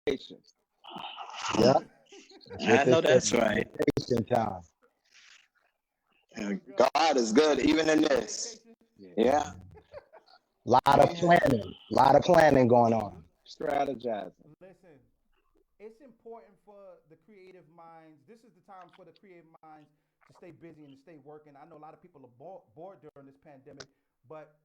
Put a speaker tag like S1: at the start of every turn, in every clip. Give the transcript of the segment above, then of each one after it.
S1: patience.
S2: Yeah,
S3: I know that's right.
S2: vacation time.
S3: God is good even in this.
S1: Yeah.
S3: Yeah.
S2: Lot of planning going on.
S1: Strategizing.
S4: Listen, it's important for the creative minds. This is the time for the creative minds to stay busy and to stay working. I know a lot of people are bored during this pandemic, but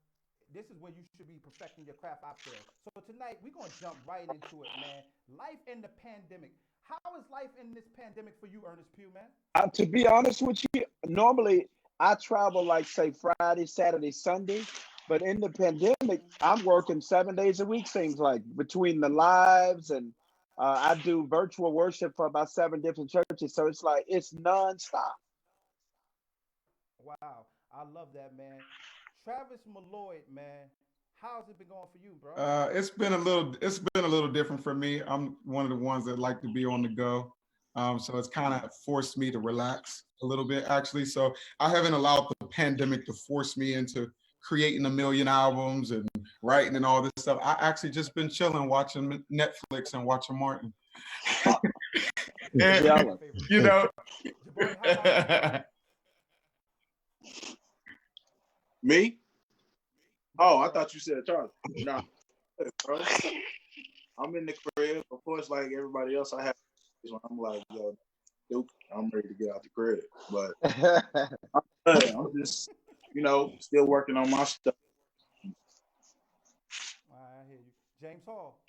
S4: this is when you should be perfecting your craft out there. So tonight we're gonna jump right into it, man. Life in the pandemic. How is life in this pandemic for you, Ernest Pugh, man?
S1: To be honest with you, normally I travel like say Friday, Saturday, Sunday, but in the pandemic, I'm working 7 days a week. Seems like between the lives and I do virtual worship for about seven different churches, so it's like it's nonstop.
S4: Wow, I love that, man. Travis Malloy, man. How's it been going for you, bro?
S5: It's been a little different for me. I'm one of the ones that like to be on the go. So it's kind of forced me to relax a little bit actually. So I haven't allowed the pandemic to force me into creating a million albums and writing and all this stuff. I actually just been chilling, watching Netflix and watching Martin. And,
S4: One of my
S1: Jealous.
S4: favorites.
S5: you know,
S4: Jabari, how about you, bro?
S6: Me?
S4: Yes,
S6: Oh, I
S4: sir.
S6: thought you said Charlie. Nah, bro. I'm in the crib. Of course, like everybody else, I have days when I'm like, yo, dude, I'm ready to get out the crib. But I'm just, still working on my stuff.
S4: I hear you. James Hall.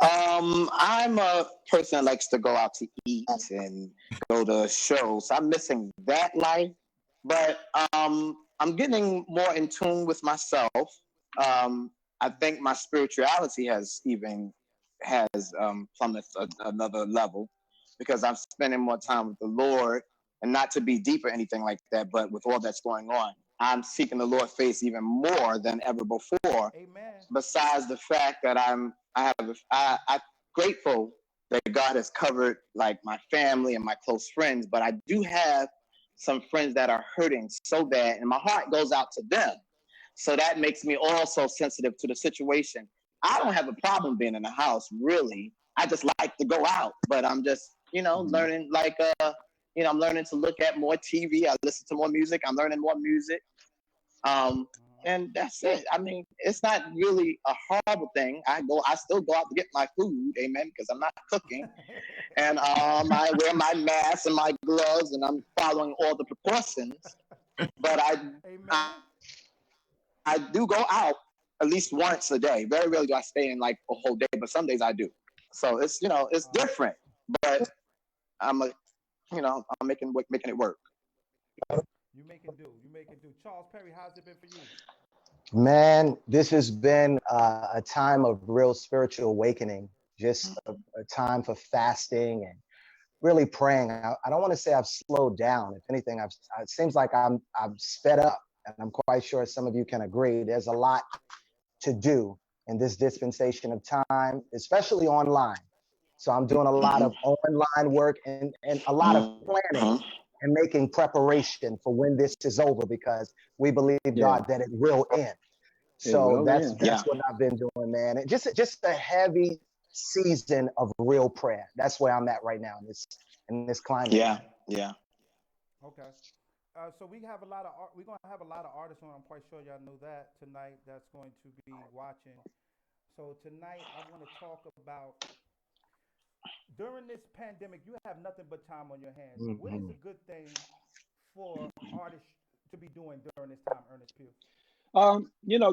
S3: I'm a person that likes to go out to eat and go to shows. I'm missing that life, but I'm getting more in tune with myself. I think my spirituality has plummeted another level because I'm spending more time with the Lord, and not to be deep or anything like that, but with all that's going on, I'm seeking the Lord's face even more than ever before.
S4: Amen.
S3: Besides the fact that I'm grateful that God has covered like my family and my close friends, but I do have some friends that are hurting so bad, and my heart goes out to them. So that makes me also sensitive to the situation. I don't have a problem being in the house, really. I just like to go out, but I'm just, learning I'm learning to look at more TV. I listen to more music. I'm learning more music. Um, and that's it. I mean, it's not really a horrible thing. I still go out to get my food, amen, because I'm not cooking. And I wear my mask and my gloves, and I'm following all the precautions. But I,
S4: Amen.
S3: I do go out at least once a day. Very rarely do I stay in like a whole day, but some days I do. So it's
S4: Uh,
S3: different, but I'm a, I'm making it work.
S4: you making do. You making do. Charles Perry, how's it been for you?
S2: Man, this has been a time of real spiritual awakening, just a time for fasting and really praying. I don't want to say I've slowed down. If anything, it seems like I've sped up, and I'm quite sure some of you can agree. There's a lot to do in this dispensation of time, especially online. So I'm doing a lot of
S3: Mm-hmm.
S2: online work and a lot of planning
S3: Mm-hmm.
S2: and making preparation for when this is over because we believe
S1: Yeah,
S2: God that it will end.
S1: it
S2: So
S1: will
S2: that's
S1: end.
S2: that's
S3: Yeah.
S2: what I've been doing, man. And just a heavy season of real prayer. That's where I'm at right now in this climate,
S3: Yeah.
S2: man.
S3: Yeah.
S4: Okay. So we have a lot of we're gonna have a lot of artists on. I'm quite sure y'all know that tonight. That's going to be watching. So tonight I want to talk about during this pandemic. You have nothing but time on your hands. What is a
S2: Mhm.
S4: good thing for artists to be doing during this time, Ernest Pugh?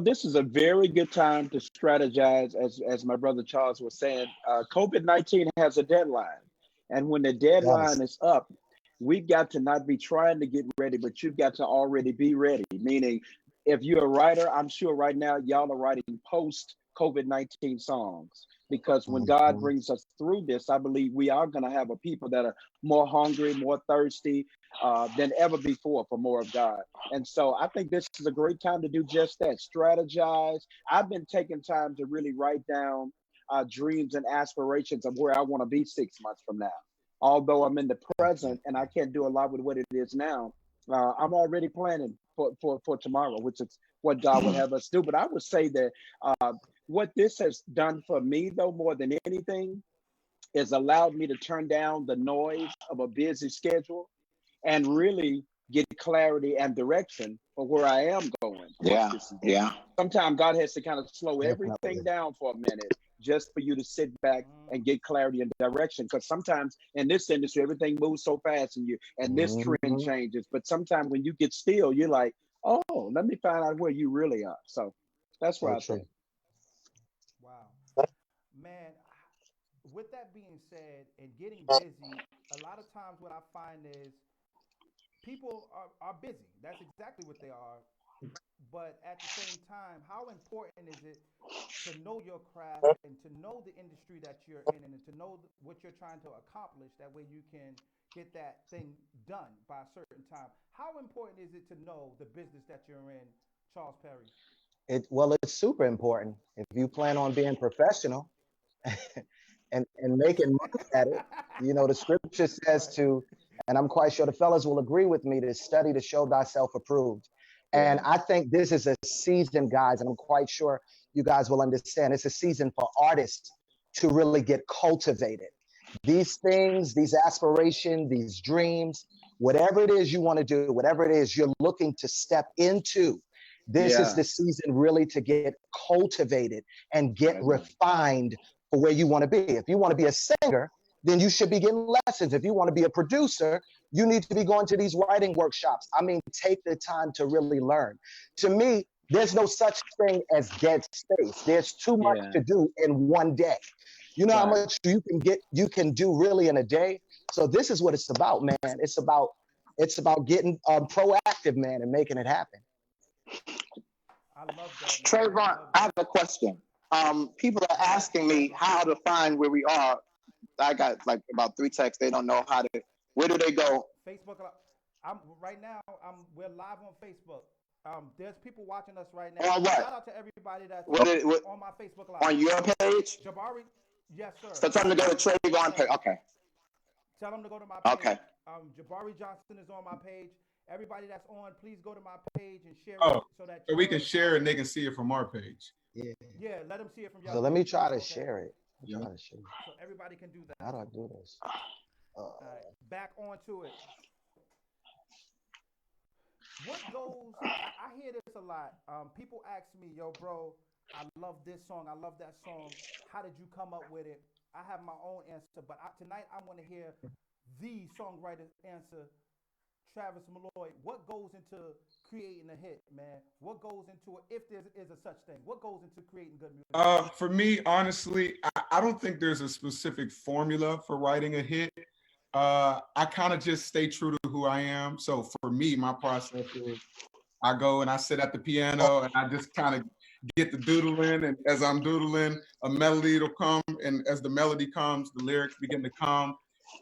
S1: This is a very good time to strategize, as my brother Charles was saying. COVID-19 has a deadline, and when the
S2: Yes.
S1: deadline is up, we've got to not be trying to get ready, but you've got to already be ready. Meaning, if you're a writer, I'm sure right now y'all are writing post COVID-19 songs because when God
S2: Mhm.
S1: brings us through this, I believe we are going to have a people that are more hungry, more thirsty than ever before for more of God. And so I think this is a great time to do just that, strategize. I've been taking time to really write down dreams and aspirations of where I want to be 6 months from now. Although I'm in the present and I can't do a lot with what it is now, I'm already planning for tomorrow, which is what God would have us do. But I would say that what this has done for me, though, more than anything, is allowed me to turn down the noise of a busy schedule and really get clarity and direction for where I am going.
S3: Yeah, yeah.
S1: Sometimes God has to kind of slow
S2: Definitely.
S1: everything down for a minute just for you to sit back and get clarity and direction. Because sometimes in this industry, everything moves so fast and this trend changes. But sometimes when you get still, you're like, oh, let me find out where you really are. So that's what I think.
S4: Wow. Man, with that being said and getting busy, a lot of times what I find is people are busy. That's exactly what they are. But at the same time, how important is it to know your craft and to know the industry that you're in and to know what you're trying to accomplish? That way you can get that thing done by a certain time. How important is it to know the business that you're in, Charles Perry?
S2: Well, it's super important. If you plan on being professional and making money at it, you know, the scripture says to, and I'm quite sure the fellas will agree with me, to study to show thyself approved. And I think this is a season, guys, and I'm quite sure you guys will understand. It's a season for artists to really get cultivated. These things, these aspirations, these dreams, whatever it is you want to do, whatever it is you're looking to step into, this is the season really to get cultivated and get refined for where you want to be. If you want to be a singer, then you should be getting lessons. If you want to be a producer, you need to be going to these writing workshops. I mean, take the time to really learn. To me, there's no such thing as dead space. There's too much to do in one day. You know how much you can do really in a day. So this is what it's about, man. It's about getting proactive, man, and making it happen.
S4: I love that.
S3: Trevone, I have a question. People are asking me how to find where we are. I got like about 3 texts. They don't know how to. Where do they go?
S4: Facebook. We're live on Facebook. There's people watching us right now.
S3: On what?
S4: Shout out to everybody that's on my Facebook Live.
S3: On your page?
S4: Jabari, yes, sir.
S3: So tell them to go to Trevone page. Okay.
S4: Tell them to go to my page.
S3: Okay.
S4: Jabari Johnson is on my page. Everybody that's on, please go to my page and share it so that
S5: we can share it and they can see it from our page.
S4: Yeah, let them see it from your
S2: So let me try to share it.
S4: So everybody can do that.
S2: How do I do this?
S4: Back onto it. What goes? I hear this a lot. People ask me, "Yo, bro, I love this song. I love that song. How did you come up with it?" I have my own answer, but tonight I want to hear the songwriter's answer. Travis Malloy, what goes into creating a hit, man? What goes into it, if there is a such thing? What goes into creating good music?
S5: For me, honestly, I don't think there's a specific formula for writing a hit. I kind of just stay true to who I am. So for me, my process is I go and I sit at the piano and I just kind of get the doodling. And as I'm doodling, a melody will come. And as the melody comes, the lyrics begin to come.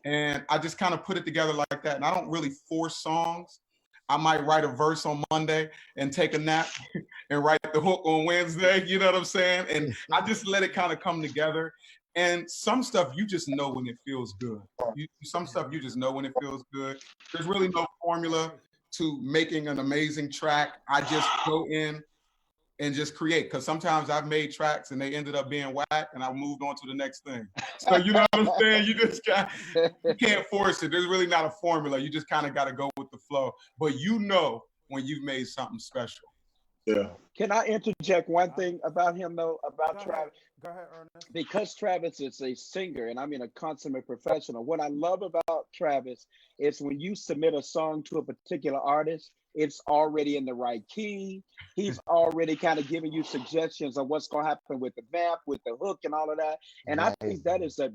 S5: And I just kind of put it together like that. And I don't really force songs. I might write a verse on Monday and take a nap and write the hook on Wednesday. You know what I'm saying? And I just let it kind of come together. And some stuff you just know when it feels good. Some stuff you just know when it feels good. There's really no formula to making an amazing track. I just go in and just create. Because sometimes I've made tracks and they ended up being whack and I moved on to the next thing. So you know what I'm saying? You can't force it. There's really not a formula. You just kind of got to go with the flow. But you know when you've made something special.
S6: Yeah.
S1: Can I interject one thing about him though, about Travis?
S4: Go ahead, Earnest.
S1: Because Travis is a singer and I mean a consummate professional, what I love about Travis is when you submit a song to a particular artist, it's already in the right key. He's already kind of giving you suggestions of what's going to happen with the vamp, with the hook, and all of that. And I think that is that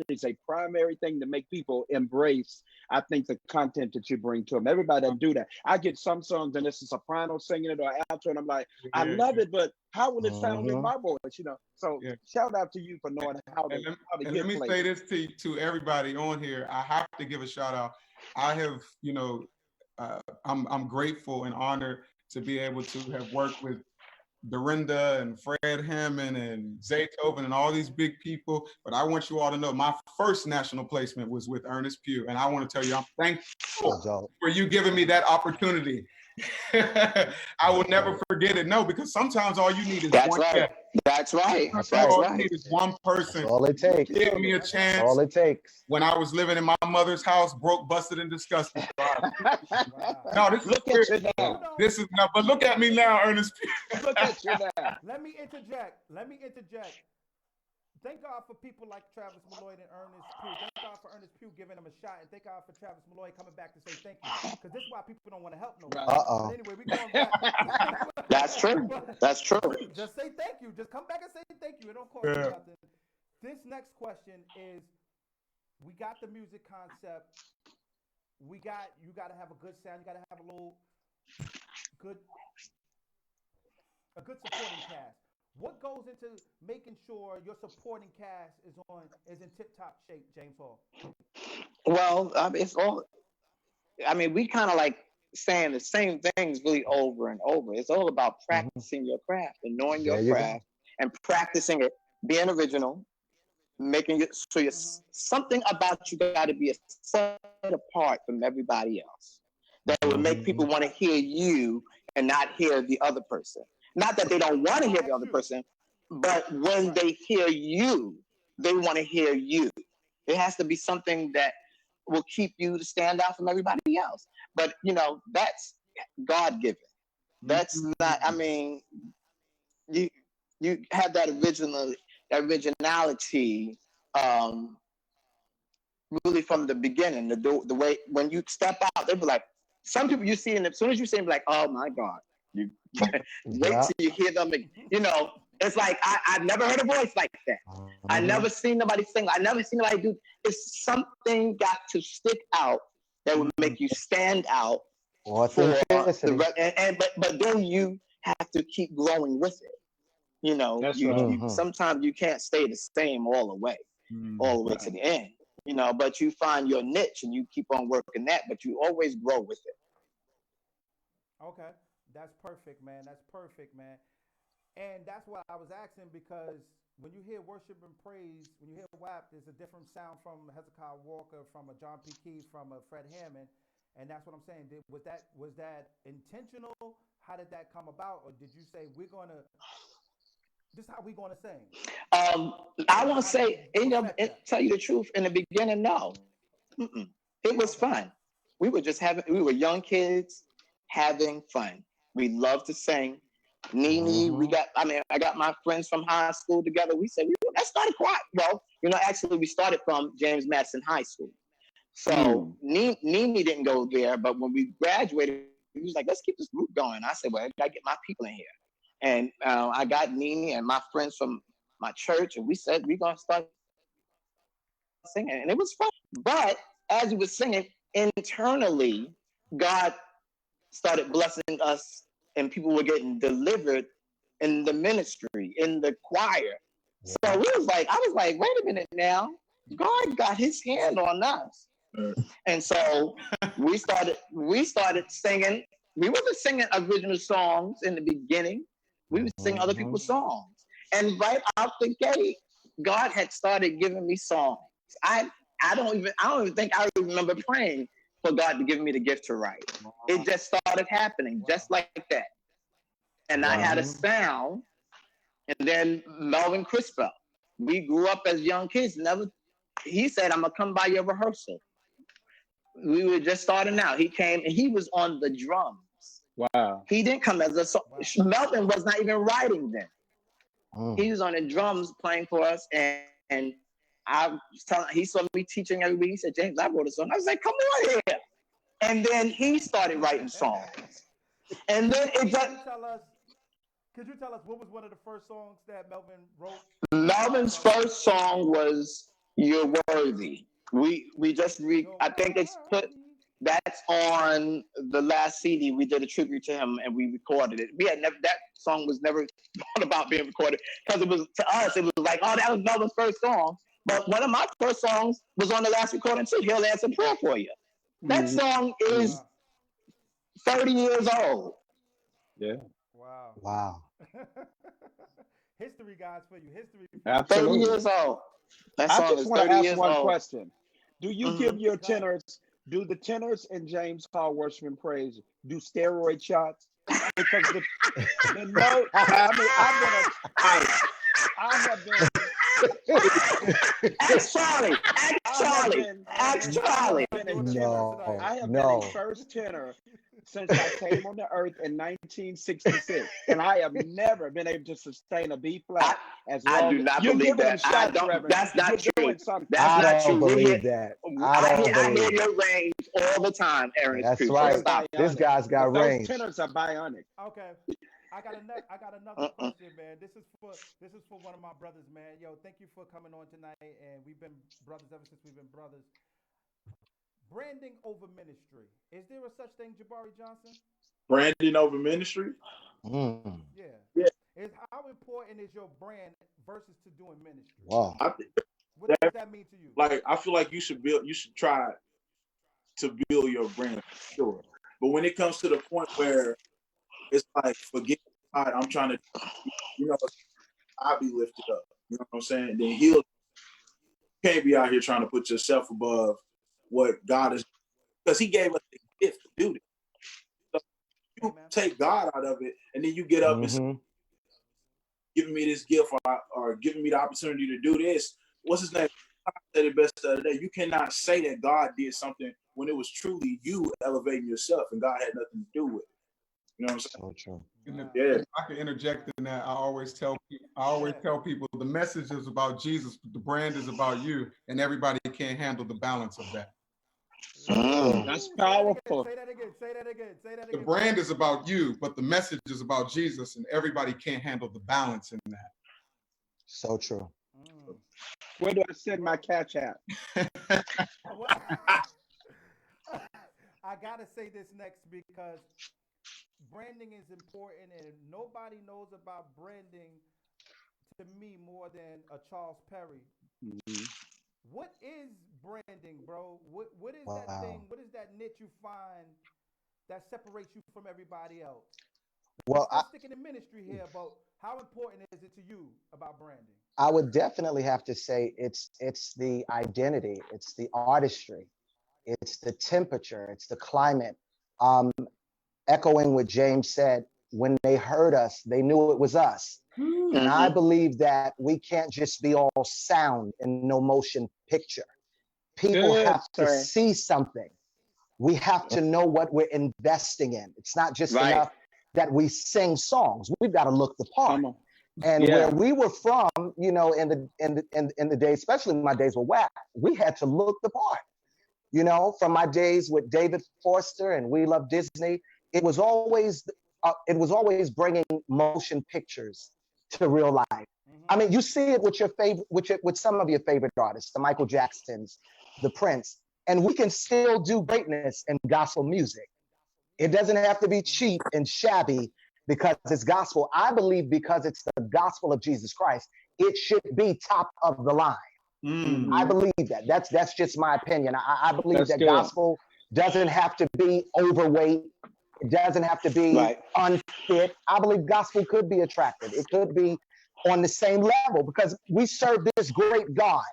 S1: is a primary thing to make people embrace. I think the content that you bring to them. Everybody doesn't do that. I get some songs and it's a soprano singing it or alto, and I'm like, I love it, but how will it sound in my voice? You know. So shout out to you for knowing how to get
S5: and let me say this to everybody on here. I have to give a shout out. I have, I'm grateful and honored to be able to have worked with Dorinda and Fred Hammond and Zaytoven and all these big people. But I want you all to know my first national placement was with Ernest Pugh. And I want to tell you, I'm thankful for you giving me that opportunity. I will never forget it. No, because sometimes all you need is
S3: That's
S5: one
S3: right.
S5: guest.
S3: That's right. That's
S5: All
S3: right.
S5: you need is one person.
S2: That's all it takes.
S5: Give me a chance.
S2: That's all it takes.
S5: When I was living in my mother's house, broke, busted, and disgusted. No, this
S1: Look
S5: is
S1: at you now.
S5: This is not. But look at me now, Ernest.
S1: Look at you now.
S4: Let me interject. Thank God for people like Travis Malloy and Earnest Pugh. Thank God for Ernest Pugh giving him a shot, and thank God for Travis Malloy coming back to say thank you. Because this is why people don't want to help nobody. But anyway, we're going back.
S3: That's true. That's true.
S4: Just say thank you. Just come back and say thank you. It don't cost you nothing. This next question is: we got the music concept. You got to have a good sound. You got to have a good supporting cast. What goes into making sure your supporting cast is in tip-top shape, James Hall?
S3: Well, it's all. I mean, we kind of like saying the same things really over and over. It's all about practicing your craft and knowing your craft and practicing it, being original, making it so you're something about you got to be set apart from everybody else. That will make people want to hear you and not hear the other person. Not that they don't want to hear the other person, but when they hear you, they want to hear you. It has to be something that will keep you to stand out from everybody else. But, that's God-given. That's not, I mean, you have that originality really from the beginning. The way, when you step out, they'll be like, some people you see, and as soon as you see them, like, oh my God. You wait till you hear them. It's like I've never heard a voice like that. I never seen nobody sing. I never seen nobody do. It's something got to stick out that would make you stand out. But then you have to keep growing with it. Sometimes you can't stay the same all the way to the end. But you find your niche and you keep on working that. But you always grow with it.
S4: Okay. That's perfect, man. And that's what I was asking, because when you hear worship and praise, when you hear WAP, there's a different sound from Hezekiah Walker, from a John P. Key, from a Fred Hammond. And that's what I'm saying. Was that intentional? How did that come about? Or did you say, this is how we're going to sing?
S3: I want to say, tell you the truth, in the beginning, no. It was fun. We were young kids having fun. We love to sing. Nene, I got my friends from high school together. We said, let's start a choir. Well, actually we started from James Madison High School. So Nene didn't go there, but when we graduated, he was like, let's keep this group going. I said, well, I gotta get my people in here. And I got Nene and my friends from my church, and we said, we're gonna start singing. And it was fun. But as we were singing, internally, God started blessing us, and people were getting delivered in the ministry, in the choir. So I was like, wait a minute now. God got his hand on us. And so we started singing. We wasn't singing original songs in the beginning. We would sing other people's songs. And right out the gate, God had started giving me songs. I don't even think I remember praying for God to give me the gift to write. It just started happening just like that. And I had a sound. And then Melvin Crispell, we grew up as young kids. He said, I'm going to come by your rehearsal. We were just starting out. He came and he was on the drums.
S1: Wow.
S3: He didn't come as a Melvin was not even writing then. He was on the drums playing for us. And I was telling, he saw me teaching everybody. He said, James, I wrote a song. I was like, come on here. And then he started writing songs. And then it just...
S4: Could you tell us what was one of the first songs that Melvin wrote?
S3: Melvin's first song was You're Worthy. I think it's that's on the last CD. We did a tribute to him and we recorded it. That song was never thought about being recorded, because it was, to us, it was like, oh, that was Melvin's first song. But one of my first songs was on the last recording too, He'll Answer Prayer For You. That song is 30 years old.
S1: Yeah.
S2: Wow.
S4: History, guys, for you. History. For
S3: 30
S1: Absolutely.
S3: years old. That
S1: I
S3: song
S1: just
S3: is
S1: want to
S3: 30
S1: ask
S3: years
S1: one
S3: old.
S1: question. Do you give your
S4: Go ahead.
S1: tenors, do the tenors in James Hall Worship and Praise do steroid shots? Because the note, I mean, I have been,
S3: Ask Charlie. Ask
S1: I have
S3: Charlie.
S1: been,
S3: Ask
S1: I have
S3: Charlie.
S1: been a
S4: Doing the
S1: tenor.
S4: tenor
S2: No,
S4: tonight.
S1: I have been
S2: no.
S1: a first tenor since I came on the earth in 1966, and I have never been able to sustain a B flat as
S3: I
S1: long
S3: do
S1: as
S3: not
S1: you're
S3: believe
S1: giving them
S3: that. I
S1: shots,
S3: don't.
S1: Reverend.
S3: That's not
S1: You're
S3: true.
S1: doing something.
S3: That's
S2: I
S3: not
S2: don't
S3: true.
S2: believe that. I
S3: I
S2: don't
S3: hear
S2: believe it.
S3: your range all the time, Ernest
S2: That's
S3: Pugh.
S2: right.
S3: So stop.
S2: This
S1: Bionic.
S2: guy's got
S1: Those
S2: range.
S1: tenors are bionic.
S4: Okay. I got another question, man. This is for one of my brothers, man. Yo, thank you for coming on tonight. And we've been brothers ever since we've been brothers. Branding over ministry. Is there a such thing, Jabari Johnson?
S6: Branding over ministry.
S2: Mm.
S4: Yeah.
S6: Yeah.
S4: Is how important is your brand versus to doing ministry?
S2: Wow.
S6: I think
S4: What does that mean to you?
S6: like I feel like you should try to build your brand, sure. But when it comes to the point where it's like forget God, I'm trying to, I'll be lifted up. You know what I'm saying? Then you can't be out here trying to put yourself above what God is, because He gave us the gift to do this. So you
S4: Amen.
S6: take God out of it, and then you get up and say,
S2: Mhm.
S6: giving me this gift or giving me the opportunity to do this. What's his name? I said it best the other day. You cannot say that God did something when it was truly you elevating yourself and God had nothing to do with it. You know what I'm saying?
S2: So true.
S6: Yeah.
S5: If I can interject in that, I always tell people the message is about Jesus, but the brand is about you, and everybody can't handle the balance of that.
S1: That's powerful.
S4: Say that again. Say that again. Say that
S5: The
S4: again.
S5: brand is about you, but the message is about Jesus, and everybody can't handle the balance in that.
S2: So true.
S1: Where do I send my catch app?
S4: What? I gotta say this next because branding is important, and nobody knows about branding to me more than a Charles Perry.
S1: Mhm.
S4: What is branding, bro? What is that
S2: Wow.
S4: thing? What is that niche you find that separates you from everybody else?
S2: Well,
S4: We're still sticking in ministry here, but how important is it to you about branding?
S2: I would definitely have to say it's the identity, it's the artistry, it's the temperature, it's the climate. Echoing what James said, when they heard us, they knew it was us. And I believe that we can't just be all sound and no motion picture. People
S1: Good,
S2: have to
S1: sir.
S2: see something. We have to know what we're investing in. It's not just
S3: Right.
S2: enough that we sing songs. We've got to look the part.
S1: Come on.
S2: And
S1: Yeah.
S2: where we were from, in the days, especially my days with WAC, we had to look the part. From my days with David Forster and We Love Disney, it was always bringing motion pictures to real life.
S4: Mm-hmm.
S2: I mean, you see it with your favorite, with some of your favorite artists, the Michael Jacksons, the Prince, and we can still do greatness in gospel music. It doesn't have to be cheap and shabby because it's gospel. I believe because it's the gospel of Jesus Christ, it should be top of the line.
S1: Mhm.
S2: I believe that. That's just my opinion. I believe
S1: That's
S2: that
S1: good.
S2: gospel doesn't have to be overweight. It doesn't have to be
S3: Right.
S2: unfit. I believe gospel could be attractive. It could be on the same level because we serve this great God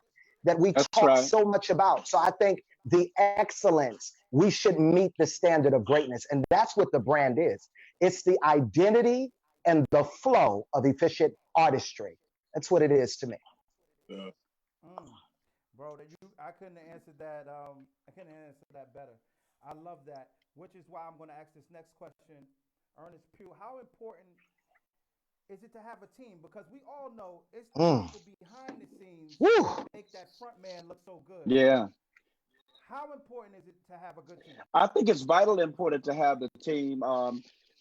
S2: that we
S1: That's
S2: talk
S1: right.
S2: so much about. So I think the excellence, we should meet the standard of greatness. And that's what the brand is. It's the identity and the flow of efficient artistry. That's what it is to me.
S4: Bro, I couldn't answer that. I couldn't answer that better. I love that, which is why I'm going to ask this next question, Earnest Pugh. How important is it to have a team? Because we all know it's the people behind the scenes that make that front man look so good.
S1: Yeah.
S4: How important is it to have a good team?
S1: I think it's vitally important to have the team.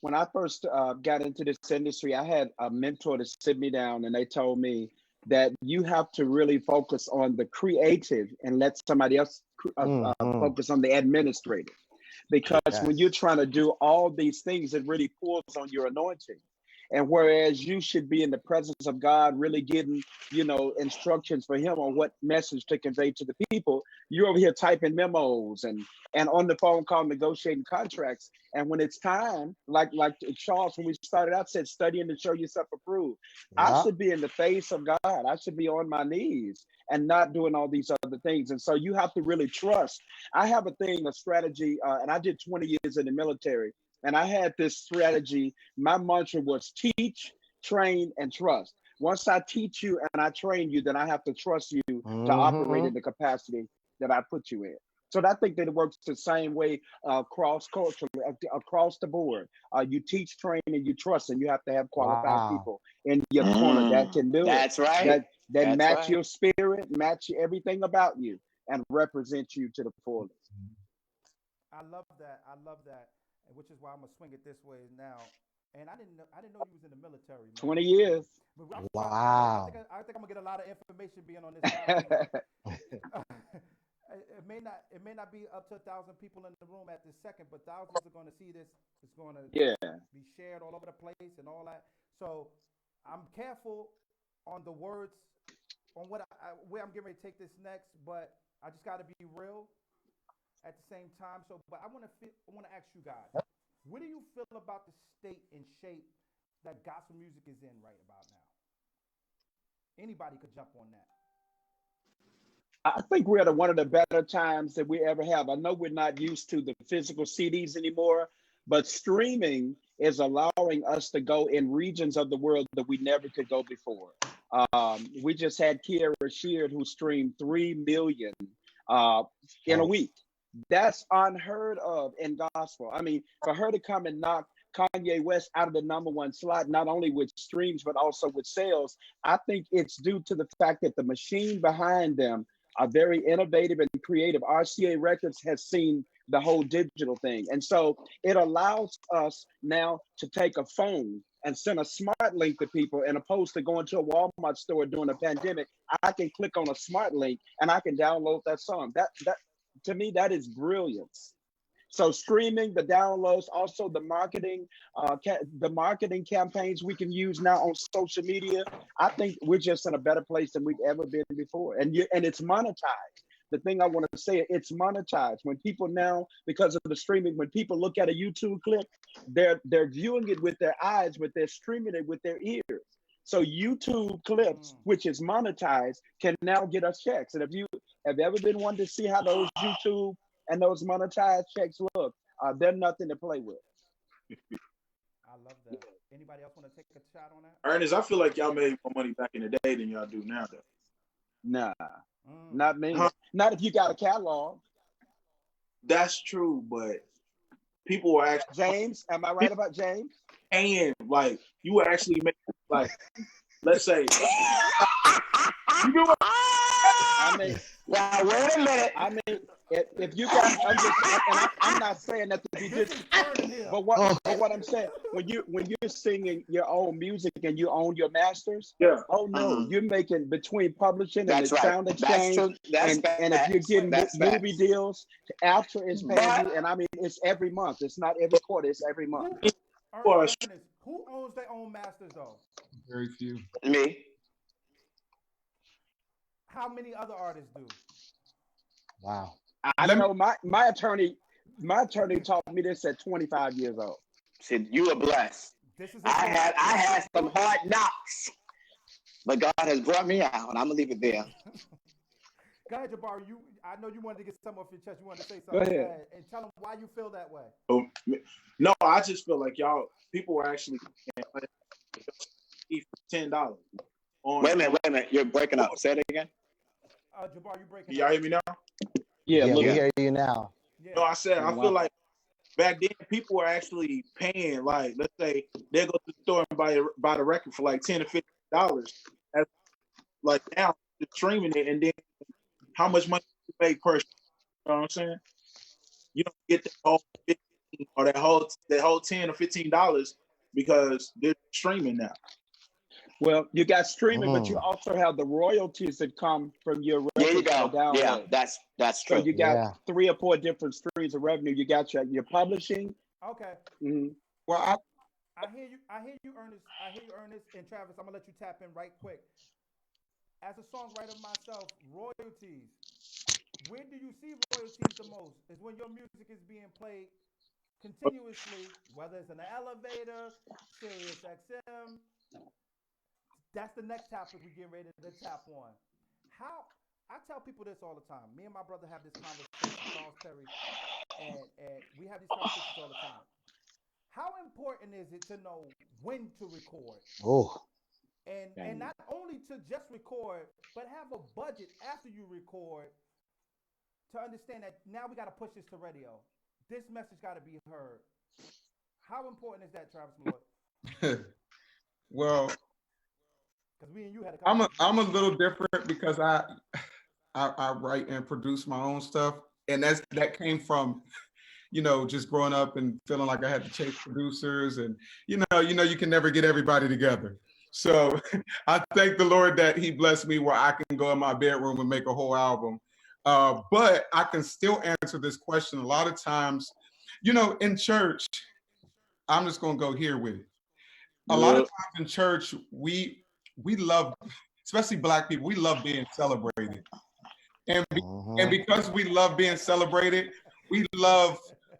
S1: When I first got into this industry, I had a mentor to sit me down, and they told me that you have to really focus on the creative and let somebody else focus on the administrative. Because when you're trying to do all these things, it really pulls on your anointing. And whereas you should be in the presence of God, really getting, instructions for him on what message to convey to the people, you're over here typing memos and on the phone call negotiating contracts. And when it's time, like Charles, when we started out, said studying to show yourself approved. I should be in the face of God. I should be on my knees and not doing all these other things. And so you have to really trust. I have a strategy, and I did 20 years in the military. And I had this strategy. My mantra was teach, train, and trust. Once I teach you and I train you, then I have to trust you to operate in the capacity that I put you in. So I think that it works the same way cross-culturally, across the board. You teach, train, and you trust, and you have to have qualified people in your corner that can do
S3: That's
S1: it.
S3: right.
S1: That match your spirit, match everything about you, and represent you to the fullest.
S4: I love that. Which is why I'm gonna swing it this way now. And I didn't know you was in the military, man.
S1: 20 years.
S2: Wow.
S4: I think I'm gonna get a lot of information being on this side. It may not be up to 1,000 people in the room at this second, but thousands are gonna see this. It's gonna be shared all over the place and all that. So I'm careful on the words, on where I'm getting ready to take this next, but I just gotta be real at the same time. So, but I want to ask you guys, what do you feel about the state and shape that gospel music is in right about now? Anybody could jump on that.
S1: I think we're at one of the better times that we ever have. I know we're not used to the physical CDs anymore, but streaming is allowing us to go in regions of the world that we never could go before. We just had Kiara Sheard, who streamed 3 million in a week. That's unheard of in gospel. I mean, for her to come and knock Kanye West out of the #1 slot, not only with streams, but also with sales, I think it's due to the fact that the machine behind them are very innovative and creative. RCA Records has seen the whole digital thing. And so it allows us now to take a phone and send a smart link to people, and opposed to going to a Walmart store during a pandemic, I can click on a smart link and I can download that song. That to me, that is brilliance. So streaming, the downloads, also the marketing campaigns we can use now on social media. I think we're just in a better place than we've ever been before. And it's monetized. The thing I want to say, it's monetized. When people now, because of the streaming, when people look at a YouTube clip, they're viewing it with their eyes, but they're streaming it with their ears. So YouTube clips, which is monetized, can now get us checks. And if you have ever been one to see how those YouTube and those monetized checks look, they're nothing to play with.
S4: I love that. Anybody else want to take a shot on that?
S6: Earnest, I feel like y'all made more money back in the day than y'all do now, though.
S1: Nah, not me. Not if you got a catalog.
S6: That's true, but people were actually
S1: James, am I right about James?
S6: And like you were actually making, like, let's say you know what
S1: I mean,
S3: Now wait a minute.
S1: I mean, if you got, I'm not saying that to be just, but what I'm saying, when you're singing your own music and you own your masters, you're making between publishing and the sound exchange, and if you're getting movie deals, after it's paying you, and I mean it's every month, it's not every quarter, it's every month.
S4: Who owns their own masters though?
S5: Very few.
S3: Me.
S4: How many other artists do?
S2: Wow.
S1: I know my attorney taught me this at 25 years old.
S3: Said you were blessed. I had some hard knocks, but God has brought me out, and I'm gonna leave it there.
S4: Go ahead, Jabari. I know you wanted to get something off your chest. You wanted to say something.
S1: Go ahead.
S4: And tell them why you feel that way.
S6: No, I just feel like people were actually $10.
S3: Wait a minute. You're breaking up. Say it again.
S4: Jabari, you breaking
S6: y'all
S4: up.
S6: hear me now?
S2: Yeah, we hear you now.
S4: Yeah.
S6: No, I said I feel like back then people were actually paying, like, let's say they go to the store and buy the record for like $10 or $15. As like now you're streaming it, and then how much money you make per? You know what I'm saying? You don't get the whole 15 or that whole $10 or $15 because they're streaming now.
S1: Well, you got streaming, but you also have the royalties that come from your record.
S3: There you go. Yeah, that's true.
S1: So you got 3 or 4 different streams of revenue. You got your publishing.
S4: Okay.
S1: Mm-hmm.
S5: Well,
S4: I hear you, Ernest. I hear you, Ernest. And Travis, I'm gonna let you tap in right quick. As a songwriter myself, royalties. Where do you see royalties the most? Is when your music is being played continuously, whether it's in an elevator, Sirius XM. That's the next topic we get ready to tap on. How I tell people this all the time. Me and my brother have this conversation, Charles Perry, and we have these conversations all the time. How important is it to know when to record?
S2: Oh,
S4: And not only to just record, but have a budget after you record to understand that now we got to push this to radio. This message got to be heard. How important is that, Travis Malloy?
S5: Well,
S4: Because me and you had a
S5: I'm a little different because I write and produce my own stuff, and that came from just growing up and feeling like I had to chase producers, and you can never get everybody together. So I thank the Lord that He blessed me where I can go in my bedroom and make a whole album. But I can still answer this question. A lot of times, in church, I'm just gonna go here with it. A lot of times in church, we love, especially Black people, we love being celebrated. And because we love being celebrated, we love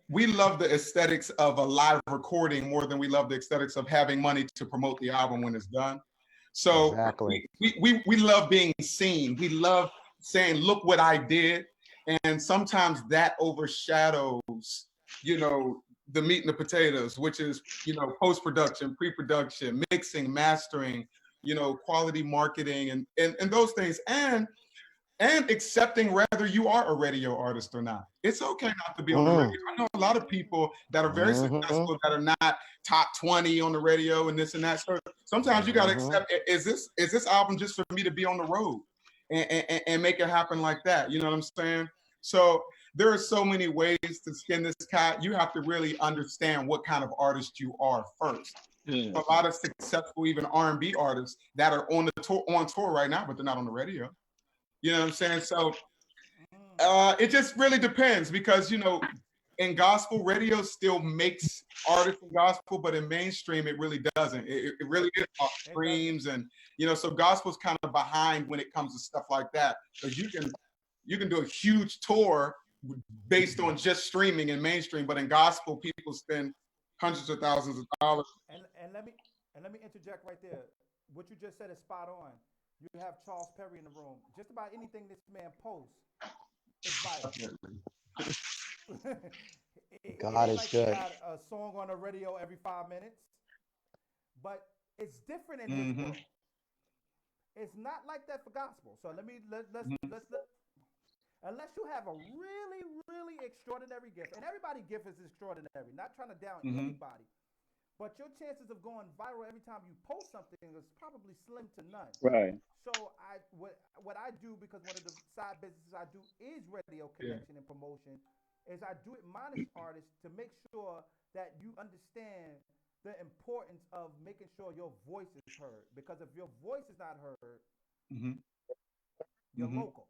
S5: the aesthetics of a live recording more than we love the aesthetics of having money to promote the album when it's done. So
S2: exactly.
S5: we love being seen. We love saying, look what I did. And sometimes that overshadows, the meat and the potatoes, which is, post-production, pre-production, mixing, mastering, quality marketing and those things. And accepting whether you are a radio artist or not. It's okay not to be on the radio. I know a lot of people that are very successful that are not top 20 on the radio and this and that. So sometimes you got to accept, is this album just for me to be on the road and make it happen like that? You know what I'm saying? So there are so many ways to skin this cat. You have to really understand what kind of artist you are first. A lot of successful, even R&B artists that are on tour right now, but they're not on the radio. You know what I'm saying? So it just really depends because, in gospel, radio still makes artists in gospel, but in mainstream, it really doesn't. It really is about streams and, so gospel's kind of behind when it comes to stuff like that. Because you can do a huge tour based on just streaming in mainstream, but in gospel, people spend hundreds of thousands of dollars.
S4: And let me interject right there. What you just said is spot on. You have Charles Perry in the room. Just about anything this man posts is viral.
S2: God is
S4: like
S2: good.
S4: He got a song on the radio every 5 minutes, but it's different in his world. It's not like that for gospel. So let's unless you have a really, really extraordinary gift, and everybody's gift is extraordinary. Not trying to down anybody. But your chances of going viral every time you post something is probably slim to none.
S1: Right.
S4: So what I do, because one of the side businesses I do is radio connection and promotion, is I do it minus artists to make sure that you understand the importance of making sure your voice is heard. Because if your voice is not heard, you're local.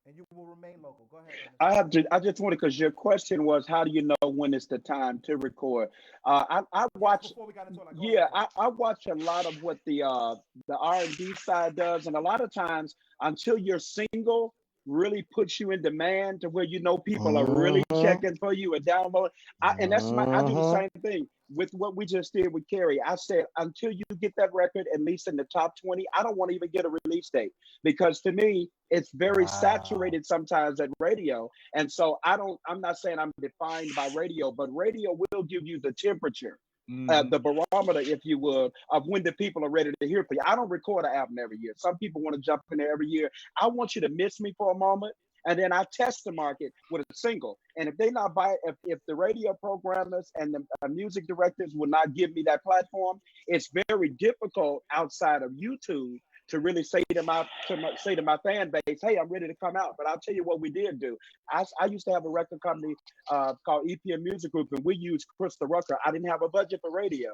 S4: And you will remain local. Go ahead.
S1: I just wanted, because your question was, how do you know when it's the time to record? I watch.
S4: Before we got into it,
S1: I watch a lot of what the R&B side does, and a lot of times, until you're single, really puts you in demand to where people are really checking for you and downloading. I do the same thing with what we just did with Carrie. I said, until you get that record at least in the top 20, I don't want to even get a release date, because to me it's very saturated sometimes at radio. And so I'm not saying I'm defined by radio, but radio will give you the temperature. The barometer, if you will, of when the people are ready to hear from you. I don't record an album every year. Some people want to jump in there every year. I want you to miss me for a moment, and then I test the market with a single. And if they not buy, if the radio programmers and the music directors will not give me that platform, it's very difficult outside of YouTube to really say to my fan base, hey, I'm ready to come out. But I'll tell you what we did do. I used to have a record company called EPM Music Group, and we used Crystal Rucker. I didn't have a budget for radio.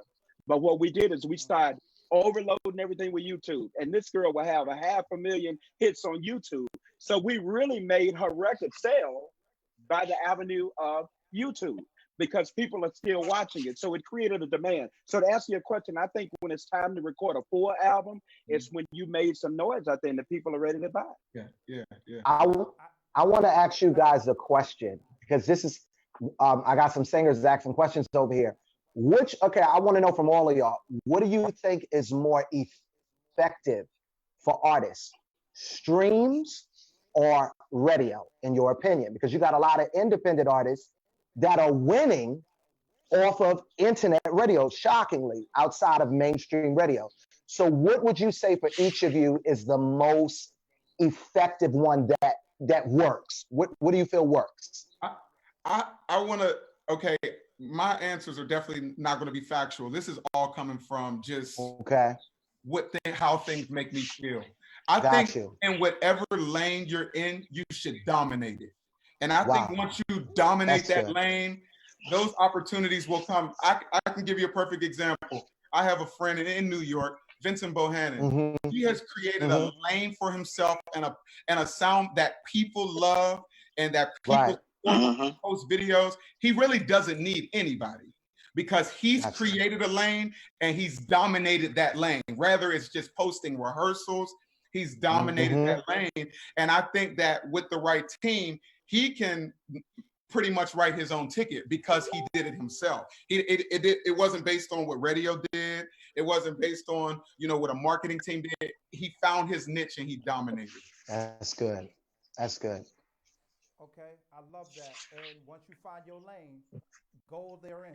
S1: But what we did is we started overloading everything with YouTube. And this girl will have 500,000 hits on YouTube. So we really made her record sell by the avenue of YouTube. because people are still watching it. So it created a demand. So to answer your question, I think when it's time to record a full album, it's when you made some noise, I think, that people are ready to buy.
S5: Yeah.
S2: I want to ask you guys a question, because this is, I got some singers asking questions over here. I want to know from all of y'all, what do you think is more effective for artists, streams or radio, in your opinion? Because you got a lot of independent artists that are winning off of internet radio, shockingly, outside of mainstream radio. So what would you say for each of you is the most effective one that works? What do you feel works?
S5: I want to, okay, my answers are definitely not going to be factual. This is all coming from just how things make me feel. I think in whatever lane you're in, you should dominate it. And I think once you dominate that lane, those opportunities will come. I can give you a perfect example. I have a friend in New York, Vincent Bohannon. He has created a lane for himself and a sound that people love and that people post videos. He really doesn't need anybody because he's created a lane and he's dominated that lane. Rather, it's just posting rehearsals. He's dominated that lane. And I think that with the right team, he can pretty much write his own ticket because he did it himself. It wasn't based on what radio did. It wasn't based on, what a marketing team did. He found his niche and he dominated.
S2: That's good. That's good.
S4: Okay, I love that. And once you find your lane, go therein.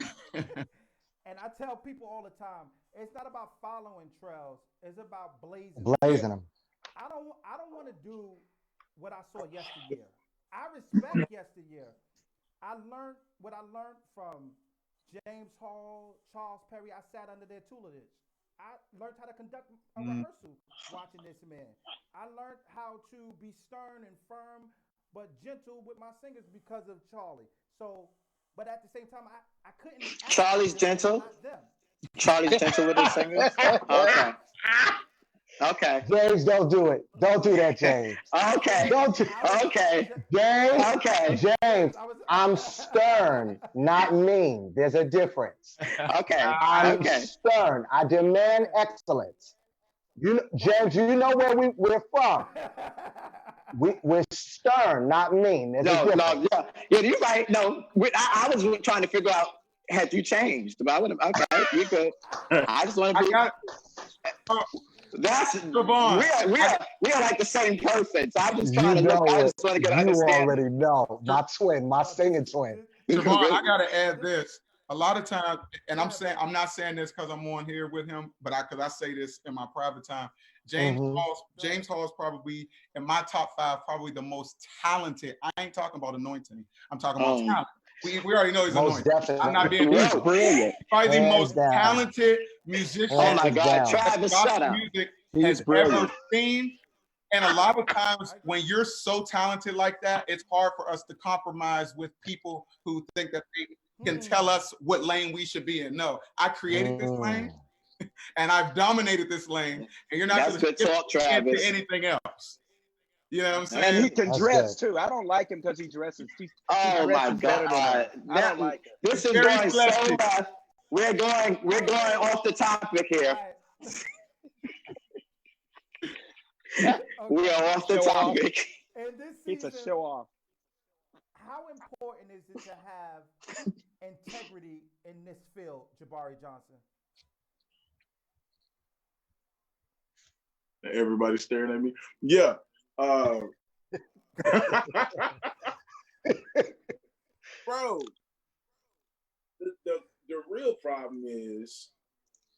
S4: And I tell people all the time, it's not about following trails. It's about blazing
S2: them.
S4: I don't want to do what I saw yesteryear. I respect yesteryear. I learned what I learned from James Hall, Charles Perry. I sat under their tutelage. I learned how to conduct a rehearsal watching this man. I learned how to be stern and firm, but gentle with my singers because of Charlie. So, but at the same time, I couldn't.
S3: Charlie's gentle? Charlie's gentle with his singers? Okay. Okay.
S2: James, don't do it. Don't do that, James.
S3: Okay. Okay.
S2: James.
S3: Okay.
S2: James, I'm stern, not mean. There's a difference.
S3: Okay.
S2: I'm stern. I demand excellence. James, you know where we're from. We're stern, not mean. There's a difference.
S3: Yeah, you're right. No, I was trying to figure out, had you changed? But I would have. Okay, you good. I just want to be. That's
S5: Trevone.
S3: We are like the same person. So I'm just trying to look. I just want to get an understanding.
S2: You already know. My twin, my singing twin.
S5: Trevone, I gotta add this. A lot of times, and I'm not saying this because I'm on here with him, but because I say this in my private time. James Hall is probably in my top 5, probably the most talented. I ain't talking about anointing. I'm talking about talent. We already know he's anointed.
S2: Definitely.
S5: I'm not being
S3: brilliant.
S5: Probably the most talented musician.
S3: Oh my God, Travis, shut up.
S5: Music has ever seen. And a lot of times when you're so talented like that, it's hard for us to compromise with people who think that they can tell us what lane we should be in. No, I created this lane and I've dominated this lane, and you're not going to get into anything else. You know what I'm saying?
S1: And he can dress too. I don't like him because he dresses.
S3: Oh my God!
S1: I don't like him.
S3: This is going so left. We're going off the topic here. We are off the topic.
S1: It's a show off.
S4: How important is it to have integrity in this field, Jabari Johnson?
S6: Everybody's staring at me. Yeah. Bro, the real problem is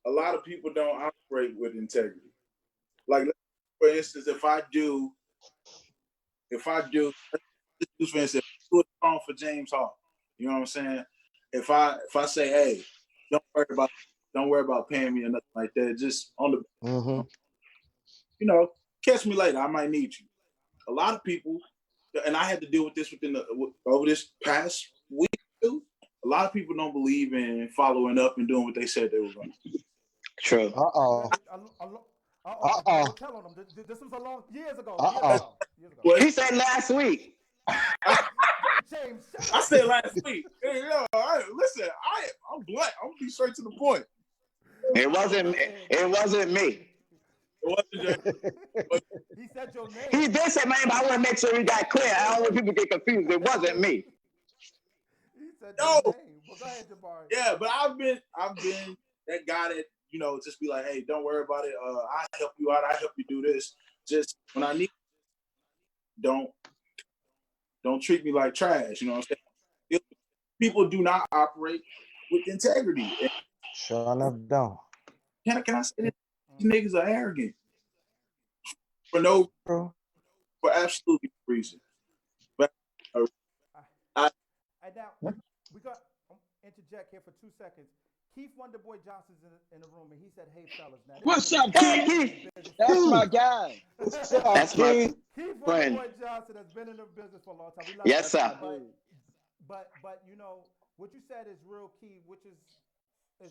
S6: a lot of people don't operate with integrity. Like, for instance, if I do, for instance, do a song for James Hall, you know what I'm saying? If I say, hey, don't worry about paying me or nothing like that, just on the, catch me later. I might need you. A lot of people, and I had to deal with this over this past week too. A lot of people don't believe in following up and doing what they said they were going to do.
S3: True.
S2: Uh-oh.
S4: Tell on them. This was a long years ago. Years ago.
S3: Well, he said last week.
S4: James,
S6: I said last week. Hey, Listen, I'm blunt. I'm gonna be straight to the point.
S3: It wasn't me.
S6: It wasn't just.
S4: He said your name.
S3: He did say, man, but I want to make sure we got clear. I don't want people to get confused. It wasn't me.
S4: He said
S6: No.
S4: your name. Well, go ahead, Jabari.
S6: Yeah, but I've been that guy that, you know, just be like, hey, don't worry about it. I help you out. I help you do this. Just when I need, don't treat me like trash. You know what I'm saying? People do not operate with integrity.
S2: Sure enough, don't.
S6: Can I say that? These niggas are arrogant for absolutely no reason. But
S4: And now we got interject here for 2 seconds. Keith Wonderboy Johnson's in the room, and he said, "Hey fellas, now
S1: What's up, Keith? That's my guy.
S2: What's up,
S3: That's my
S2: Keith?
S4: Keith
S3: friend.
S4: Wonderboy Johnson has been in the business for a long time. We love
S3: Yes,
S4: that.
S3: sir.
S4: But you know what you said is real key, which is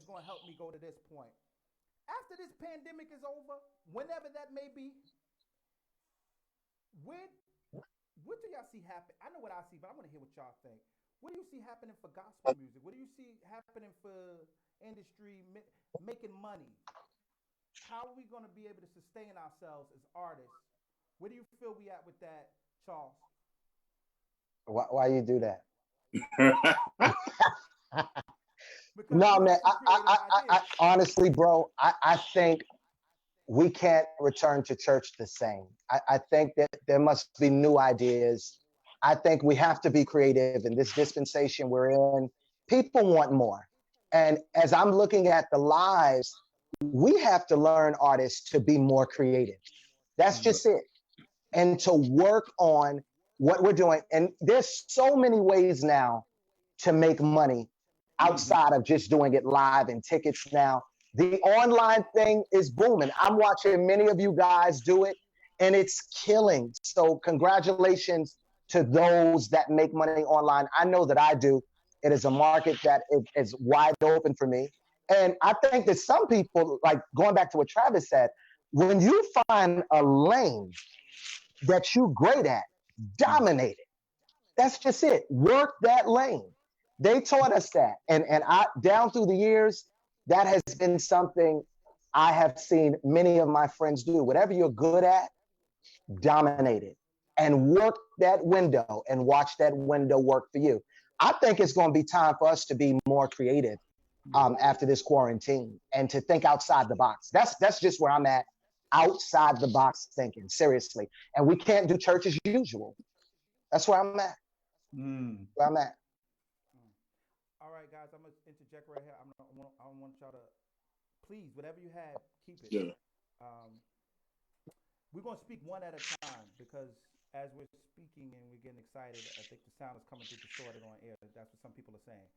S4: going to help me go to this point. After this pandemic is over, whenever that may be, what do y'all see happen? I know what I see, but I want to hear what y'all think. What do you see happening for gospel music? What do you see happening for industry making money? How are we going to be able to sustain ourselves as artists? Where do you feel we at with that, Charles?
S2: Why you do that?
S4: No,
S2: man. I honestly, bro, I think we can't return to church the same. I think that there must be new ideas. I think we have to be creative in this dispensation we're in. People want more. And as I'm looking at the lives, we have to learn, artists, to be more creative. That's just it. And to work on what we're doing. And there's so many ways now to make money outside of just doing it live and tickets now. The online thing is booming. I'm watching many of you guys do it, and it's killing. So congratulations to those that make money online. I know that I do. It is a market that is wide open for me. And I think that some people, like going back to what Travis said, when you find a lane that you're great at, dominate it. That's just it. Work that lane. They taught us that. And I, down through the years, that has been something I have seen many of my friends do. Whatever you're good at, dominate it and work that window and watch that window work for you. I think it's going to be time for us to be more creative after this quarantine and to think outside the box. That's just where I'm at, outside the box thinking, seriously. And we can't do church as usual. That's where I'm at. Where I'm at.
S4: All right, guys, I'm going to interject right here. I want y'all to, please, whatever you have, keep it.
S6: Yeah.
S4: We're going to speak one at a time because as we're speaking and we're getting excited, I think the sound is coming through distorted on air. That's what some people are saying.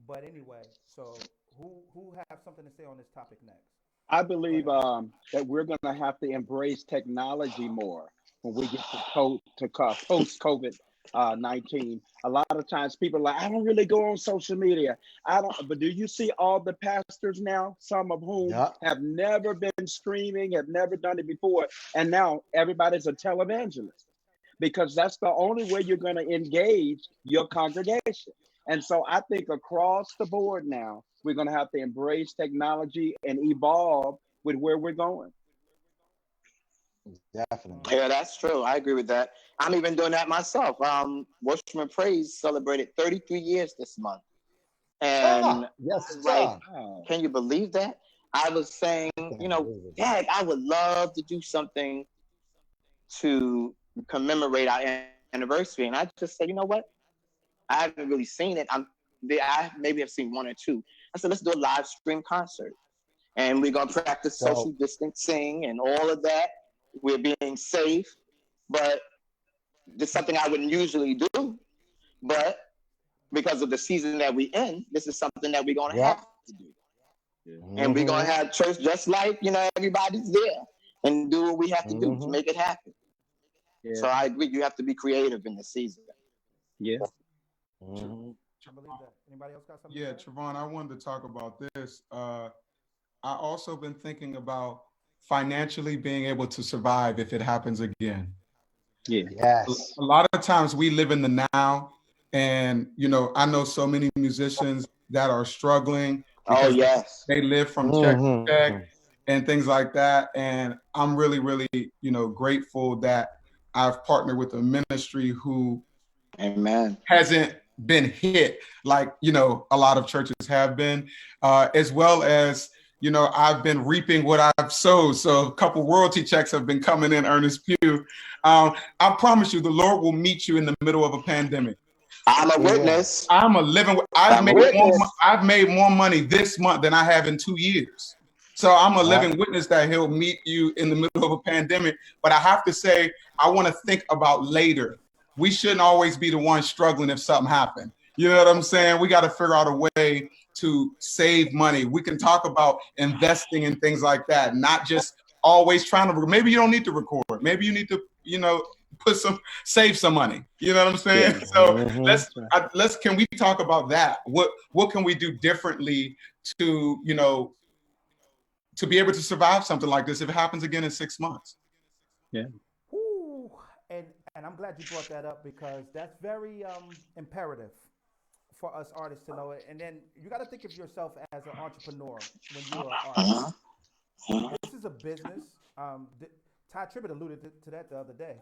S4: But anyway, so who have something to say on this topic next?
S1: I believe that we're going to have to embrace technology more when we get to post-COVID-19. A lot of times people are like, I don't really go on social media. But do you see all the pastors now, some of whom have never been streaming, have never done it before, and now everybody's a televangelist because that's the only way you're going to engage your congregation. And so I think across the board now, we're going to have to embrace technology and evolve with where we're going.
S2: Definitely.
S3: Yeah, that's true. I agree with that. I'm even doing that myself. Worship and Praise celebrated 33 years this month. And
S2: yes,
S3: like, can you believe that? I was saying, Dad, I would love to do something to commemorate our anniversary. And I just said, you know what? I haven't really seen it. I maybe have seen one or two. I said, let's do a live stream concert. And we're going to practice social distancing and all of that. We're being safe. But it's something I wouldn't usually do. But because of the season that we're in, this is something that we're going to have to do. Yeah. And we're going to have church just like, everybody's there and do what we have to do to make it happen. Yeah. So I agree. You have to be creative in the season.
S1: Yeah.
S4: I believe that. Anybody else got something?
S5: Yeah, Trevone, I wanted to talk about this. I also been thinking about financially being able to survive if it happens again.
S1: Yeah.
S2: Yes.
S5: A lot of times we live in the now And, I know so many musicians that are struggling
S3: Oh,
S5: because
S3: yes.
S5: they live from check to check and things like that. And I'm really, really, grateful that I've partnered with a ministry who
S3: Amen.
S5: hasn't been hit like, a lot of churches have been, as well as, I've been reaping what I've sowed. So a couple royalty checks have been coming in, Earnest Pugh. I promise you, the Lord will meet you in the middle of a pandemic.
S3: I'm a witness.
S5: I'm a living. I've made more money this month than I have in 2 years. So I'm a living witness that He'll meet you in the middle of a pandemic. But I have to say, I want to think about later. We shouldn't always be the ones struggling if something happened. You know what I'm saying? We got to figure out a way to save money. We can talk about investing and things like that, not just always trying to. Maybe you don't need to record. Maybe you need to, save some money. You know what I'm saying? Yeah. So let's can we talk about that? What can we do differently to to be able to survive something like this if it happens again in 6 months?
S4: Yeah. Ooh, and I'm glad you brought that up because that's very imperative for us artists to know it. And then you got to think of yourself as an entrepreneur when you're an artist. This is a business. Ty Tribbett alluded to that the other day.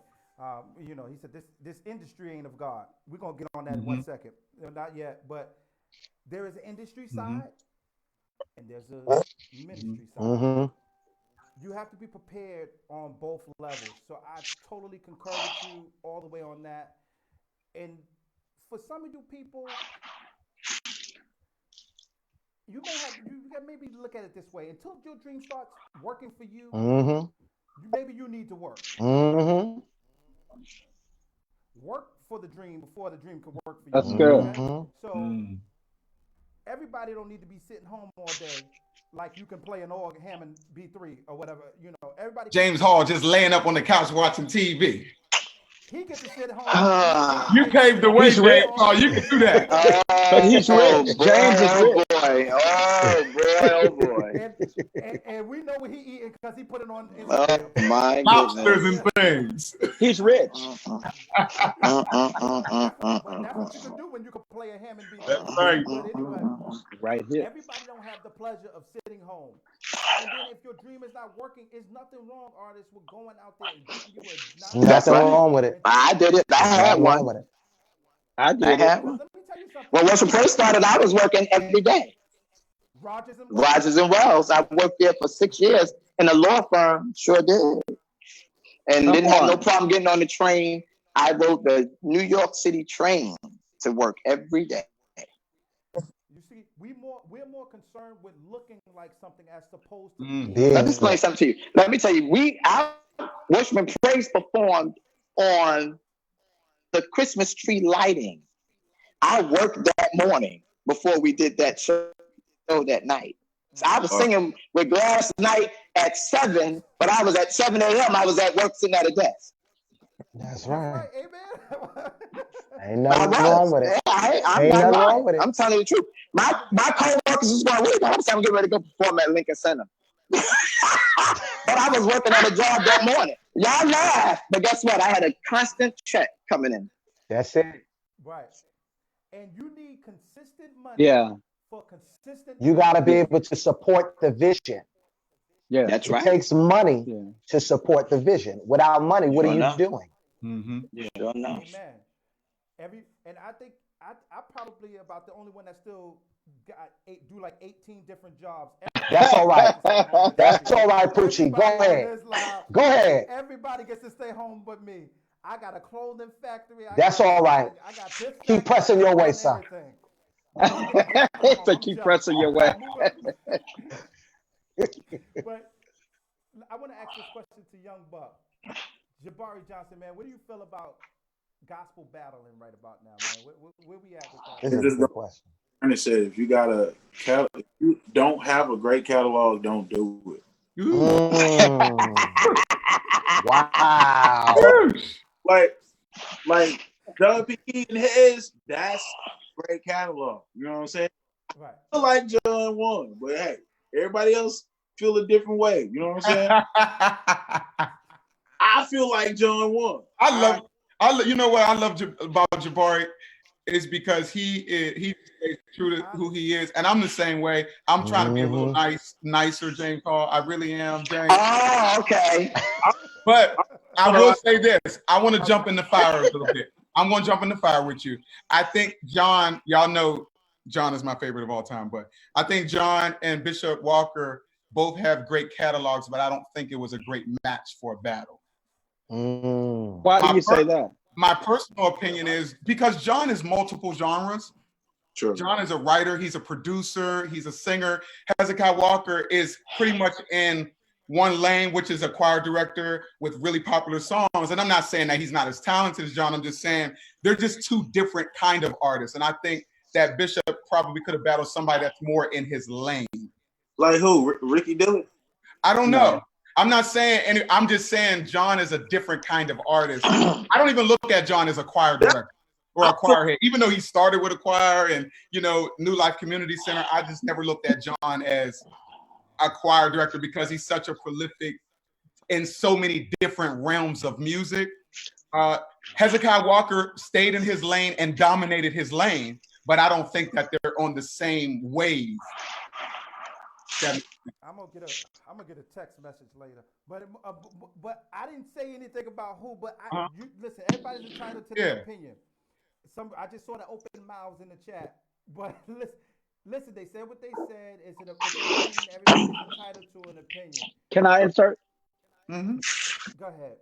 S4: He said this industry ain't of God. We're gonna get on that in 1 second. Not yet, but there is an industry side and there's a ministry side. You have to be prepared on both levels. So I totally concur with you all the way on that. And for some of you people, you can maybe look at it this way. Until your dream starts working for you, maybe you need to work. Work for the dream before the dream can work for you.
S1: That's good.
S4: So everybody don't need to be sitting home all day like you can play an organ, Hammond B3 or whatever. Everybody.
S5: James Hall just laying up on the couch watching TV.
S4: He gets to sit home.
S5: You paved the way, James Hall. You can do that.
S1: But he's rich. James is rich.
S3: Oh boy.
S4: And we know what he eating because he put it on
S3: Instagram. Oh my
S5: lobsters and things.
S1: He's rich.
S4: But that's what you can do when you can play a Hammond B3.
S5: That's right.
S4: But anyway,
S1: right here.
S4: Everybody don't have the pleasure of sitting home. And then if your dream is not working, there's nothing wrong, artists, with going out there and getting you a
S2: nothing wrong with it.
S3: I did it. I had one.
S1: I did it.
S3: One. Well, when it first started, I was working every day. Rogers and Wells. I worked there for 6 years in a law firm. Sure did. And didn't have no problem getting on the train. I rode the New York City train to work every day.
S4: You see, we're more concerned with looking like something as opposed to.
S3: Let me explain something to you. Let me tell you, our Worshipman Praise performed on the Christmas tree lighting. I worked that morning before we did that show that night. So I was singing with Glass Night at 7, but I was at 7 a.m. I was at work sitting at a desk.
S2: That's right.
S4: Amen.
S2: Ain't nothing wrong with it.
S3: Ain't nothing wrong with it. I'm telling you the truth. My co-workers was going, wait, I'm getting ready to go perform at Lincoln Center. But I was working at a job that morning. Y'all laugh, but guess what? I had a constant check coming in.
S2: That's it.
S4: Right. And you need consistent money.
S1: Yeah.
S4: For consistent.
S2: You got to be able to support the vision.
S1: Yeah,
S3: that's right.
S2: It takes money to support the vision. Without money, what are you doing?
S3: You don't know.
S4: Amen. And I think I probably about the only one that still do like 18 different jobs.
S2: That's all right. That's all right, Poochie. Go ahead. Go ahead.
S4: Everybody gets to stay home but me. I got a clothing factory.
S2: That's all right.
S4: I got this.
S2: Keep pressing your way, son.
S1: So keep pressing your way.
S4: But I want to ask this question to Young Buck. Jabari Johnson, man, what do you feel about gospel battling right about now, man? Where we at with that?
S2: This is a good question.
S6: Earnest said, if you don't have a great catalog, don't do it.
S2: Wow.
S6: Like WP and his, that's great catalog. You know what I'm saying?
S4: Right.
S6: I feel like John won, but hey, everybody else feel a different way. You know what I'm saying? I feel like John won.
S5: I love. You know what I love about Jabari is because he stays true to who he is, and I'm the same way. I'm trying to be a little nicer, James Paul. I really am, James.
S3: Oh, okay.
S5: But I will say this: I want to jump in the fire a little bit. I'm going to jump in the fire with you. I think John, y'all know John is my favorite of all time, but I think John and Bishop Walker both have great catalogs, but I don't think it was a great match for a battle.
S1: Why do you say that?
S5: My personal opinion is because John is multiple genres.
S6: Sure.
S5: John is a writer, he's a producer, he's a singer. Hezekiah Walker is pretty much in one lane, which is a choir director with really popular songs. And I'm not saying that he's not as talented as John. I'm just saying they're just two different kind of artists. And I think that Bishop probably could have battled somebody that's more in his lane.
S6: Like who? Ricky Dillon?
S5: I don't know. I'm not saying I'm just saying John is a different kind of artist. I don't even look at John as a choir director or a choir head, even though he started with a choir and, you know, New Life Community Center. I just never looked at John as a choir director because he's such a prolific in so many different realms of music. Hezekiah Walker stayed in his lane and dominated his lane, but I don't think that they're on the same wave.
S4: I'm gonna get a text message later, but I didn't say anything about who. But you listen, everybody's entitled to their opinion. I just saw the open mouths in the chat, but listen, they said what they said. It's an opinion. Everybody's entitled to an opinion.
S1: Can I insert?
S4: Go ahead.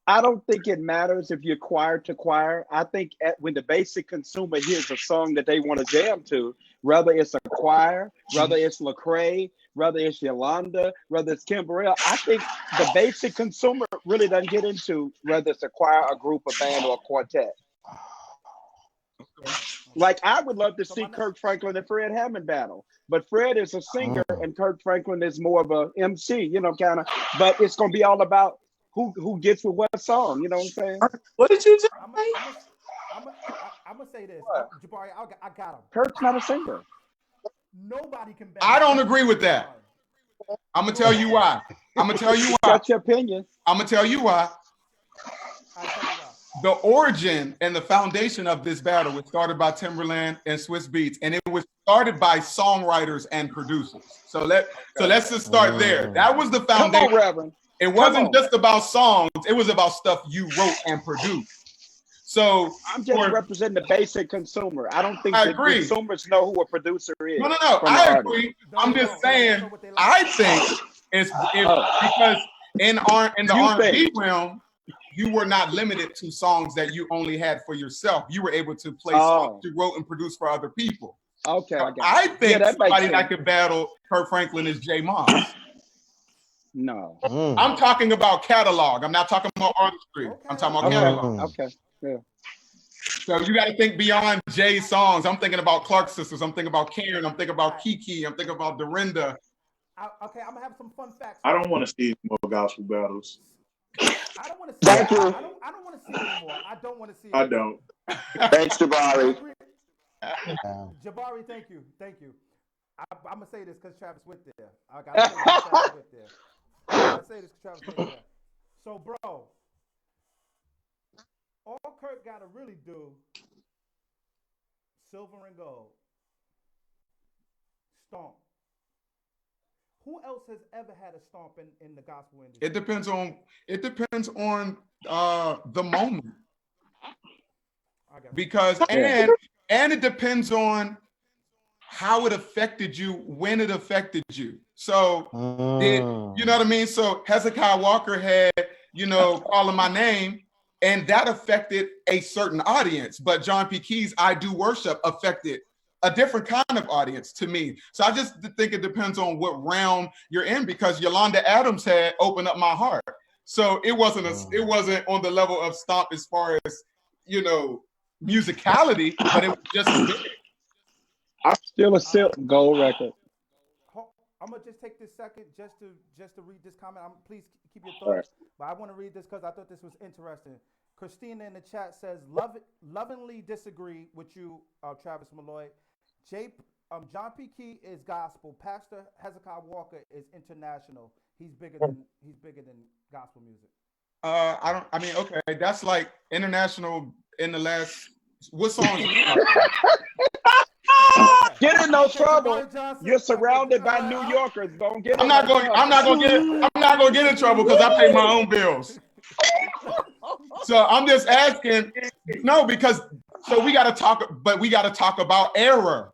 S1: I don't think it matters if you're choir to choir. I think when the basic consumer hears a song that they want to jam to, whether it's a choir, whether it's Lecrae, whether it's Yolanda, whether it's Kim Burrell, I think the basic consumer really doesn't get into whether it's a choir, a group, a band, or a quartet. Like, I would love to see Kirk Franklin and Fred Hammond battle, but Fred is a singer and Kirk Franklin is more of a MC, you know, kind of. But it's going to be all about who gets with what song, you know what I'm saying?
S6: What did you say?
S4: I'm gonna say this, Jabari. I got him.
S1: Kirk's not a singer.
S4: Nobody can.
S5: I don't agree with that. I'm gonna tell you why.
S1: That's your opinion.
S5: I'm gonna tell you why. The origin and the foundation of this battle was started by Timberland and Swiss Beats, and it was started by songwriters and producers. So let's just start there. That was the foundation.
S1: Come on, Reverend.
S5: It wasn't just about songs, it was about stuff you wrote and produced. So
S1: I'm just representing the basic consumer. I don't think the consumers know who a producer is.
S5: No, I agree. I'm just saying, I think it's because in the R&B realm, you were not limited to songs that you only had for yourself. You were able to play songs you wrote and produced for other people.
S1: Okay,
S5: so I think somebody that could battle Kirk Franklin is J. Moss.
S1: No.
S5: I'm talking about catalog. I'm not talking about artistry. I'm talking about catalog.
S1: Okay. Yeah.
S5: So you got to think beyond Jay's songs. I'm thinking about Clark Sisters. I'm thinking about Karen. I'm thinking about Kiki. I'm thinking about Dorinda.
S4: Okay, I'm gonna have some fun facts.
S6: I don't want to see more gospel battles.
S4: I don't want to see. I don't want to see it anymore. I don't want to see it.
S6: I don't.
S3: Thanks, Jabari.
S4: Jabari, thank you. I'm gonna say this because Travis went there. I gotta say this because Travis went there. So, bro, all Kirk gotta really do, silver and gold, stomp. Who else has ever had a stomp in the gospel industry?
S5: It depends on the moment. Because and it depends on how it affected you, when it affected you. So you know what I mean? So Hezekiah Walker had, Calling My Name, and that affected a certain audience. But John P. Key's I Do Worship affected a different kind of audience to me. So I just think it depends on what realm you're in, because Yolanda Adams had Open Up My Heart. So it wasn't on the level of stomp as far as, musicality, but it was just big.
S1: I'm still a silk gold record.
S4: I'm gonna just take this second just to read this comment. Please keep your thoughts, but I want to read this because I thought this was interesting. Christina in the chat says, lovingly disagree with you, Travis Malloy. John P. Key is gospel. Pastor Hezekiah Walker is international. He's bigger than gospel music.
S5: Okay, that's like international in the last What songs?
S1: Get in no trouble. You're surrounded by New Yorkers. Don't get.
S5: I'm not going to get in trouble because I pay my own bills. So I'm just asking. No, because we got to talk, but we got to talk about era.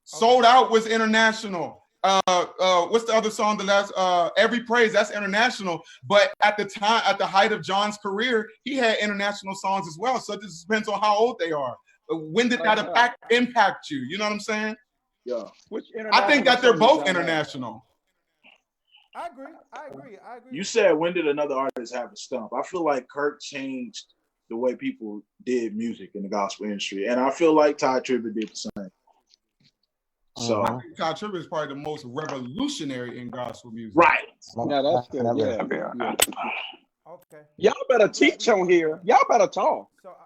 S5: Sold Out was international. What's the other song? The last Every Praise, that's international. But at the time, at the height of John's career, he had international songs as well. So it just depends on how old they are. When did that impact you? You know what I'm saying?
S6: Yeah.
S5: I think that they're both international.
S4: I agree.
S6: You said, when did another artist have a stump? I feel like Kirk changed the way people did music in the gospel industry. And I feel like Ty Tribbett did the same. So
S5: I think Ty Tribbett is probably the most revolutionary in gospel music.
S6: Right.
S1: Yeah, that's good. Yeah.
S4: Okay.
S1: Y'all better teach on here. Y'all better talk.
S4: So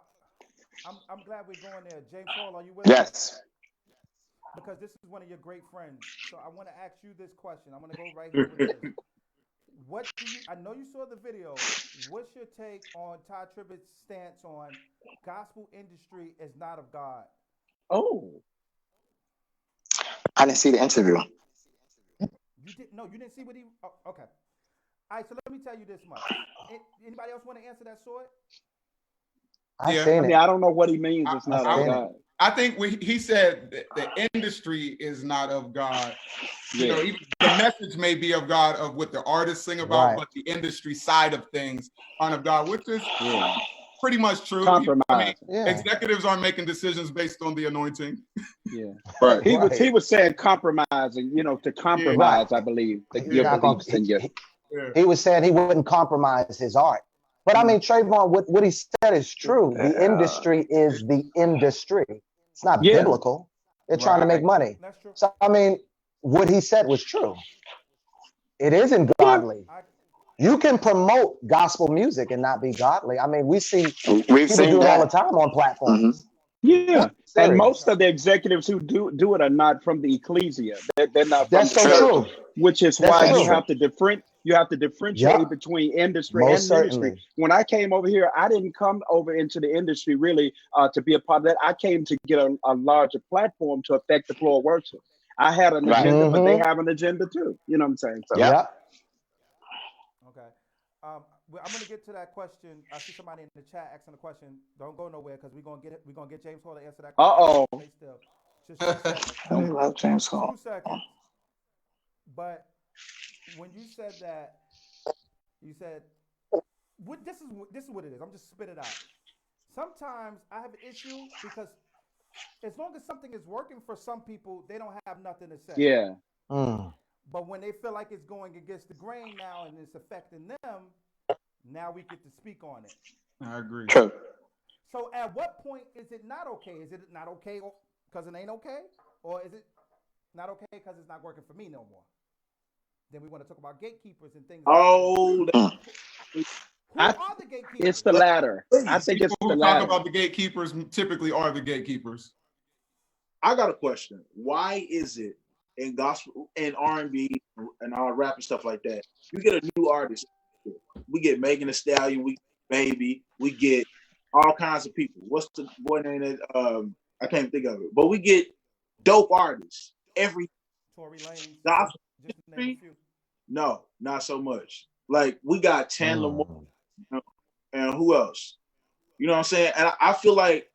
S4: I'm glad we're going there. James Paul, are you with
S3: Yes.
S4: Because this is one of your great friends. So I want to ask you this question. I'm going to go right here with this. I know you saw the video. What's your take on Ty Tribbett's stance on gospel industry is not of God?
S1: Oh.
S3: I didn't see the interview.
S4: You didn't see what he. Oh, okay. All right. So let me tell you this much. Anybody else want to answer that, Sword?
S1: I don't know what he means. It's not of God.
S5: I think he said the industry is not of God. You know, even the message may be of God, of what the artists sing about, but the industry side of things aren't of God, which is pretty much true.
S1: Compromise.
S5: Executives aren't making decisions based on the anointing.
S1: Yeah, right. He was saying compromising. You know, to compromise. I believe.
S2: He was saying he wouldn't compromise his art. But I mean, Trevone, what he said is true. The industry is the industry. It's not biblical. They're trying to make money.
S4: That's true.
S2: So I mean, what he said was true. It isn't godly. You can promote gospel music and not be godly. I mean, we've seen people do it all the time on platforms.
S1: Mm-hmm. Yeah, and most of the executives who do it are not from the ecclesia. They're not. From
S2: That's so true.
S1: Which is why you have to differentiate between industry and ministry. When I came over here, I didn't come over into the industry really to be a part of that. I came to get a larger platform to affect the flow of worship. I had an agenda, but they have an agenda too. You know what I'm saying? So,
S2: yeah.
S4: Okay. I'm going to get to that question. I see somebody in the chat asking a question. Don't go nowhere because we're going to get James Hall to answer that question. Stay still. Just 2 seconds.
S3: I love James Hall.
S4: 2 seconds. But when you said that, you said, this is what it is. I'm just spit it out. Sometimes I have an issue because as long as something is working for some people, they don't have nothing to say.
S1: Yeah.
S4: But when they feel like it's going against the grain now and it's affecting them, now we get to speak on it.
S5: I agree.
S3: True.
S4: So at what point is it not okay? Is it not okay because it ain't okay? Or is it not okay because it's not working for me no more? Then we want to talk about gatekeepers and things. Who are the gatekeepers?
S1: It's the latter. I think it's the latter.
S5: Talk about the gatekeepers typically are the gatekeepers.
S6: I got a question. Why is it in gospel and R&B and all rap and stuff like that, you get a new artist, we get Megan Thee Stallion, we get Baby, we get all kinds of people. What's the boy name that I can't think of it, but we get dope artists every
S4: Tory Lanez.
S6: Gospel no, not so much. Like we got Chandler Moore and who else? You know what I'm saying? And I feel like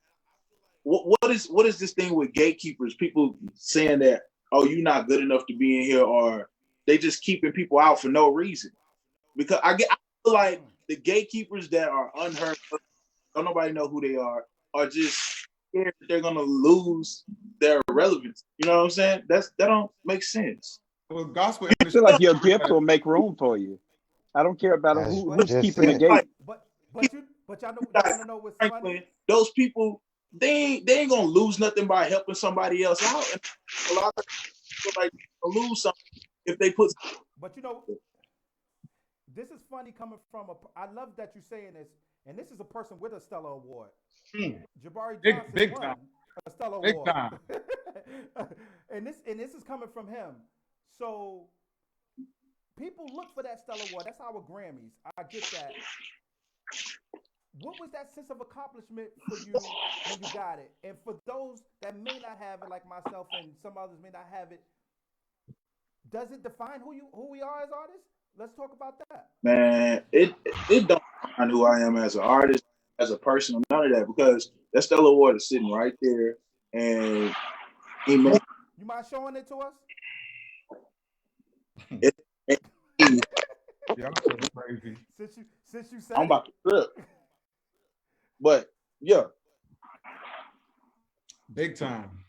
S6: what is this thing with gatekeepers? People saying that, oh, you're not good enough to be in here, or they just keeping people out for no reason. Because I feel like the gatekeepers that are unheard of, don't nobody know who they are just scared that they're gonna lose their relevance. You know what I'm saying? That don't make sense.
S5: Well, gospel.
S1: I feel like your gift will make room for you. I don't care about who's keeping the gate.
S4: But y'all know what's funny?
S6: Those people, they ain't gonna lose nothing by helping somebody else out. And a lot of people like lose something if they put.
S4: But you know, this is funny coming from I love that you're saying this, and this is a person with a Stellar Award. Jabari Johnson
S5: big
S4: won
S5: time.
S4: a Stellar
S5: Big
S4: Award.
S5: time.
S4: and this is coming from him. So people look for that Stellar Award. That's our Grammys. I get that. what was that sense of accomplishment for you when you got it? And for those that may not have it, like myself and some others may not have it, does it define who we are as artists? Let's talk about that.
S6: Man, it don't define who I am as an artist, as a person, none of that, because that Stellar Award is sitting right there, and he made.
S4: You mind showing it to us?
S5: Y'all so crazy.
S4: Since you said
S6: I'm about to trip, but yeah,
S5: Big time.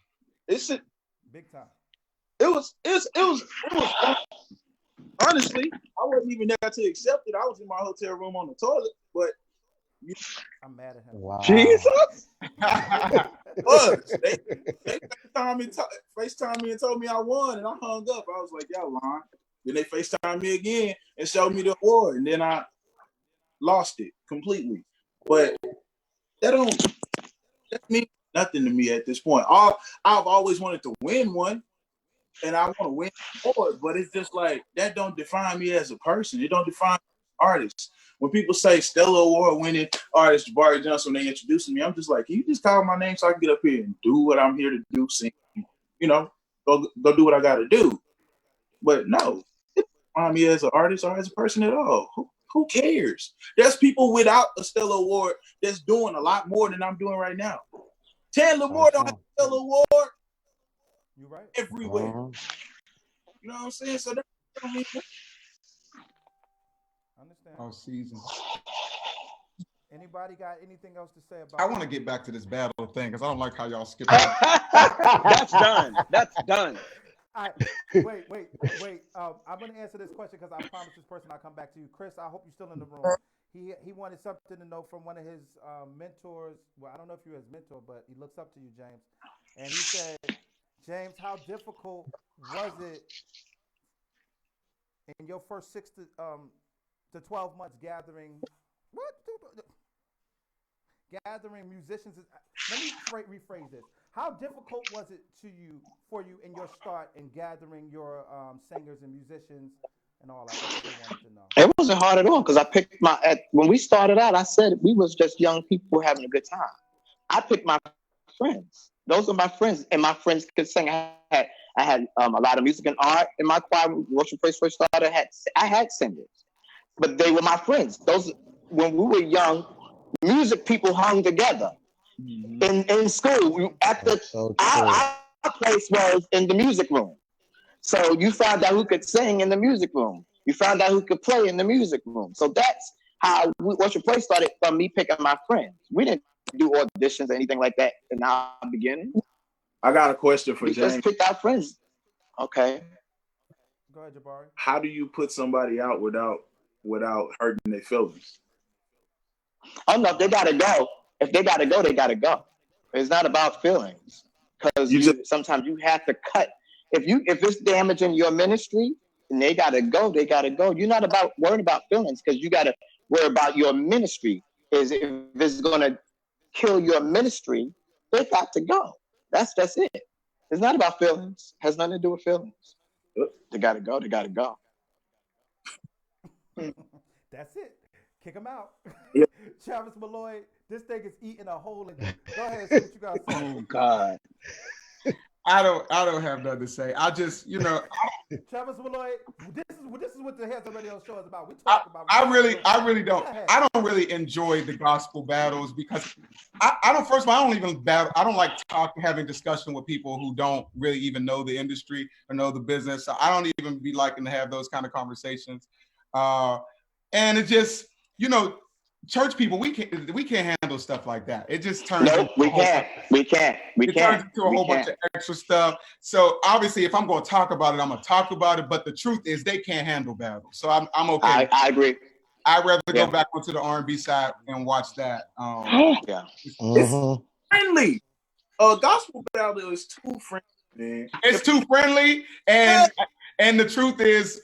S6: it's it
S4: big time.
S6: was honestly, I wasn't even there to accept it. I was in my hotel room on the toilet, but
S4: I'm mad at him.
S2: Wow.
S1: Jesus.
S6: they FaceTime me and told me I won, and I hung up. I was like, y'all lying. Then they FaceTime me again and showed me the award, and then I lost it completely. But that means nothing to me at this point. I've always wanted to win one, and I want to win more, but it's just like that don't define me as a person. It don't define artists. When people say Stellar Award winning artist Jabari Johnson, when they introducing me, I'm just like, can you just call my name so I can get up here and do what I'm here to do, sing, go do what I got to do. But no, it doesn't define me as an artist or as a person at all. Who cares? There's people without a Stellar Award that's doing a lot more than I'm doing right now. Tan Lamore don't have a Stellar Award.
S4: You're right.
S6: Everywhere. You know what I'm saying? So that don't mean
S4: Understand.
S5: All season.
S4: Anybody got anything else to say about
S5: I want to get back to this battle thing because I don't like how y'all skip.
S1: That's done. That's done.
S4: Wait. I'm going to answer this question because I promised this person I'll come back to you. Chris, I hope you're still in the room. He wanted something to know from one of his mentors. Well, I don't know if you're his mentor, but he looks up to you, James. And he said, James, how difficult was it in your first 6 to 12 months gathering musicians? Let me rephrase this. How difficult was it for you in your start in gathering your singers and musicians and all that? That's what I wanted to know.
S3: It wasn't hard at all because I picked when we started out, I said we was just young people having a good time. I picked my friends. Those are my friends, and my friends could sing. I had a lot of music and art in my choir. Worship Praise first started. I had singers, but they were my friends. When we were young, music people hung together. In school, our place was in the music room. So you found out who could sing in the music room. You found out who could play in the music room. So that's how Worship Place started, from me picking my friends. We didn't do auditions or anything like that in our beginning.
S6: I got a question for
S3: We
S6: James.
S3: just picked our friends. Okay.
S4: Go ahead, Jabari.
S6: How do you put somebody out without hurting their feelings?
S3: Oh no, they gotta go. If they gotta go, they gotta go. It's not about feelings, because sometimes you have to cut. If it's damaging your ministry and they gotta go, they gotta go. You're not worried about feelings, because you gotta worry about your ministry. If it's gonna kill your ministry, they got to go. That's it. It's not about feelings. It has nothing to do with feelings. They gotta go. They gotta go.
S4: That's it. Kick him out.
S6: Yeah.
S4: Travis Malloy, this thing is eating a hole in you. Go ahead, see what you got to say.
S1: Oh God.
S5: I don't have nothing to say. I just,
S4: Travis Malloy, this is what the Heads Up Radio show is about. We talk about.
S5: I really don't. I don't really enjoy the gospel battles because I don't. First of all, I don't even battle. I don't like having discussion with people who don't really even know the industry or know the business. So I don't even be liking to have those kind of conversations. And it just, church people, we can't handle stuff like that. It just turns.
S3: No, we can't.
S5: It turns into a whole bunch of extra stuff. So obviously, if I'm going to talk about it, I'm going to talk about it. But the truth is, they can't handle battle. So I'm okay.
S3: I agree.
S5: I'd rather go back onto the R&B side and watch that.
S3: Yeah.
S6: It's friendly. Gospel battle is too friendly, man.
S5: It's too friendly, and the truth is,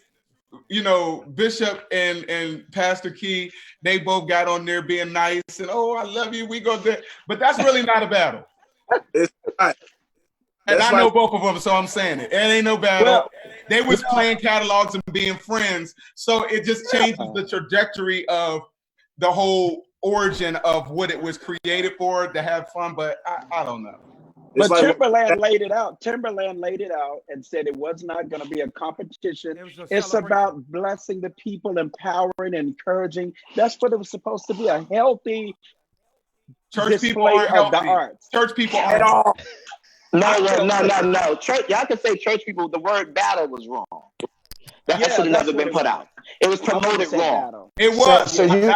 S5: Bishop and Pastor Key, they both got on there being nice and I love you. We go there, but that's really not a battle.
S6: It's not.
S5: And I know both of them, so I'm saying it. It ain't no battle.
S1: Well,
S5: they was playing catalogs and being friends, so it just changes the trajectory of the whole origin of what it was created for, to have fun, but I don't know.
S1: But
S6: like
S1: Timberland laid it out. Timberland laid it out and said it was not going to be a competition. It's about blessing the people, empowering, encouraging. That's what it was supposed to be, a healthy
S5: Church people
S1: display
S5: aren't
S1: of the
S5: healthy.
S1: arts.
S5: Church people
S3: At
S5: aren't.
S3: all. No. Church, y'all can say church people. The word battle was wrong. That should have never been put out. It was promoted wrong.
S1: Battle.
S5: It was.
S2: So you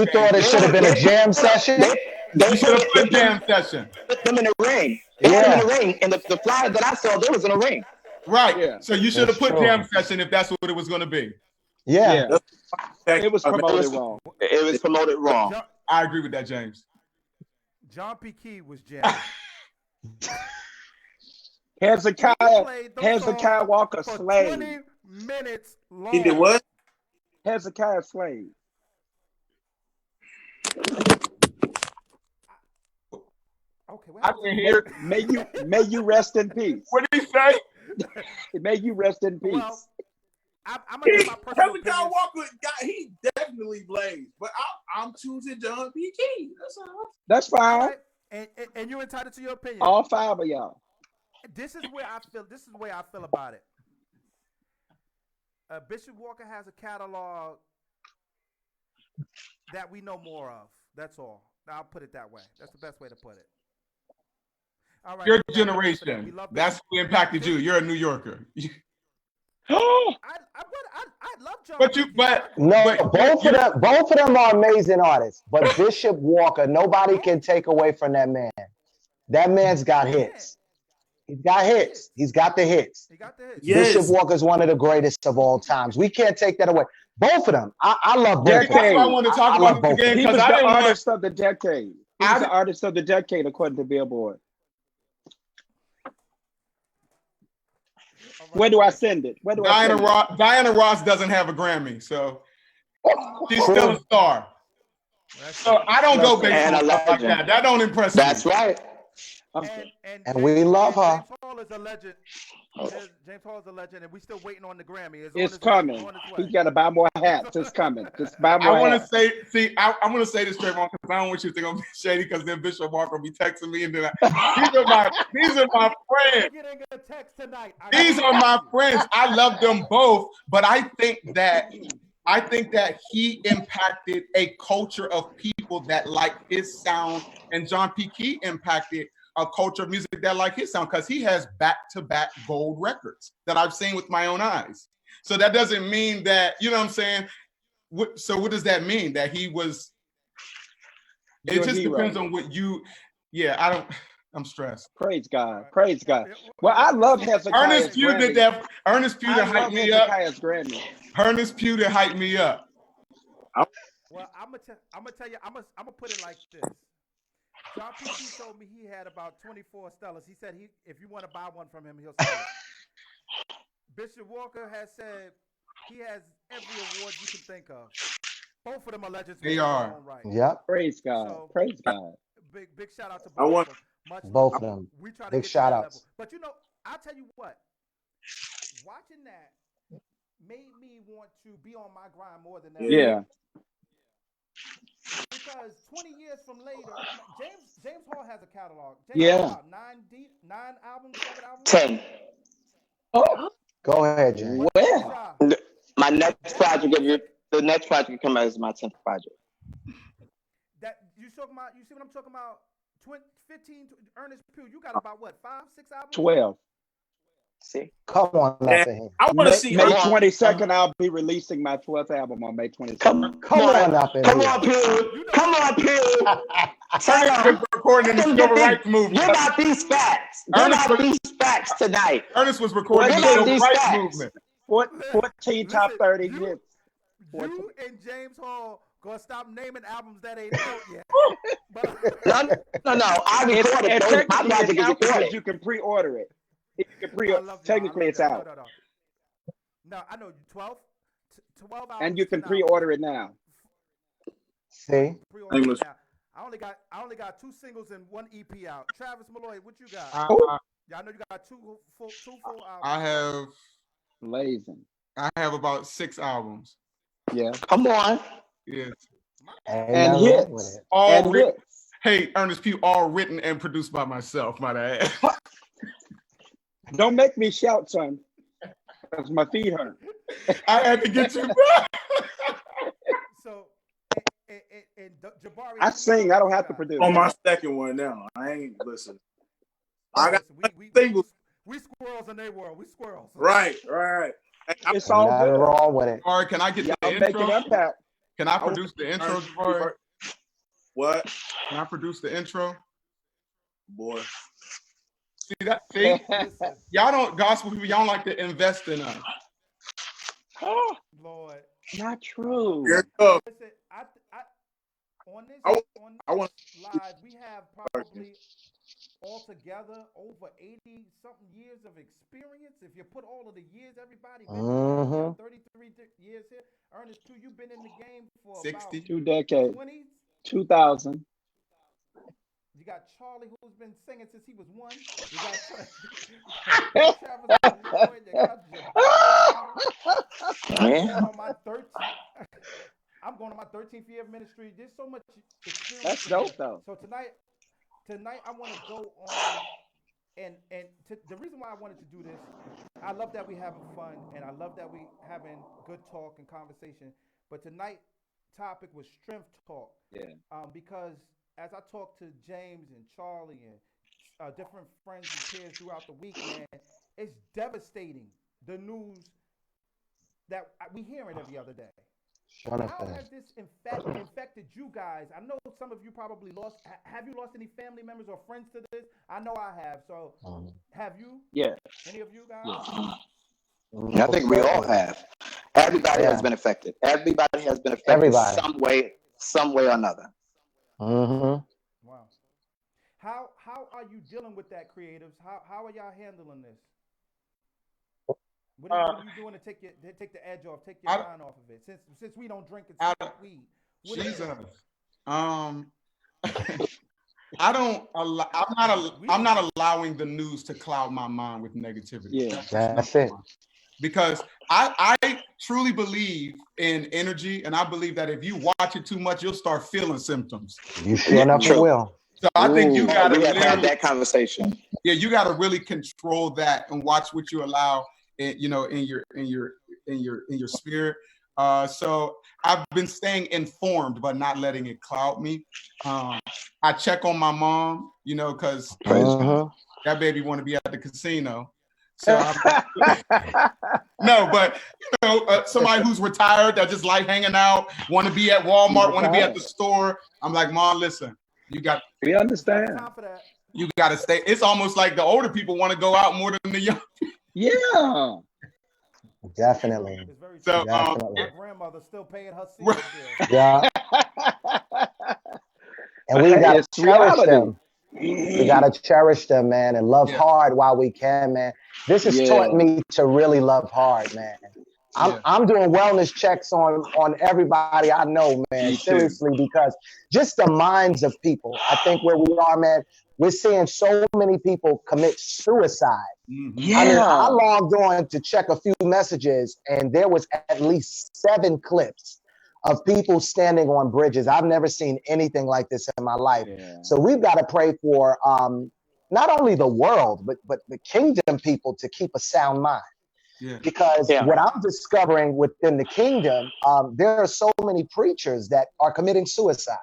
S2: thought it should have been a jam session?
S5: You should have put jam session.
S3: Put them in the ring. They had them in the ring. And the flyer that I saw, they was in the ring.
S5: Right.
S1: Yeah.
S5: So you should have
S2: That's
S5: put
S2: true.
S5: jam session if that's what it was going to be.
S2: Yeah.
S1: It was promoted wrong.
S3: It was promoted wrong.
S5: I agree with that, James.
S4: John P. Key was jamming.
S1: Hezekiah Walker
S4: for
S1: Slade.
S4: 20 minutes long.
S6: He did what?
S1: Hezekiah Slade.
S4: Okay,
S5: I can hear.
S1: May you rest in peace.
S5: What did he say?
S1: May you rest in peace.
S4: Well, I'm gonna give my personal
S6: Hezekiah
S4: opinion.
S6: Walker he definitely blazed, but I'm choosing John P. Key. That's all.
S1: That's fine.
S4: Right? And you're entitled to your opinion.
S1: All five of y'all.
S4: This is where I feel. This is the way I feel about it. Bishop Walker has a catalog that we know more of. That's all. I'll put it that way. That's the best way to put it. All right.
S5: Your generation. That's who impacted you. You're a New Yorker.
S4: I love John.
S2: Both of them are amazing artists. But Bishop Walker, nobody can take away from that man. That man's got hits. He's got hits. He's got the hits.
S4: He got the hits.
S6: Yes.
S2: Bishop Walker is one of the greatest of all times. We can't take that away. Both of them. I love both of them.
S5: That's why I want to talk about this again,
S1: He was
S5: because I
S1: the
S5: didn't want.
S1: artist of the decade. He was the artist of the decade, according to Billboard. Where do I send it? Where do I send it?
S5: Diana Ross doesn't have a Grammy, so she's still a star. So I don't go based on stuff like that. That don't impress me.
S3: That's right.
S2: And we love her.
S4: James Hall is a legend. James Hall is a legend, and we're still waiting on the Grammy.
S1: It's coming. He's got to buy more hats. It's coming. Just buy more hats.
S5: I'm going to say this, Trevone, because I don't want you to think I'm shady, because then Bishop Walker will be texting me, and then these are my friends.
S4: Getting a text tonight.
S5: These are my friends. I love them both, but I think that he impacted a culture of people that like his sound, and John P. Key impacted a culture of music that like his sound, because he has back-to-back gold records that I've seen with my own eyes. So that doesn't mean that, you know what I'm saying? So what does that mean? That he was, it just depends on what you, I'm stressed.
S1: Praise God. Praise God. Well, I love Hezekiah.
S5: Ernest Pugh did that. Ernest Pugh that hyped me up. Ernest Pugh that hyped me up.
S4: Well, I'm gonna tell you, I'm gonna put it like this. John P. Key told me he had about 24 Stellas. He said if you want to buy one from him, he'll sell it. Bishop Walker has said he has every award you can think of. Both of them are legends.
S5: They are.
S4: Right.
S2: Yep.
S1: Praise God.
S4: So,
S1: praise God.
S4: Big shout out to both of them.
S2: Both of them.
S4: We try to
S2: big
S4: get
S2: shout
S4: to that
S2: outs.
S4: level. But you know, I'll tell you what. Watching that made me want to be on my grind more than ever.
S1: Yeah.
S4: Because 20 years from later, James Hall has a catalog.
S1: Yeah.
S4: 9 albums, 7 albums?
S3: 10.
S1: Oh,
S2: go ahead, James.
S1: Where?
S3: My next project, the next project come out is my 10th project.
S4: That you see what I'm talking about? 15 Earnest Pugh. You got about what? 5, 6 albums?
S1: 12.
S3: See?
S2: Come on, nothing.
S6: I want to see
S1: May 22nd. I'll be releasing my 12th album on May 22nd.
S2: Come on up in
S3: Come
S2: here.
S3: on, Pugh. Come on, Pugh. Tell them.
S5: Recording in the civil rights movement.
S3: Give out these facts. Give out these facts tonight.
S5: Ernest was recording in the civil rights movement.
S1: 14 top 30 hits.
S4: You and James Hall gonna stop naming albums that ain't out yet.
S3: No. I recorded those. My project is recorded.
S1: You can pre-order it. Technically, it's out.
S4: No, I know 12 albums.
S1: And you can pre-order it now.
S2: See?
S4: Pre-order it now. I only got 2 singles and 1 EP out. Travis Malloy, what you got? Yeah, I know you got two full albums.
S1: Blazing.
S5: I have about 6 albums.
S1: Yeah.
S3: Come on.
S5: Yes.
S2: Ain't nothing wrong with
S1: hits.
S2: it.
S5: All
S1: And
S5: written.
S1: hits.
S5: Hey, Earnest Pugh, all written and produced by myself, might I add.
S1: Don't make me shout, son, because my feet hurt.
S5: I had to get you back.
S4: So, and Jabari,
S1: I sing. I don't have to
S6: On
S1: produce.
S6: my second one now. I ain't listen.
S4: Oh,
S6: I got
S4: we
S6: singles.
S4: we squirrels in their world. We squirrels.
S6: Right. Hey,
S1: It's
S2: Ain't
S1: all
S2: nothing
S1: good.
S2: wrong with it.
S5: All right, can I get the
S1: Y'all make an
S5: intro?
S1: impact.
S5: Can I produce the intro, Jabari?
S6: What?
S5: Can I produce the intro?
S6: Boy.
S5: See that? See?
S4: Listen,
S5: Y'all don't, gospel people, y'all don't like to invest in us.
S1: Oh,
S4: Lord.
S1: not true.
S6: Here it goes.
S4: Listen, I on this
S6: I want
S4: live, we have probably altogether over 80 something years of experience. If you put all of the years everybody been through, we got 33 years here. Ernest, too, you've been in the game for
S5: 60.
S4: about
S1: 2 decades.
S4: 20s.
S1: 2000.
S4: You got Charlie, who's been singing since he was one. You got Travis Malloy. You got Jabari.
S3: Yeah.
S4: I'm going on my 13th year of ministry. There's so much experience.
S1: That's
S4: in
S1: dope,
S4: here.
S1: though.
S4: So tonight I want to go on, and the reason why I wanted to do this, I love that we having fun, and I love that we having good talk and conversation. But tonight topic was strength talk.
S1: Yeah.
S4: Because as I talk to James and Charlie and different friends and peers throughout the week, man, it's devastating, the news that we hear it every other day. How has this infected you guys? I know some of you probably lost. Have you lost any family members or friends to this? I know I have. So, have you?
S1: Yeah.
S4: Any of you guys?
S3: Yeah, I think we all have. Everybody has been affected. Everybody has been affected some way or another.
S2: Mm-hmm.
S4: Wow. How are you dealing with that, creatives? How are y'all handling this? What are you doing to take the edge off, take your mind off of it? Since we don't drink and smoke weed.
S5: Jesus. I don't. I'm not allowing the news to cloud my mind with negativity.
S1: Yeah,
S2: that's it.
S5: Because I truly believe in energy, and I believe that if you watch it too much, you'll start feeling symptoms.
S2: You sure enough will.
S5: So I think you got to
S3: have that conversation.
S5: Yeah, you got to really control that and watch what you allow. In your spirit. So I've been staying informed, but not letting it cloud me. I check on my mom, because that baby want to be at the casino. So no, but somebody who's retired that just like hanging out, want to be at Walmart, want to be at the store. I'm like, Mom, listen,
S1: we understand.
S5: You got to stay. It's almost like the older people want to go out more than the young people.
S1: Yeah.
S2: Definitely.
S4: So, my grandmother still paying her bill.
S2: Yeah. And we gotta cherish them. We gotta cherish them, man, and love hard while we can, man. This has taught me to really love hard, man. I'm doing wellness checks on everybody I know, man. Seriously, because just the minds of people. I think where we are, man, we're seeing so many people commit suicide.
S1: Yeah.
S2: I mean, I logged on to check a few messages, and there was at least 7 clips of people standing on bridges. I've never seen anything like this in my life. Yeah. So we've got to pray for not only the world, but the kingdom people to keep a sound mind. Yeah. Because what I'm discovering within the kingdom, there are so many preachers that are committing suicide.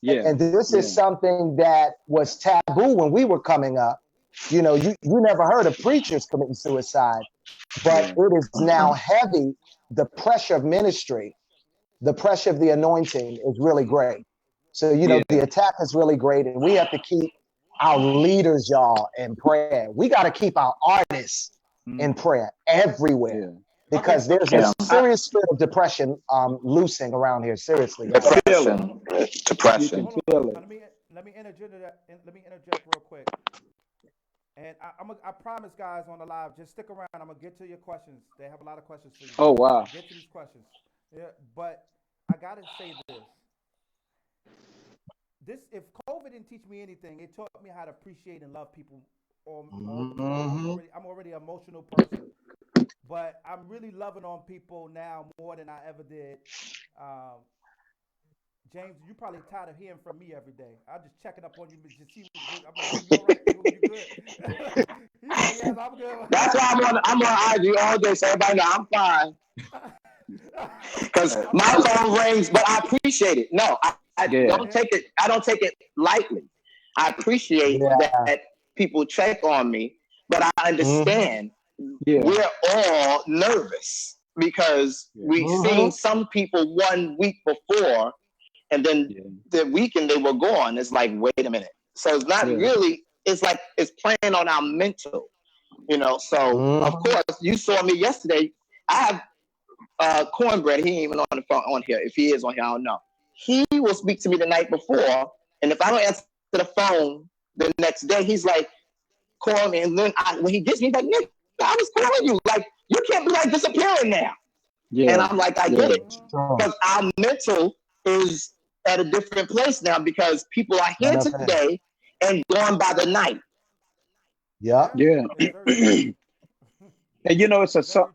S2: Yeah. And this is something that was taboo when we were coming up. You never heard of preachers committing suicide, but it is now heavy. The pressure of ministry, the pressure of the anointing is really great. So, the attack is really great, and we have to keep our leaders, y'all, in prayer. We got to keep our artists in prayer everywhere. Because there's a serious spirit of depression loosing around here. Seriously,
S3: depression.
S4: Let me interject real quick. And I promise, guys, on the live, just stick around. I'm gonna get to your questions. They have a lot of questions for you.
S1: Oh wow!
S4: Get to these questions. Yeah, but I gotta say this. If COVID didn't teach me anything, it taught me how to appreciate and love people. I'm already an emotional person. But I'm really loving on people now more than I ever did James, you probably tired of hearing from me every day. I just checking up on you, just see. I'm like, you all right? You good? He's like, yes, I'm good.
S3: That's why I'm on IG all day, so everybody know I'm fine. Because my phone rings, but I appreciate it. No, I don't take it. I don't take it lightly. I appreciate that people check on me, but I understand we're all nervous because we've seen some people 1 week before, and then the weekend they were gone. It's like, wait a minute. So it's not really. It's like it's playing on our mental, you know. So of course, you saw me yesterday. I have Cornbread. He ain't even on the phone on here. If he is on here, I don't know. He will speak to me the night before, and if I don't answer the phone the next day, he's like, call me. And then when he gets me, he's like, Nick, I was calling you. Like, you can't be like disappearing now. And I'm like, I get it. Because our mental is at a different place now because people are here today and gone by the night.
S2: Yeah.
S1: And you know, it's a song.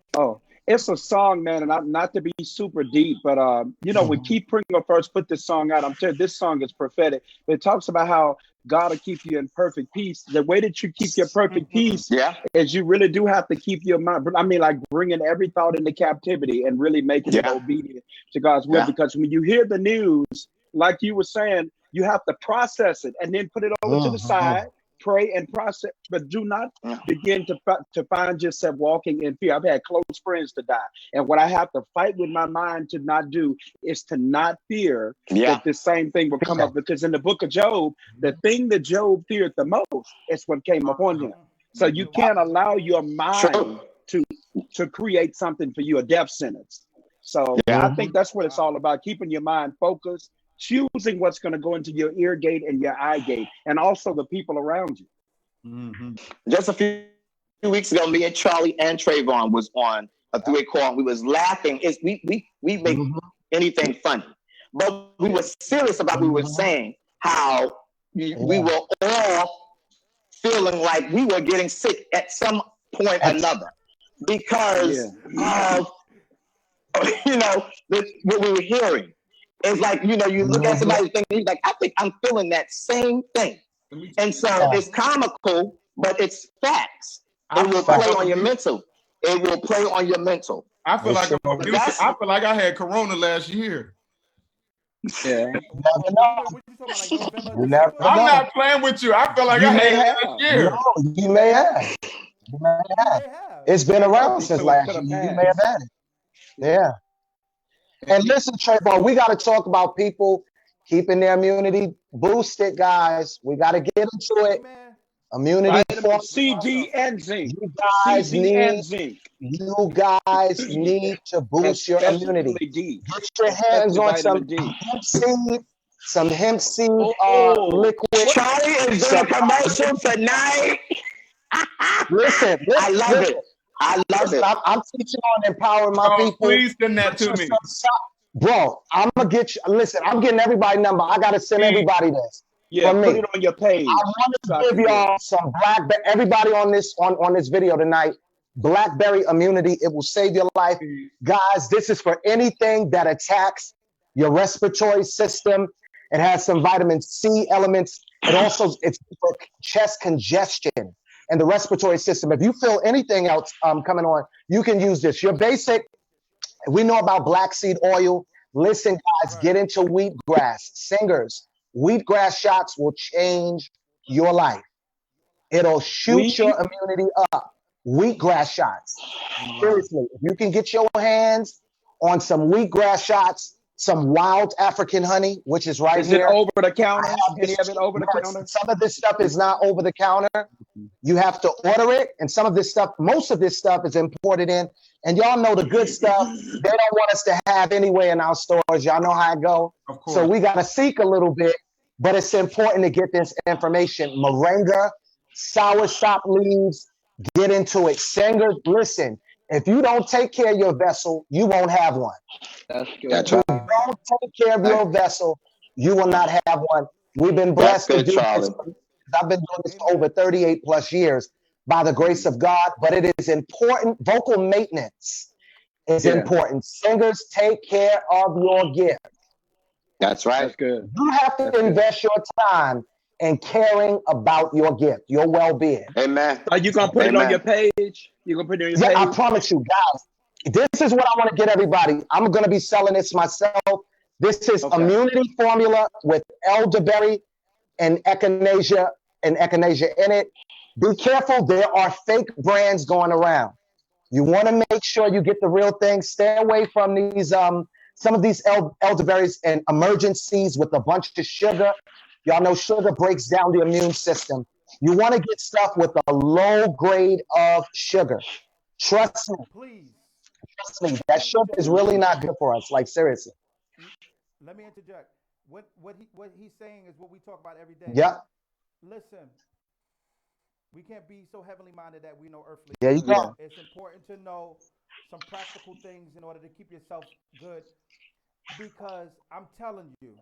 S1: It's a song, man, and not to be super deep, but you know, when Keith Pringle first put this song out, I'm telling you, this song is prophetic. But it talks about how God will keep you in perfect peace. The way that you keep your perfect peace is you really do have to keep your mind. I mean, like bringing every thought into captivity and really making it obedient to God's will. Because when you hear the news, like you were saying, you have to process it and then put it over to the side. Pray and process, but do not begin to find yourself walking in fear. I've had close friends to die, and what I have to fight with my mind to not do is to not fear that the same thing will come up. Because in the book of Job, the thing that Job feared the most is what came upon him. So you can't allow your mind to create something for you, a death sentence. So I think that's what it's all about: keeping your mind focused, choosing what's going to go into your ear gate and your eye gate, and also the people around you.
S3: Just a few weeks ago, me and Charlie and Trevone was on a three-way call, and we was laughing. We make anything funny, but we were serious about what we were saying, how we were all feeling like we were getting sick at some point or another because of, you know, what we were hearing. It's like, you know, you look at somebody's thing, and you're like, I think I'm feeling that same thing. And so it's comical, but it's facts. It will play on your mental. It will play on your mental.
S5: I feel like I feel like I had Corona last year.
S2: Yeah.
S5: I'm not playing with you. I feel like I had last year.
S2: No, you may have. You may have. It's been around since last year. You may have had it. Yeah. And listen, Trevone, we got to talk about people keeping their immunity boosted, guys. We got to get into it. Immunity
S1: C, D, and zinc.
S2: You guys need to boost your immunity. Get your hands on some hemp seed liquid.
S3: Charlie is doing a commercial tonight.
S2: Listen,
S3: I love it.
S2: I'm teaching on empowering my people.
S5: Please send that to me.
S2: Bro, I'm going to get you. Listen, I'm getting everybody number. I got to send everybody this.
S1: Yeah, put it on your page.
S2: I want to give y'all some everybody on this video tonight, Blackberry immunity. It will save your life. Guys, this is for anything that attacks your respiratory system. It has some vitamin C elements. It's for chest congestion and the respiratory system. If you feel anything else coming on, you can use this. Your basic, we know about black seed oil. Listen, guys, get into wheatgrass. Singers, wheatgrass shots will change your life. It'll shoot your immunity up. Wheatgrass shots. Seriously, if you can get your hands on some wheatgrass shots, some wild African honey, which is right here.
S1: Is it over the counter? Any of it over the counter?
S2: Some of this stuff is not over the counter. You have to order it. And some of this stuff, most of this stuff is imported in. And y'all know the good stuff, they don't want us to have anyway in our stores. Y'all know how it go. So we got to seek a little bit, but it's important to get this information. Moringa, soursop leaves, get into it. Singers, listen, if you don't take care of your vessel, you won't have one.
S1: That's good.
S2: If you don't take care of your vessel, you will not have one. We've been blessed to do this. I've been doing this for over 38 plus years by the grace of God, but it is important. Vocal maintenance is important. Singers, take care of your gift.
S3: That's right.
S1: That's good.
S2: You have to invest your time in caring about your gift, your well-being.
S3: Amen.
S1: Are you gonna put it on your page? You gonna put it on your
S2: Yeah, I
S1: page?
S2: promise you, guys. This is what I want to get everybody. I'm going to be selling this myself. This is immunity formula with elderberry and echinacea in it. Be careful. There are fake brands going around. You want to make sure you get the real thing. Stay away from these some of these elderberries and emergencies with a bunch of sugar. Y'all know sugar breaks down the immune system. You want to get stuff with a low grade of sugar. Trust me.
S4: Please.
S2: Trust me. That sugar is really not good for us. Like, seriously.
S4: Let me interject. What he's saying is what we talk about every day.
S2: Yep.
S4: Listen, we can't be so heavenly minded that we know earthly.
S2: There you go.
S4: It's important to know some practical things in order to keep yourself good, because I'm telling you,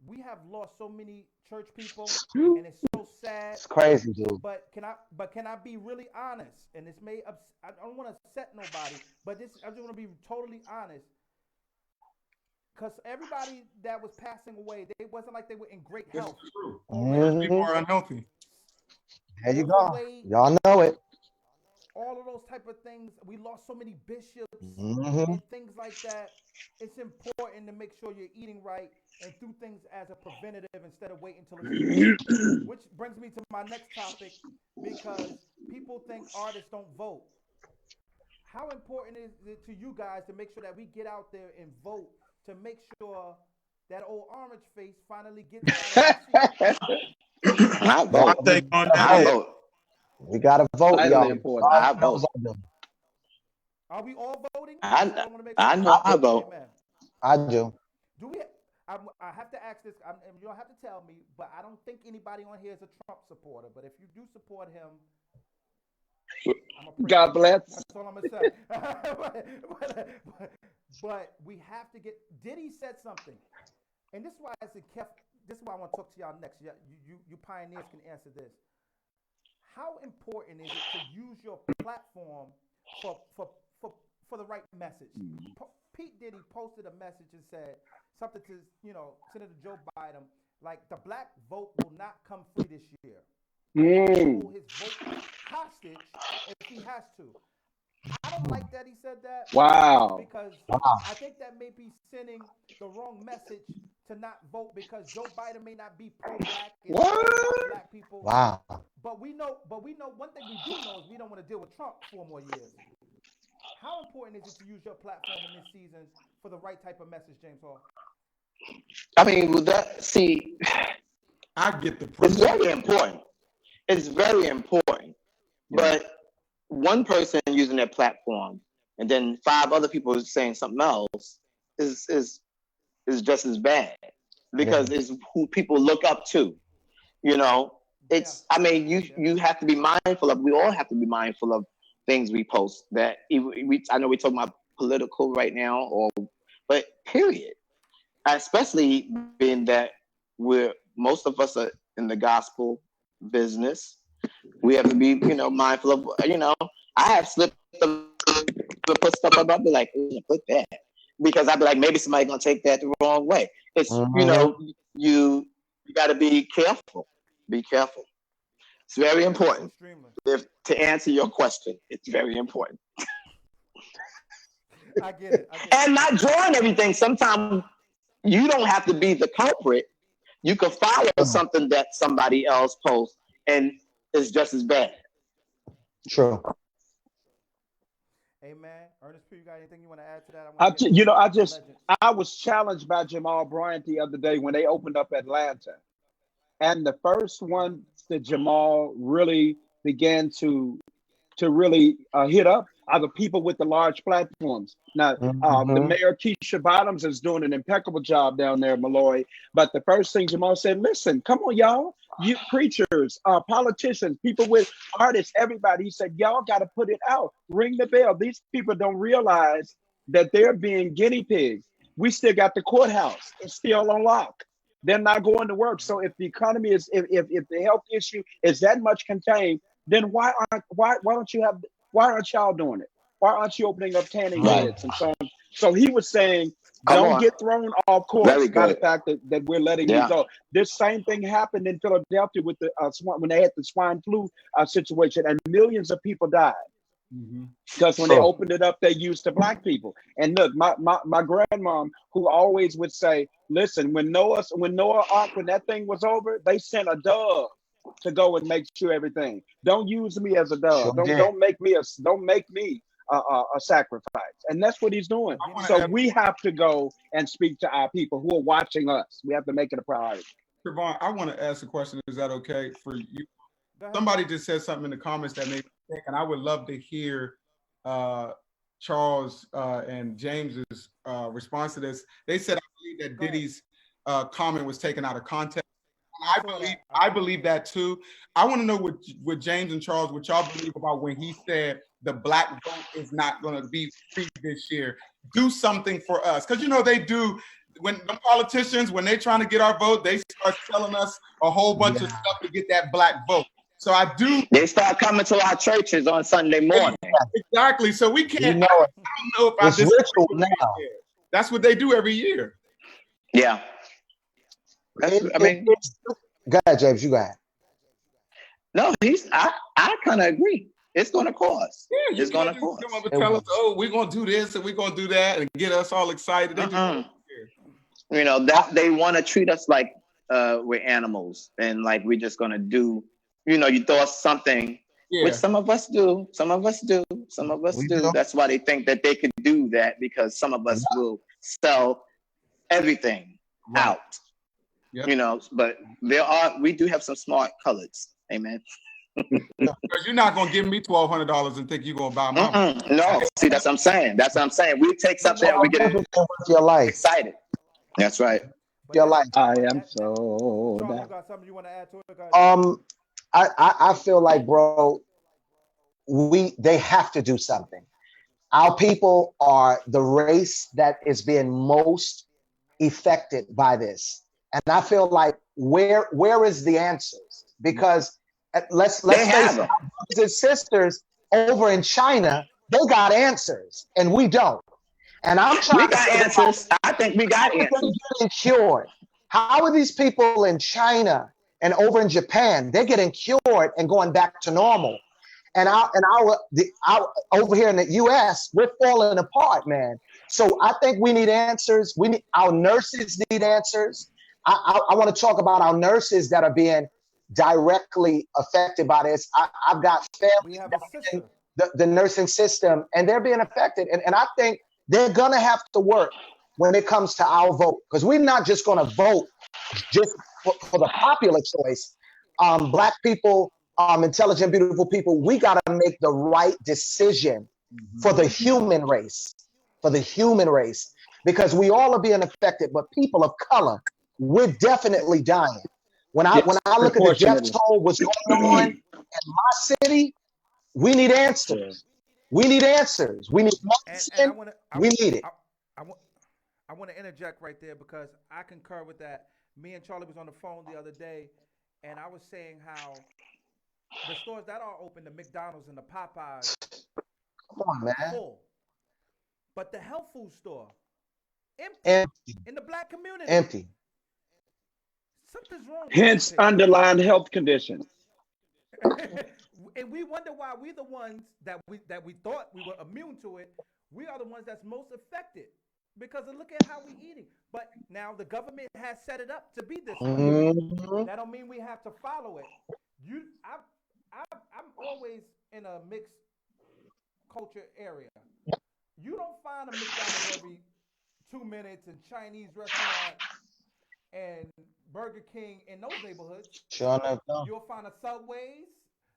S4: we have lost so many church people, and it's so sad.
S2: It's crazy, dude.
S4: But can I be really honest? And this may I don't want to upset nobody, but I just want to be totally honest. Because everybody that was passing away, they wasn't like they were in great health.
S5: People are unhealthy.
S2: There you go. Y'all know it.
S4: All of those type of things. We lost so many bishops and things like that. It's important to make sure you're eating right and do things as a preventative instead of waiting until it's which brings me to my next topic, because people think artists don't vote. How important is it to you guys to make sure that we get out there and vote to make sure that old orange face finally gets out of
S3: I vote.
S6: I vote.
S2: We gotta vote, y'all.
S3: I vote.
S4: Are we all voting?
S3: I know I vote.
S4: Amen.
S2: I do.
S4: Do we? I have to ask this. You don't have to tell me, but I don't think anybody on here is a Trump supporter. But if you do support him,
S1: God bless.
S4: That's all I'm gonna say. but we have to get. Diddy said something, and this is why I said, this is why I want to talk to y'all next. You pioneers can answer this. How important is it to use your platform for the right message? Pete Diddy posted a message and said something to Senator Joe Biden, like the black vote will not come free this year. Hold his vote hostage if he has to. I don't like that he said that.
S1: Wow.
S4: Because I think that may be sending the wrong message to not vote, because Joe Biden may not be pro-black and black people.
S2: Wow.
S4: But we know one thing we do know is we don't want to deal with Trump 4 more years. How important is it to use your platform in this season for the right type of message, James Hall?
S3: I mean, with that, see,
S5: I get the
S3: it's very important. It's very important. But one person using their platform and then 5 other people saying something else is just as bad, because it's who people look up to. It's I mean, you have to be mindful of. We all have to be mindful of things we post. That I know we're talking about political right now, but period. Especially being that most of us are in the gospel business. We have to be, mindful of, I have slipped to put stuff up. I'll be like, put that, because I'll be like, maybe somebody's gonna take that the wrong way. It's you got to be careful. Be careful. It's very important. To answer your question, it's very important.
S4: I get it.
S3: And not drawing everything. Sometimes you don't have to be the culprit. You can follow something that somebody else posts, and it's just as bad.
S2: True.
S4: Amen. Ernest, you got anything you want to add to that?
S1: I was challenged by Jamal Bryant the other day when they opened up Atlanta, and the first one that Jamal really began to really hit up are the people with the large platforms. Now, the mayor, Keisha Bottoms, is doing an impeccable job down there, Malloy. But the first thing Jamal said, listen, come on, y'all, you preachers, politicians, people with artists, everybody. He said, y'all got to put it out. Ring the bell. These people don't realize that they're being guinea pigs. We still got the courthouse. It's still on lock. They're not going to work. So if the economy is, if the health issue is that much contained, then why aren't y'all doing it? Why aren't you opening up tanning beds and so on? So he was saying
S3: Come
S1: Don't
S3: on.
S1: get thrown off course
S3: Very
S1: by the
S3: good.
S1: fact that we're letting you
S3: Yeah.
S1: go. This same thing happened in Philadelphia with the when they had the swine flu situation, and millions of people died. Because when they
S2: True.
S1: opened it up, they used to black people. And look, my grandmom, who always would say, "Listen, when Noah Ark, when that thing was over, they sent a dove to go and make sure everything. Don't use me as a
S2: Sure
S1: dove.
S2: did.
S1: Don't make me a sacrifice." And that's what he's doing.
S5: I want to
S1: So
S5: ask,
S1: we have to go and speak to our people who are watching us. We have to make it a priority.
S5: Trevone, I want to ask a question. Is that okay for you?
S4: Go ahead.
S5: Somebody just said something in the comments that made me think, and I would love to hear Charles and James's response to this. They said, I believe that
S4: Go ahead.
S5: Diddy's comment was taken out of context.
S4: I saw that.
S5: I believe that too. I want to know what James and Charles, what y'all believe about when he said the black vote is not going to be free this year. Do something for us. Because, you know, they do. When the politicians, when they're trying to get our vote, they start telling us a whole bunch of stuff to get that black vote. So I do.
S3: They start coming to our churches on Sunday morning.
S5: Exactly. So we can't.
S2: You know
S5: I
S2: it.
S5: don't know if I
S2: It's
S5: disagree
S2: ritual
S5: with
S2: now.
S5: it. That's what they do every year.
S3: Yeah.
S2: Go ahead, James. You go ahead.
S3: No, I kind of agree. It's going to cost.
S5: Yeah,
S3: It's going to cost.
S5: come up and tell us, oh, we're going to do this and we're going to do that and get us all excited. They do that every year.
S3: You know, that they want to treat us like we're animals and like we're just going to do, you know, you throw us something, which some of us do. Some of us do. Some of us do. That's why they think that they could do that, because some of us will sell everything out.
S5: Yep.
S3: You know, but we do have some smart colors. Amen.
S5: Because you're not going to give me $1,200 and think you're going to buy my
S3: No, see, that's what I'm saying. That's what I'm saying. We take something and we get
S2: Your life.
S3: excited. That's right.
S2: Your life.
S1: I am so
S4: Charles, you
S1: down.
S4: got something you want to add to it? Go ahead.
S2: I feel like, bro, they have to do something. Our people are the race that is being most affected by this. And I feel like where is the answers? Because let's face it, our brothers and sisters over in China, they got answers and we don't. And I'm trying to figure
S3: answers. I think we got
S2: how are they
S3: answers.
S2: getting cured? How are these people in China and over in Japan, they're getting cured and going back to normal? And our over here in the US, we're falling apart, man. So I think we need answers. Our nurses need answers. I want to talk about our nurses that are being directly affected by this. I've got
S4: We
S2: family
S4: have a sister.
S2: in the nursing system, and they're being affected. And I think they're gonna have to work when it comes to our vote, because we're not just gonna vote just for the popular choice. Black people, intelligent, beautiful people, we gotta make the right decision for the human race, because we all are being affected, but people of color, we're definitely dying. When I look at the death toll, what's going on in my city, we need answers. We need answers. We need medicine. We need it.
S4: I want to interject right there because I concur with that. Me and Charlie was on the phone the other day, and I was saying how the stores that are open, the McDonald's and the Popeyes,
S2: come on, man,
S4: full, but the health food store
S2: empty
S4: in the black community.
S2: Empty.
S4: Something's wrong.
S1: Hence, underlying health conditions.
S4: And we wonder why we're the ones that we thought we were immune to it. We are the ones that's most affected because of look at how we're eating. But now the government has set it up to be this way. That don't mean we have to follow it. I'm always in a mixed culture area. You don't find a McDonald's every 2 minutes and Chinese restaurant and Burger King in those neighborhoods.
S2: Sure enough, no.
S4: You'll find a Subways.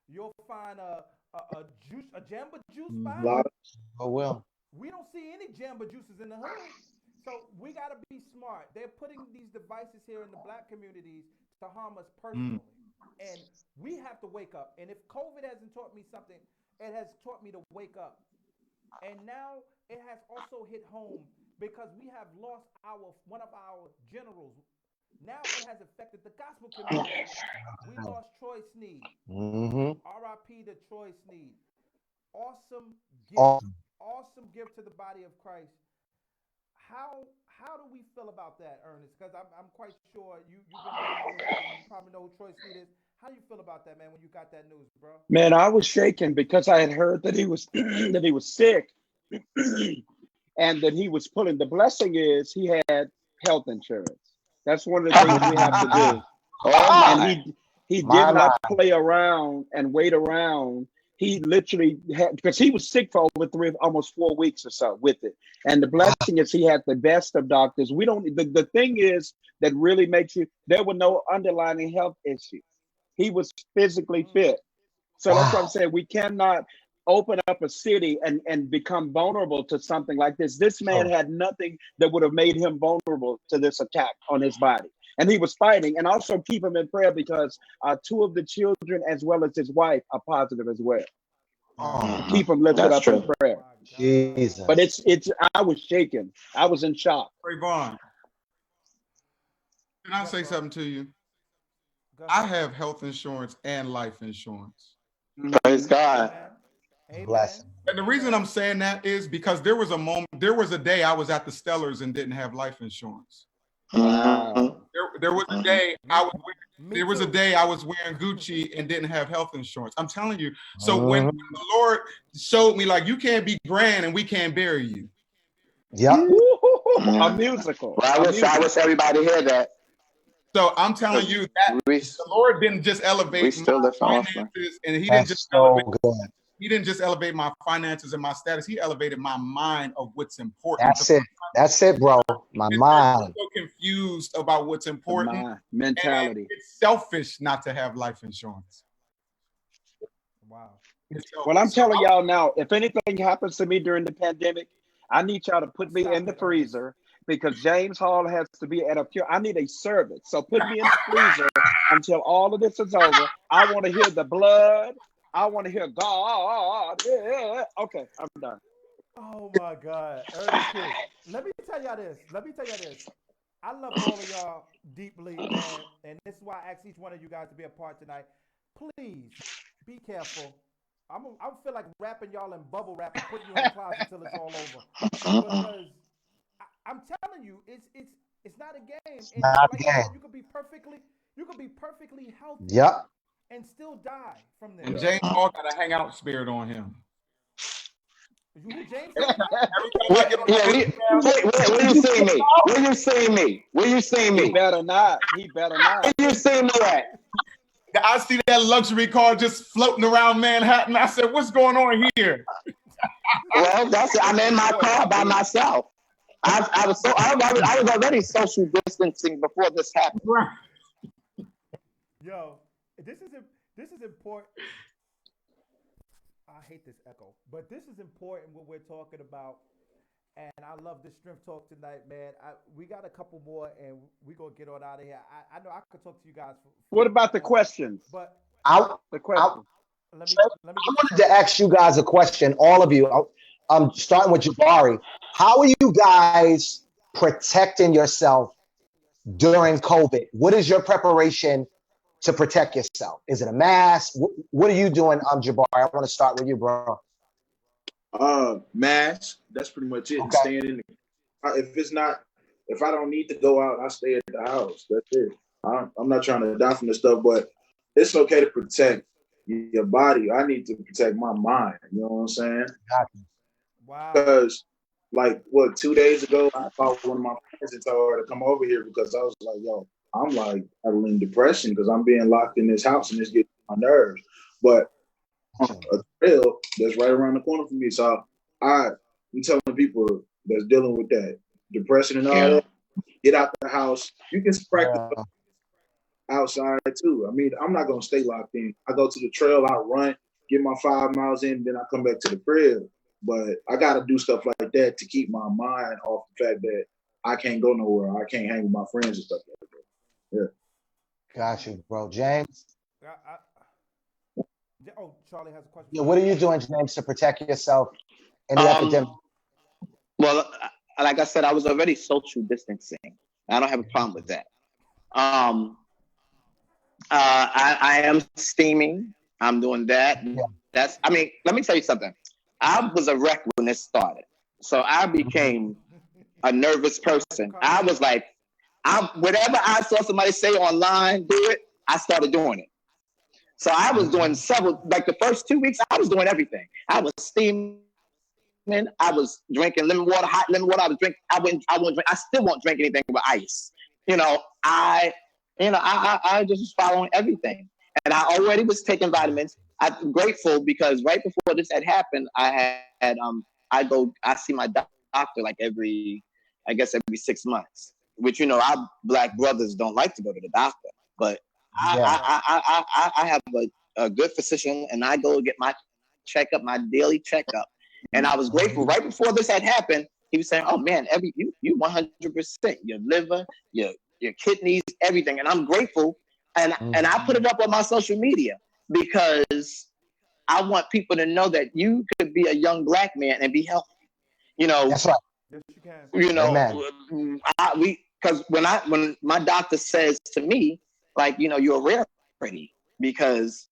S4: You'll find a Jamba Juice spot.
S2: Oh well.
S4: We don't see any Jamba Juices in the hood. So we got to be smart. They're putting these devices here in the black communities to harm us personally. And we have to wake up. And if COVID hasn't taught me something, it has taught me to wake up. And now it has also hit home because we have lost one of our generals. Now it has affected the gospel community. We lost Troy Sneed. R.I.P. to Troy Sneed. Awesome gift. Awesome gift to the body of Christ. How how do we feel about that, Ernest? Because I'm quite sure you've been in the news, you probably know who Troy Sweet is. How do you feel about that, man, when you got that news, bro?
S1: Man, I was shaken because I had heard that he was that he was sick and that he was pulling. The blessing is he had health insurance. That's one of the things we have to do. And he did not play around and wait around. He literally had, because he was sick for over almost 4 weeks or so with it. And the blessing is he had the best of doctors. We don't. The thing is that really makes you. There were no underlying health issues. He was physically fit. So that's what I'm saying. We cannot open up a city and become vulnerable to something like this. This man had nothing that would have made him vulnerable to this attack on his body. And he was fighting. And also keep him in prayer because 2 of the children, as well as his wife, are positive as well. Keep him lifted up in prayer.
S2: Jesus.
S1: But I was shaken. I was in shock.
S5: Trevone, can I say something to you? I have health insurance and life insurance.
S3: Praise God.
S2: Bless.
S5: And the reason I'm saying that is because there was a day I was at the Stellars and didn't have life insurance.
S1: Wow.
S5: There was a day I was wearing Gucci and didn't have health insurance. I'm telling you. So when the Lord showed me, like, you can't be grand and we can't bury you.
S2: Yep.
S1: A musical.
S3: Well, I wish everybody heard that.
S5: So I'm telling you that the Lord didn't just elevate my finances, and He didn't just elevate my finances and my status. He elevated my mind of what's important.
S2: That's it, bro. My mind.
S5: So confused about what's important.
S1: Mentality.
S5: And it's selfish not to have life insurance.
S4: Wow.
S1: Well, I'm telling y'all now, if anything happens to me during the pandemic, I need y'all to put me in the freezer because James Hall has to be at I need a service. So put me in the freezer until all of this is over. I want to hear the blood. I want to hear God. Yeah. Okay, I'm done.
S4: Oh my God. Ernest, let me tell y'all this. I love all of y'all deeply, man. And this is why I asked each one of you guys to be a part tonight. Please be careful. I feel like wrapping y'all in bubble wrap and putting you in the closet until it's all over. Because I'm telling you, it's not a game. And
S2: not
S4: like
S2: a game.
S4: you could be perfectly healthy.
S2: Yep.
S4: And still die from this.
S5: And James Hall got a hangout spirit on him.
S4: Who, James?
S3: Where you see me? Where you see me? Where you see me?
S1: He better not.
S3: Where you see me at?
S5: I see that luxury car just floating around Manhattan. I said, what's going on here?
S3: Well, I'm in my car by myself. I was already social distancing before this happened.
S4: Yo, this is important. I hate this echo, but this is important what we're talking about. And I love this strength talk tonight, man. We got a couple more, and we're going to get on out of here. I know I could talk to you guys.
S1: What about the questions?
S4: But
S1: the question.
S2: I wanted to ask you guys a question, all of you. I'm starting with Jabari. How are you guys protecting yourself during COVID? What is your preparation to protect yourself? Is it a mask? What are you doing, Jabari? I want to start with you, bro.
S6: Mask. That's pretty much it.
S2: Okay.
S6: Staying in if I don't need to go out, I stay at the house. That's it. I'm not trying to die from this stuff, but it's okay to protect your body. I need to protect my mind. You know what I'm saying?
S4: Wow.
S6: Because, 2 days ago, I called one of my friends and told her to come over here because I was like, yo, I'm like having depression because I'm being locked in this house and it's getting on my nerves. But a trail that's right around the corner from me. So I'm telling people that's dealing with that depression and all that, get out the house. You can practice outside too. I mean, I'm not gonna stay locked in. I go to the trail, I run, get my 5 miles in, then I come back to the crib. But I gotta do stuff like that to keep my mind off the fact that I can't go nowhere. I can't hang with my friends and stuff like that. Yeah.
S2: Got you, bro. James?
S4: Charlie has a question.
S2: Yeah, what are you doing, James, to protect yourself in the epidemic?
S3: Well, like I said, I was already social distancing. I don't have a problem with that. I am steaming. I'm doing that. Yeah. Let me tell you something. I was a wreck when this started. So I became a nervous person. I was like, whatever I saw somebody say online, do it, I started doing it. So I was doing several, like the first 2 weeks, I was doing everything. I was steaming, I was drinking lemon water, hot lemon water. I wouldn't drink, I still won't drink anything with ice. I just was following everything. And I already was taking vitamins. I'm grateful because right before this had happened, I see my doctor like every 6 months, which, our Black brothers don't like to go to the doctor, but I have a good physician, and I go get my checkup, my daily checkup. And I was grateful. Right before this had happened, he was saying, "Oh man, you 100%, your liver, your kidneys, everything." And I'm grateful, and I put it up on my social media because I want people to know that you could be a young Black man and be healthy.
S2: That's right.
S4: Yes, you can.
S3: Because when my doctor says to me, like, you're a rarity, because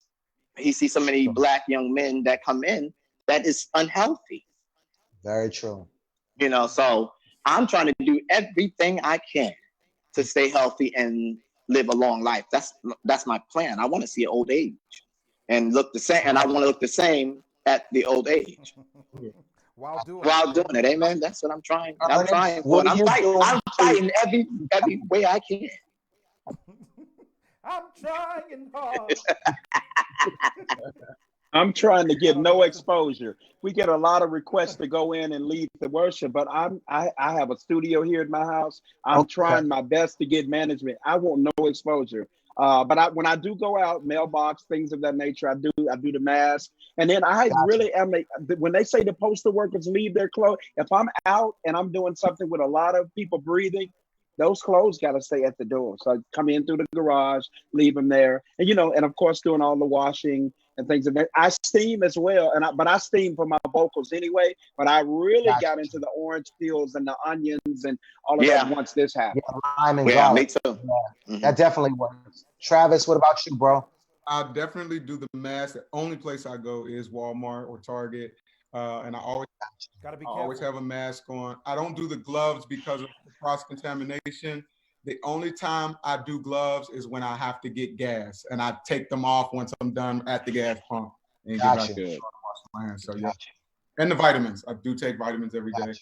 S3: he sees so many Black young men that come in that is unhealthy.
S2: Very true.
S3: So I'm trying to do everything I can to stay healthy and live a long life. That's my plan. I want to see an old age and look the same, and I want to look the same at the old age.
S4: While doing
S3: it, amen. That's what I'm trying. I'm trying for.
S2: What
S3: I'm fighting every way I can.
S4: I'm trying hard.
S1: I'm trying to get no exposure. We get a lot of requests to go in and lead the worship, but I have a studio here at my house. I'm trying my best to get management. I want no exposure. But when I do go out, mailbox, things of that nature, I do the mask. And then I really am, when they say the postal workers leave their clothes, if I'm out and I'm doing something with a lot of people breathing, those clothes got to stay at the door. So I come in through the garage, leave them there. And, and of course, doing all the washing and things of that. I steam as well. But I steam for my vocals anyway. But I really got into the orange peels and the onions and all of that once this happened.
S2: Lime and garlic.
S3: Me too.
S2: Yeah, that definitely works. Travis, what about you, bro?
S5: I definitely do the mask. The only place I go is Walmart or Target. And I always have a mask on. I don't do the gloves because of cross-contamination. The only time I do gloves is when I have to get gas, and I take them off once I'm done at the gas pump. And get back to wash my hands. So yeah, and the vitamins. I do take vitamins every day.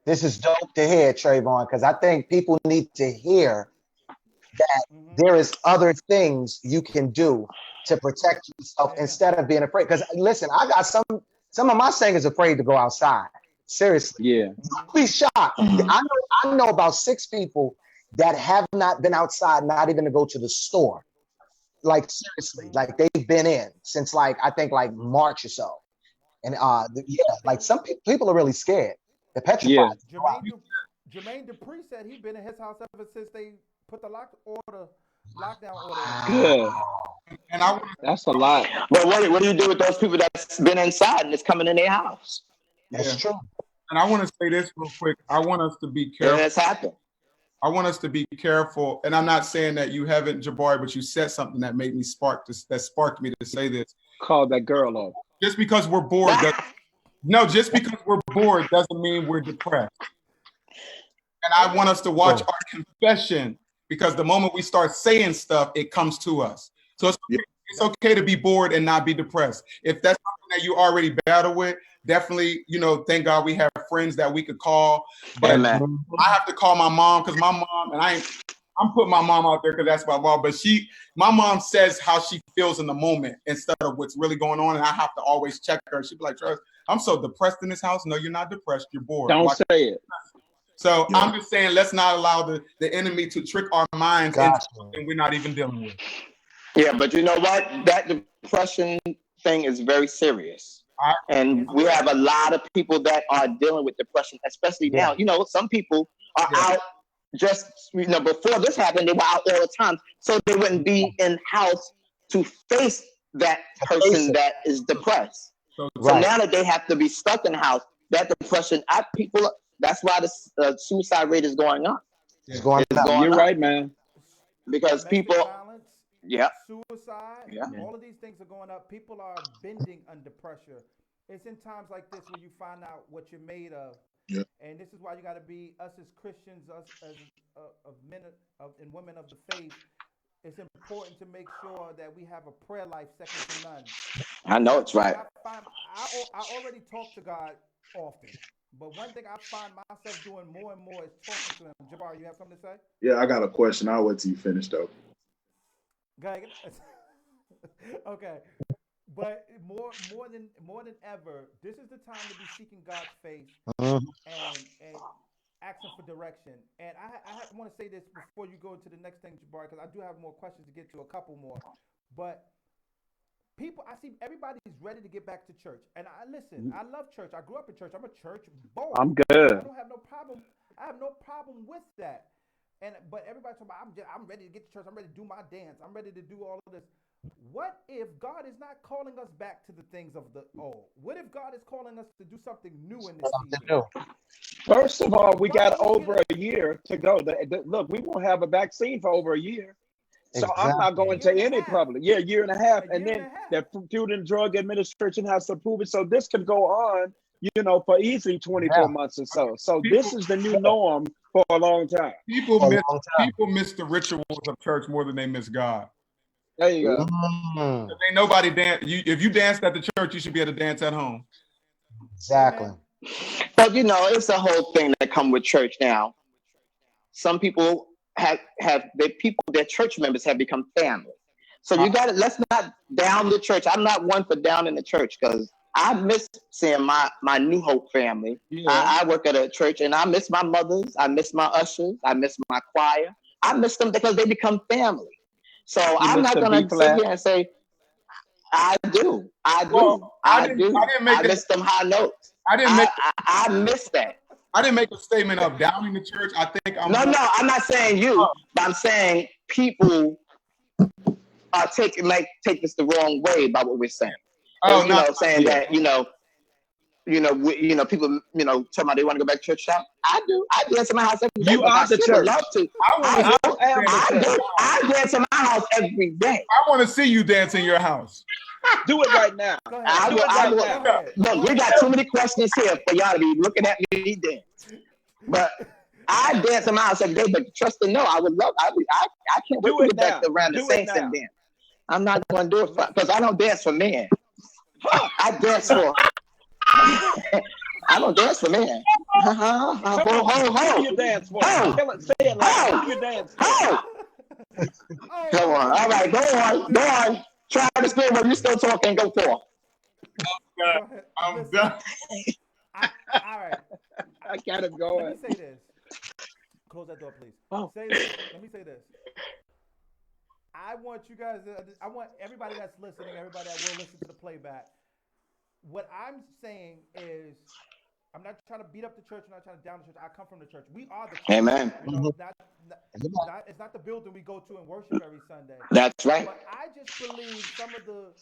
S2: This is dope to hear, Trevone, because I think people need to hear that there is other things you can do to protect yourself instead of being afraid. Because listen, I got some of my singers afraid to go outside. Seriously.
S1: Yeah.
S2: You'll be shocked. I know about 6 people that have not been outside, not even to go to the store. Like seriously, like they've been in since I think March or so. And like some people are really scared. They're petrified.
S4: Jermaine Dupri said he'd been in his house ever since they put the lockdown order.
S1: Good. And that's a lot.
S3: But what do you do with those people that's been inside and it's coming in their house?
S2: That's true.
S5: And I want to say this real quick. I want us to be careful.
S3: That's happened.
S5: I want us to be careful. And I'm not saying that you haven't, Jabari, but you said something that made me sparked me to say this.
S1: Call that girl up.
S5: Just because we're bored doesn't mean we're depressed. And I want us to watch our confession, because the moment we start saying stuff, it comes to us. So it's okay to be bored and not be depressed. If that's something that you already battle with, definitely, thank God we have friends that we could call. But I have to call my mom, because my mom, and I'm putting my mom out there because that's my mom, but my mom says how she feels in the moment instead of what's really going on. And I have to always check her. She'd be like, Trevor, I'm so depressed in this house. No, you're not depressed. You're bored.
S1: Don't say it.
S5: So I'm just saying, let's not allow the enemy to trick our minds into something we're not even dealing with.
S3: Yeah, but you know what? That depression thing is very serious. And we have a lot of people that are dealing with depression, especially now. Some people are out just, before this happened, they were out all the time. So they wouldn't be in house to face that person that is depressed. So now that they have to be stuck in the house, that depression, that's why the suicide rate is going up.
S2: It's going up.
S1: You're right, man.
S3: Because people,
S4: suicide, all of these things are going up. People are bending under pressure. It's in times like this when you find out what you're made of.
S6: Yeah.
S4: And this is why you got to be us as Christians, us as of men and women of the faith. It's important to make sure that we have a prayer life second to none.
S3: I know it's right.
S4: I already talk to God often, but one thing I find myself doing more and more is talking to Him. Jabari, you have something to say?
S6: Yeah, I got a question. I'll wait till you finish though.
S4: Go ahead. Okay. But more than ever, this is the time to be seeking God's face and asking for direction. And I want to say this before you go to the next thing, Jabari, because I do have more questions to get to, a couple more. But I see everybody's ready to get back to church. And I love church. I grew up in church. I'm a church boy.
S1: I'm good.
S4: I don't have no problem. I have no problem with that. But everybody's talking about, I'm ready to get to church. I'm ready to do my dance. I'm ready to do all of this. What if God is not calling us back to the things of the old? What if God is calling us to do something new in this season?
S1: First of all, we got over a year to go. Look, we won't have a vaccine for over a year. So exactly. I'm not going to any public. Yeah, year and a half. And then the Food and Drug Administration has to approve it. So this could go on, for easily 24 months or so. So this is the new norm for a long time.
S5: People miss the rituals of church more than they miss God.
S1: There you go.
S5: Ain't nobody dance. If you danced at the church, you should be able to dance at home.
S2: Exactly.
S3: But it's a whole thing that come with church now. Some people their church members have become family. So you got to, let's not down the church. I'm not one for down in the church because I miss seeing my New Hope family. Yeah. I work at a church and I miss my mothers. I miss my ushers. I miss my choir. I miss them because they become family. So I'm not going to sit here and say, I do. I miss them high notes. I miss that.
S5: I didn't make a statement of downing the church. I think I'm
S3: I'm not saying you, but I'm saying people might take this the wrong way about what we're saying. People, talking about they want to go back to church shop. I do. I dance in my house every day.
S1: You are the church.
S3: Love to. I dance in my house every day.
S5: I want to see you dance in your house.
S1: Do it right now.
S3: Look, we got too many questions here for y'all to be looking at me dance. But I dance in my house every day. But trust me, I would love. I can't wait to get back around the saints and dance. I'm not going to do it because I don't dance for men. I dance for. I don't dance for men.
S1: Who you dance for? Say it like who you dance for?
S3: Come on. All right, go on. Try to spin when you still talking. Go for.
S5: I'm done.
S4: All right.
S1: I got it going.
S4: Let me say this. Close that door, please. Say this. Let me say this. I want you guys. I want everybody that's listening, everybody that will listen to the playback. What I'm saying is, I'm not trying to beat up the church. I'm not trying to down the church. I come from the church. We are the church.
S3: Amen.
S4: It's not the building we go to and worship every Sunday.
S3: That's right.
S4: But I just believe some of the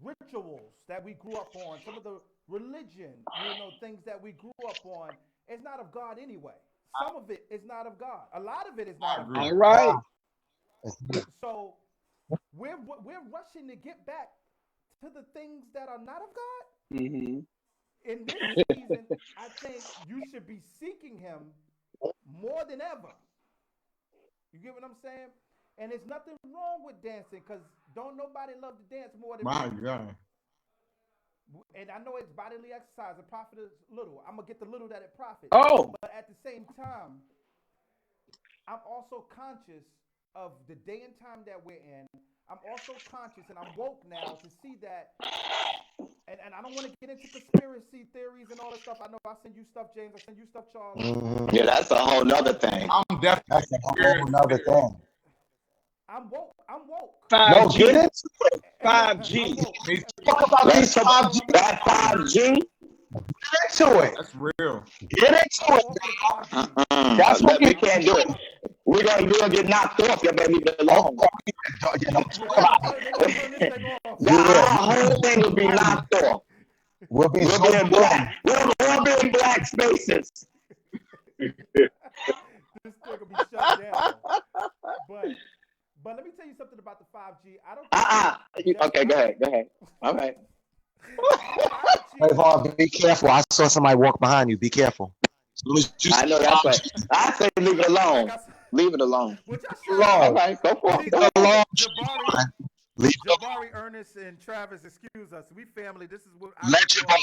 S4: rituals that we grew up on, some of the religion, things that we grew up on, is not of God anyway. Some of it is not of God. A lot of it is not of God.
S1: All right.
S4: So we're rushing to get back to the things that are not of God.
S1: Mm-hmm.
S4: In this season, I think you should be seeking Him more than ever. You get what I'm saying? And there's nothing wrong with dancing because don't nobody love to dance more than
S5: my
S4: me.
S5: God.
S4: And I know it's bodily exercise. The profit is little. I'm gonna get the little that it profits.
S1: Oh.
S4: But at the same time, I'm also conscious of the day and time that we're in. I'm also conscious and I'm woke now to see that. And I don't want to get into conspiracy theories and all that stuff. I know I send you stuff, James. I send you stuff, Charles.
S3: Mm-hmm. Yeah, that's a whole nother thing.
S5: I'm definitely.
S2: That's a whole nother thing.
S4: I'm woke.
S1: 5G.
S2: Get it?
S1: 5G.
S2: Talk about these 5G.
S3: That 5G.
S2: Get into it.
S5: That's real.
S2: Get into it.
S3: That's what we can't do it. We're gonna get knocked off. You better leave it alone. The whole thing will be knocked off.
S2: We'll be
S3: in black. We'll all be in black spaces.
S4: This thing will be shut down. But let me tell you something about the 5G. I don't.
S3: Okay, go ahead. All right.
S4: 5G
S2: Trevone, be careful. I saw somebody walk behind you. Be careful.
S3: I know that's right. I say leave it alone. Leave it alone.
S4: Which I
S3: All right, go for it.
S4: Jabari, Ernest, and Travis, excuse us. We family. This is what I
S2: Let
S4: do. I'm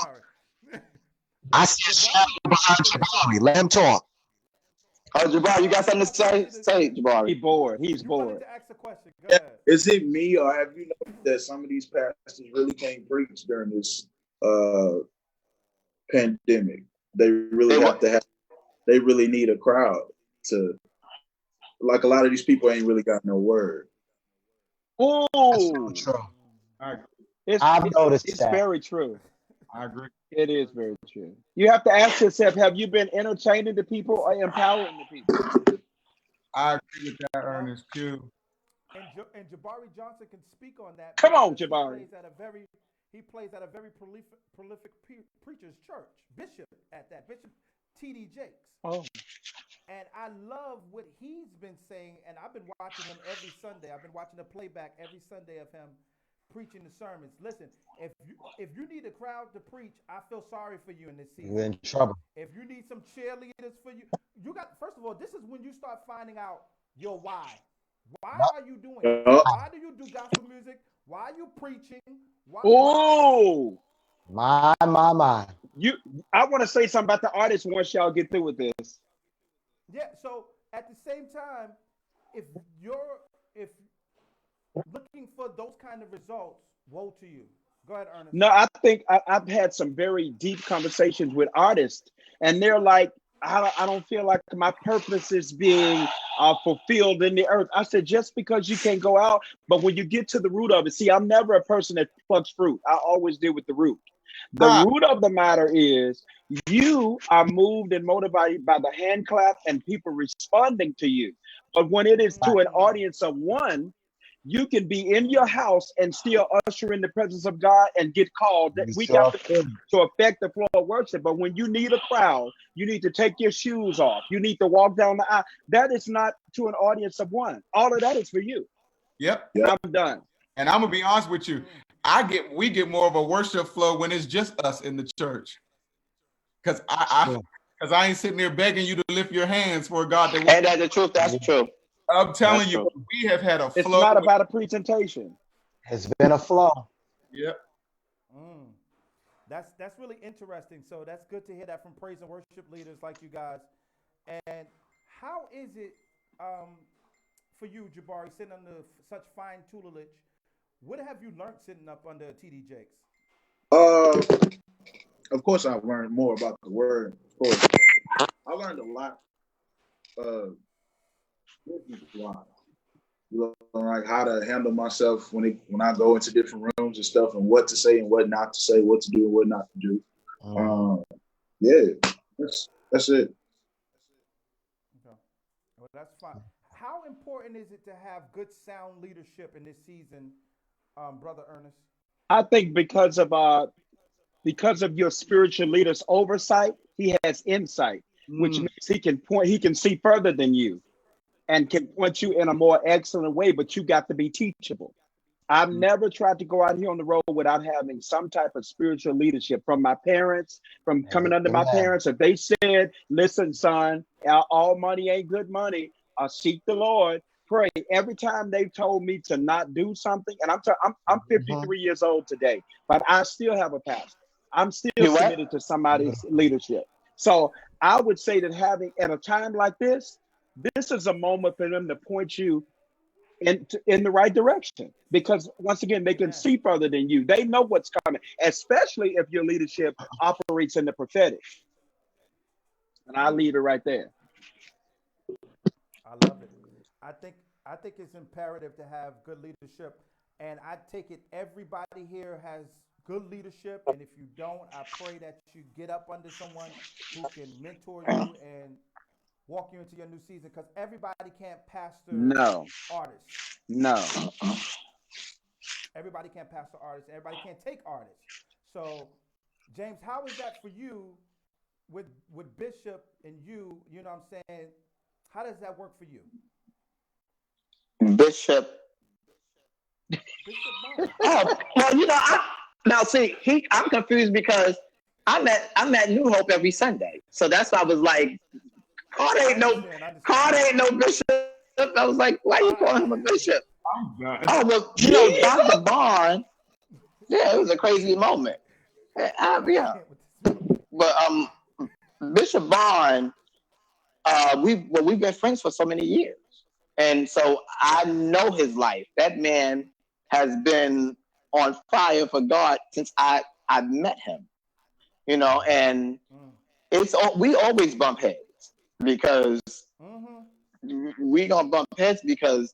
S4: sorry.
S2: I see behind Jabari. Let him talk.
S3: Oh, Jabari, you got something to say? Say it, Jabari.
S1: He's bored. He's
S4: You
S1: bored.
S4: wanted to ask a question. Go ahead.
S6: Is it me, or have you noticed that some of these pastors really can't preach during this pandemic? They really they really need a crowd to, like, a lot of these people ain't really got no word.
S1: Oh,
S2: That's so true.
S1: I've
S2: noticed
S1: it's
S2: that.
S1: very true.
S5: I agree.
S1: It is very true. You have to ask yourself, have you been entertaining the people or empowering the people?
S5: I agree with that, Ernest, too.
S4: And Jabari Johnson can speak on that.
S1: Come on,
S4: because
S1: Jabari.
S4: He plays at a very prolific preacher's church, Bishop at that, Bishop T.D. Jakes.
S1: Oh.
S4: And I love what he's been saying, and I've been watching him every Sunday. I've been watching the playback every Sunday of him preaching the sermons. Listen, if you need a crowd to preach, I feel sorry for you in this season.
S2: You're in trouble.
S4: If you need some cheerleaders for you, first of all, this is when you start finding out your why. Why are you doing it? Why do you do gospel music? Why are you preaching?
S1: Oh,
S2: my.
S1: I want to say something about the artists once y'all get through with this.
S4: Yeah. So at the same time, if you're looking for those kind of results, woe to you. Go ahead, Ernest.
S1: No, I think I've had some very deep conversations with artists, and they're like, I don't feel like my purpose is being fulfilled in the earth. I said, just because you can't go out, but when you get to the root of it, see, I'm never a person that plucks fruit. I always deal with the root. The root of the matter is you are moved and motivated by the hand clap and people responding to you. But when it is to an audience of one, you can be in your house and still usher in the presence of God and get called that week after to affect the flow of worship. But when you need a crowd, you need to take your shoes off. You need to walk down the aisle. That is not to an audience of one. All of that is for you.
S5: Yep.
S1: I'm done.
S5: And I'm gonna be honest with you. We get more of a worship flow when it's just us in the church. Because I ain't sitting there begging you to lift your hands for God.
S3: And that's the truth. That's true.
S5: I'm telling you, we have had a flow.
S1: It's not about a presentation.
S2: It's been a flow.
S5: Yep.
S4: That's really interesting. So that's good to hear that from praise and worship leaders like you guys. And how is it for you, Jabari, sitting under such fine tutelage? What have you learned sitting up under T.D. Jakes?
S6: Of course, I've learned more about the word. Of course, I learned a lot. Like how to handle myself when I go into different rooms and stuff, and what to say and what not to say, what to do and what not to do. That's it.
S4: Okay. Well, that's fine. How important is it to have good sound leadership in this season, Brother Earnest?
S1: I think because of your spiritual leader's oversight, he has insight, which means he can see further than you and can point you in a more excellent way, but you got to be teachable. I've never tried to go out here on the road without having some type of spiritual leadership from my parents, from coming under my parents. If they said, listen, son, all money ain't good money, seek the Lord, pray. Every time they've told me to not do something, and I'm 53 years old today, but I still have a pastor. I'm still submitted to somebody's leadership. So I would say that having, at a time like this is a moment for them to point you in the right direction, because once again, they can see further than you. They know what's coming, especially if your leadership operates in the prophetic. And I'll leave it right there.
S4: I love it. I think it's imperative to have good leadership, and I take it everybody here has good leadership, and if you don't, I pray that you get up under someone who can mentor you and walk you into your new season, because everybody can't pastor artists.
S1: No.
S4: Everybody can't pastor artists. Everybody can't take artists. So, James, how is that for you with Bishop and you know what I'm saying? How does that work for you?
S3: Bishop.
S4: Bishop Martin.
S3: Well, Now, see, I'm confused because I'm at New Hope every Sunday, so that's why I was like, Card ain't no bishop. I was like, why you calling him a bishop?
S5: I'm done.
S3: Oh, well, you know, Dr. Bond. Yeah, it was a crazy moment. Yeah, but Bishop Bond, we've been friends for so many years, and so I know his life. That man has been on fire for God since I met him. You know, and we always bump heads because we gonna bump heads because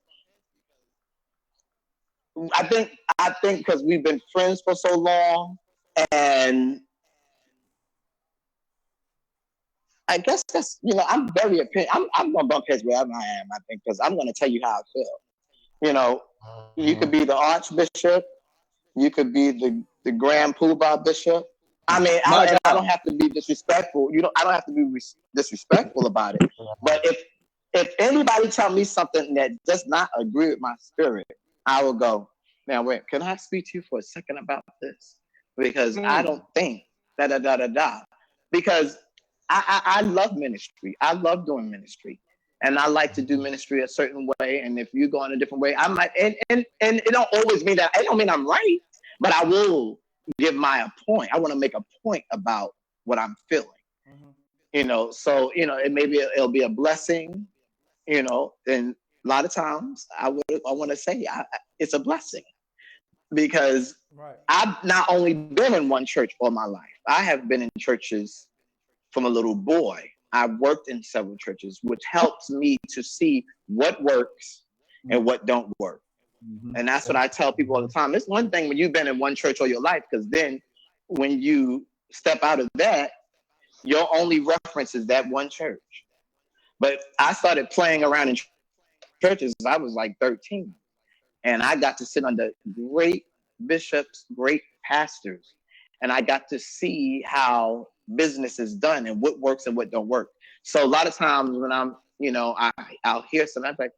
S3: I think because we've been friends for so long, and I guess that's, you know, I'm very I'm gonna bump heads wherever I am. I think because I'm gonna tell you how I feel. You know, you could be the Archbishop, you could be the Grand Poobah Bishop. I mean, I don't have to be disrespectful. I don't have to be disrespectful about it. But if anybody tell me something that does not agree with my spirit, I will go, now wait, can I speak to you for a second about this? Because I don't think da. Because I love ministry. I love doing ministry. And I like to do ministry a certain way. And if you go in a different way, I might, and it don't always mean that, it don't mean I'm right, but I will give my point. I want to make a point about what I'm feeling. You know, so, you know, it'll be a blessing, you know, and a lot of times I want to say it's a blessing because I've not only been in one church all my life. I have been in churches from a little boy. I've worked in several churches, which helps me to see what works and what don't work. And that's what I tell people all the time. It's one thing when you've been in one church all your life, because then when you step out of that, your only reference is that one church. But I started playing around in churches I was like 13. And I got to sit under great bishops, great pastors. And I got to see how business is done and what works and what don't work. So a lot of times when I'm, you know, I'll hear something, I'm like,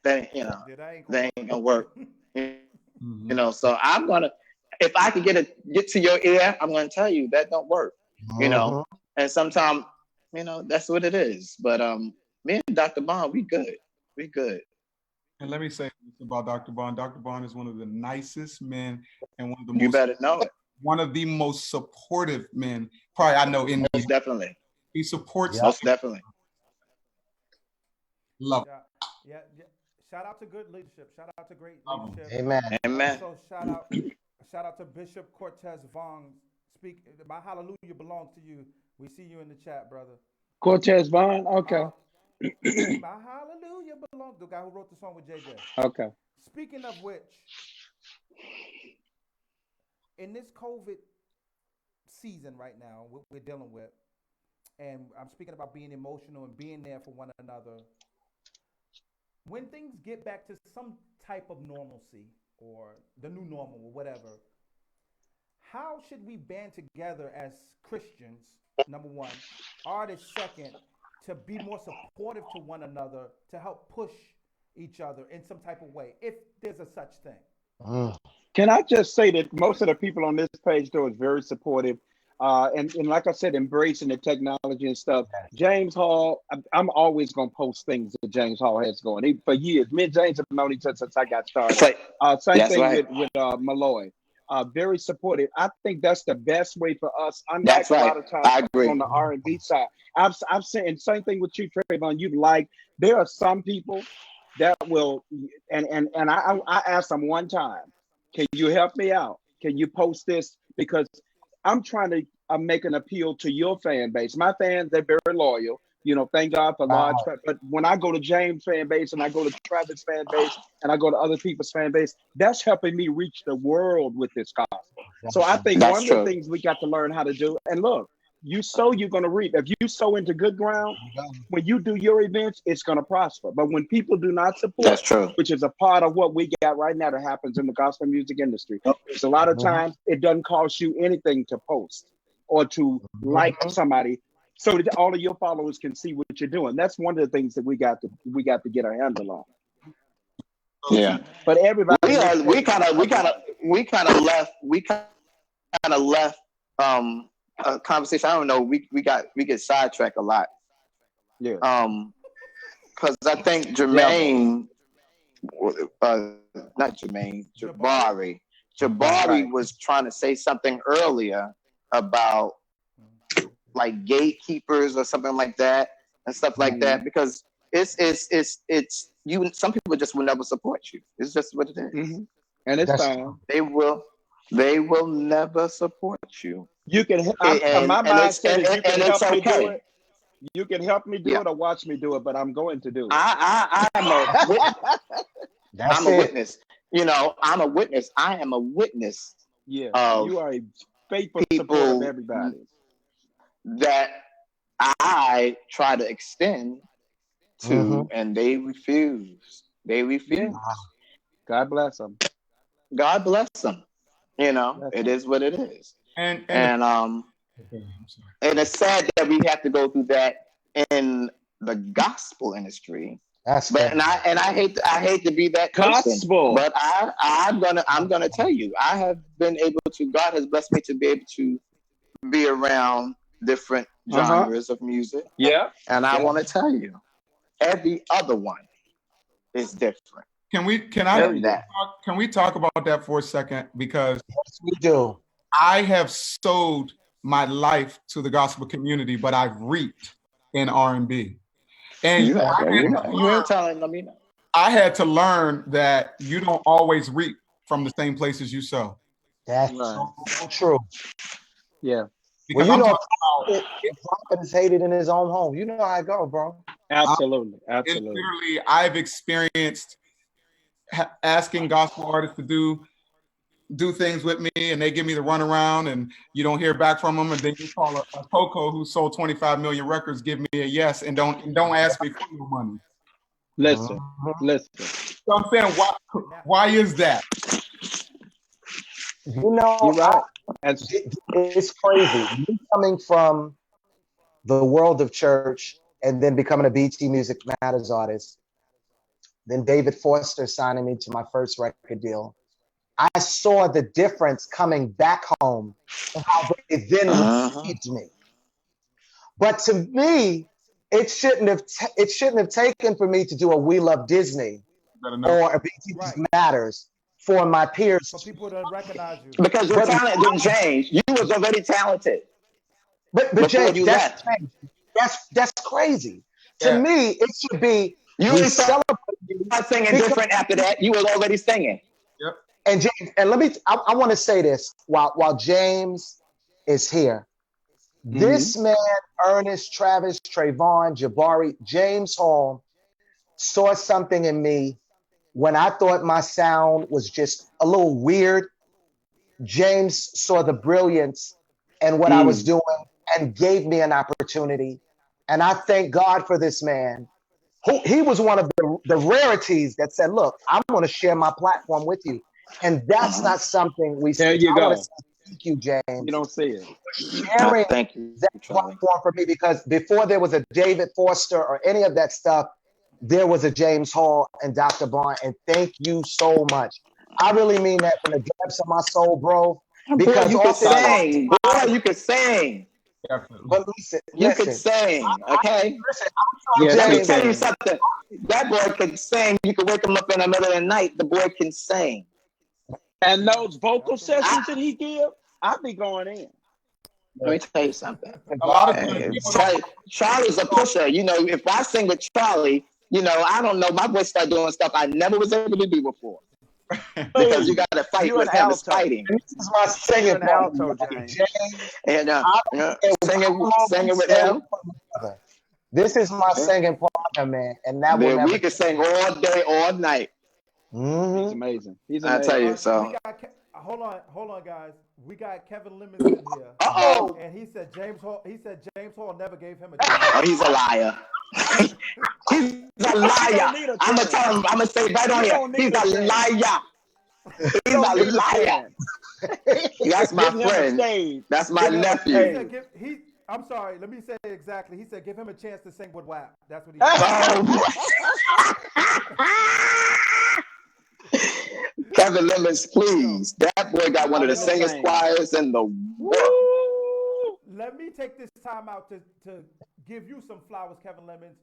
S3: that ain't gonna work. You know, so I'm gonna, if I can get to your ear, I'm gonna tell you that don't work. You know, and sometimes, you know, that's what it is. But me and Dr. Bond, we good.
S5: And let me say this about Dr. Bond. Dr. Bond is one of the nicest men and one of the
S3: you better know it.
S5: One of the most supportive men, probably I know in
S3: most definitely.
S5: He supports
S3: most definitely.
S5: Love.
S4: Yeah. Shout out to good leadership. Shout out to great leadership.
S3: Amen.
S4: So shout out to Bishop Cortez Vaughn. Speak. My hallelujah belongs to you. We see you in the chat, brother.
S1: Cortez Vaughn. Okay.
S4: My hallelujah belongs to the guy who wrote the song with JJ.
S1: Okay.
S4: Speaking of which, in this COVID season right now, what we're dealing with, and I'm speaking about being emotional and being there for one another. When things get back to some type of normalcy or the new normal or whatever, how should we band together as Christians, number one, artists second, to be more supportive to one another, to help push each other in some type of way, if there's a such thing?
S1: Can I just say that most of the people on this page, though, is very supportive. And like I said, embracing the technology and stuff. James Hall, I'm always going to post things that James Hall has going. For years, me and James have known each other since I got started. Same thing with Malloy. Very supportive. I think that's the best way for us. Unlike a lot of times on the R&B side. I've seen, same thing with you, Trevone. There are some people that will, and I asked them one time, can you help me out? Can you post this? Because I'm trying to make an appeal to your fan base. My fans, they're very loyal. You know, thank God for large. But when I go to James' fan base and I go to Travis' fan base and I go to other people's fan base, that's helping me reach the world with this gospel. So I think one of the things we got to learn how to do, and look, you sow, you're going to reap. If you sow into good ground, when you do your events, it's going to prosper. But when people do not support, which is a part of what we got right now that happens in the gospel music industry, it's a lot of times it doesn't cost you anything to post or to like somebody so that all of your followers can see what you're doing. That's one of the things that we got to get our handle on.
S3: Yeah,
S1: but everybody,
S3: we kind of left a conversation. I don't know. We get sidetracked a lot.
S1: Yeah.
S3: Because I think Jermaine, not Jermaine, Jabari. Jabari was trying to say something earlier about like gatekeepers or something like that and stuff like that, because it's you. Some people just will never support you. It's just what it is.
S1: Mm-hmm. And it's fine.
S3: They will never support you.
S1: You can. My mindset is you can help me do it. You can help me do it or watch me do it, but I'm going to do it.
S3: I'm a witness. You know, I'm a witness. I am a witness.
S1: Yeah,
S3: of
S1: you are a faithful supporter of everybody
S3: that I try to extend to, and they refuse. They refuse.
S1: God bless them.
S3: God bless them. You know, it is what it is. And it's sad that we have to go through that in the gospel industry. And I hate to be that person,
S1: gospel.
S3: But I'm gonna tell you, I have been able to. God has blessed me to be able to be around different genres of music.
S1: Yeah,
S3: and I want to tell you, every other one is different.
S5: Can we talk about that for a second? Because
S2: yes, we do.
S5: I have sold my life to the gospel community, but I've reaped in R&B. And
S3: you ain't telling me.
S5: I had to learn that you don't always reap from the same places you sow.
S2: That's so true.
S1: Yeah.
S2: Because you know, prophet is hated in his own home. You know how I go, bro.
S1: Absolutely.
S5: Literally, I've experienced asking gospel artists to do things with me, and they give me the runaround, and you don't hear back from them, and then you call a Coco who sold 25 million records, give me a yes, and don't ask me for no money.
S1: Listen.
S5: So I'm saying, why is that?
S2: You know,
S1: you're right.
S2: It's crazy. Me coming from the world of church and then becoming a BT Music Matters artist, then David Foster signing me to my first record deal. I saw the difference coming back home and how they then received me. But to me, it shouldn't have taken for me to do a We Love Disney or a BT Music Matters for my peers.
S4: For people to recognize you.
S3: Because your talent didn't change. You was already talented.
S2: But James, that's crazy. To me, it should be
S3: you celebrate singing different after that. You was already singing.
S5: Yep.
S2: And James, and I want to say this while James is here. This man, Earnest, Travis, Trevone, Jabari, James Hall, saw something in me when I thought my sound was just a little weird. James saw the brilliance in what I was doing and gave me an opportunity. And I thank God for this man. He was one of the rarities that said, look, I'm going to share my platform with you. And that's not something we see.
S1: There you go.
S2: Thank you, James.
S1: You don't see it.
S2: Sharing that platform for me, because before there was a David Foster or any of that stuff, there was a James Hall and Dr. Bond. And thank you so much. I really mean that from the depths of my soul, bro. Because
S3: you could sing. Boy, you could sing.
S2: But listen,
S3: you could sing, okay? Let me tell you something. That boy can sing. You can wake him up in the middle of the night. The boy can sing.
S1: And those vocal sessions that he give, I'll be going in.
S3: Let me tell you something.
S5: A lot of
S3: Charlie's a pusher. You know, if I sing with Charlie, you know, I don't know. My voice start doing stuff I never was able to do before. Because you got to fight with him. It's fighting.
S2: This is my singing
S1: alto, James.
S3: And singing with him.
S2: This is my singing partner, man. And that will
S3: we can sing all day, all night.
S1: He's amazing.
S3: I tell you so.
S4: Hold on, guys. We got Kevin Lemons in here. And he said James Hall never gave him a chance.
S3: Oh, he's a liar. He's a liar. I'm gonna tell him. I'm gonna say right on here. He's a liar. He's a liar. That's my friend. That's my nephew.
S4: I'm sorry. Let me say it exactly. He said, "Give him a chance to sing with WAP." That's what he said.
S3: Kevin Lemons, please. That boy got one of the singest choirs in the world.
S4: Let me take this time out to give you some flowers, Kevin Lemons.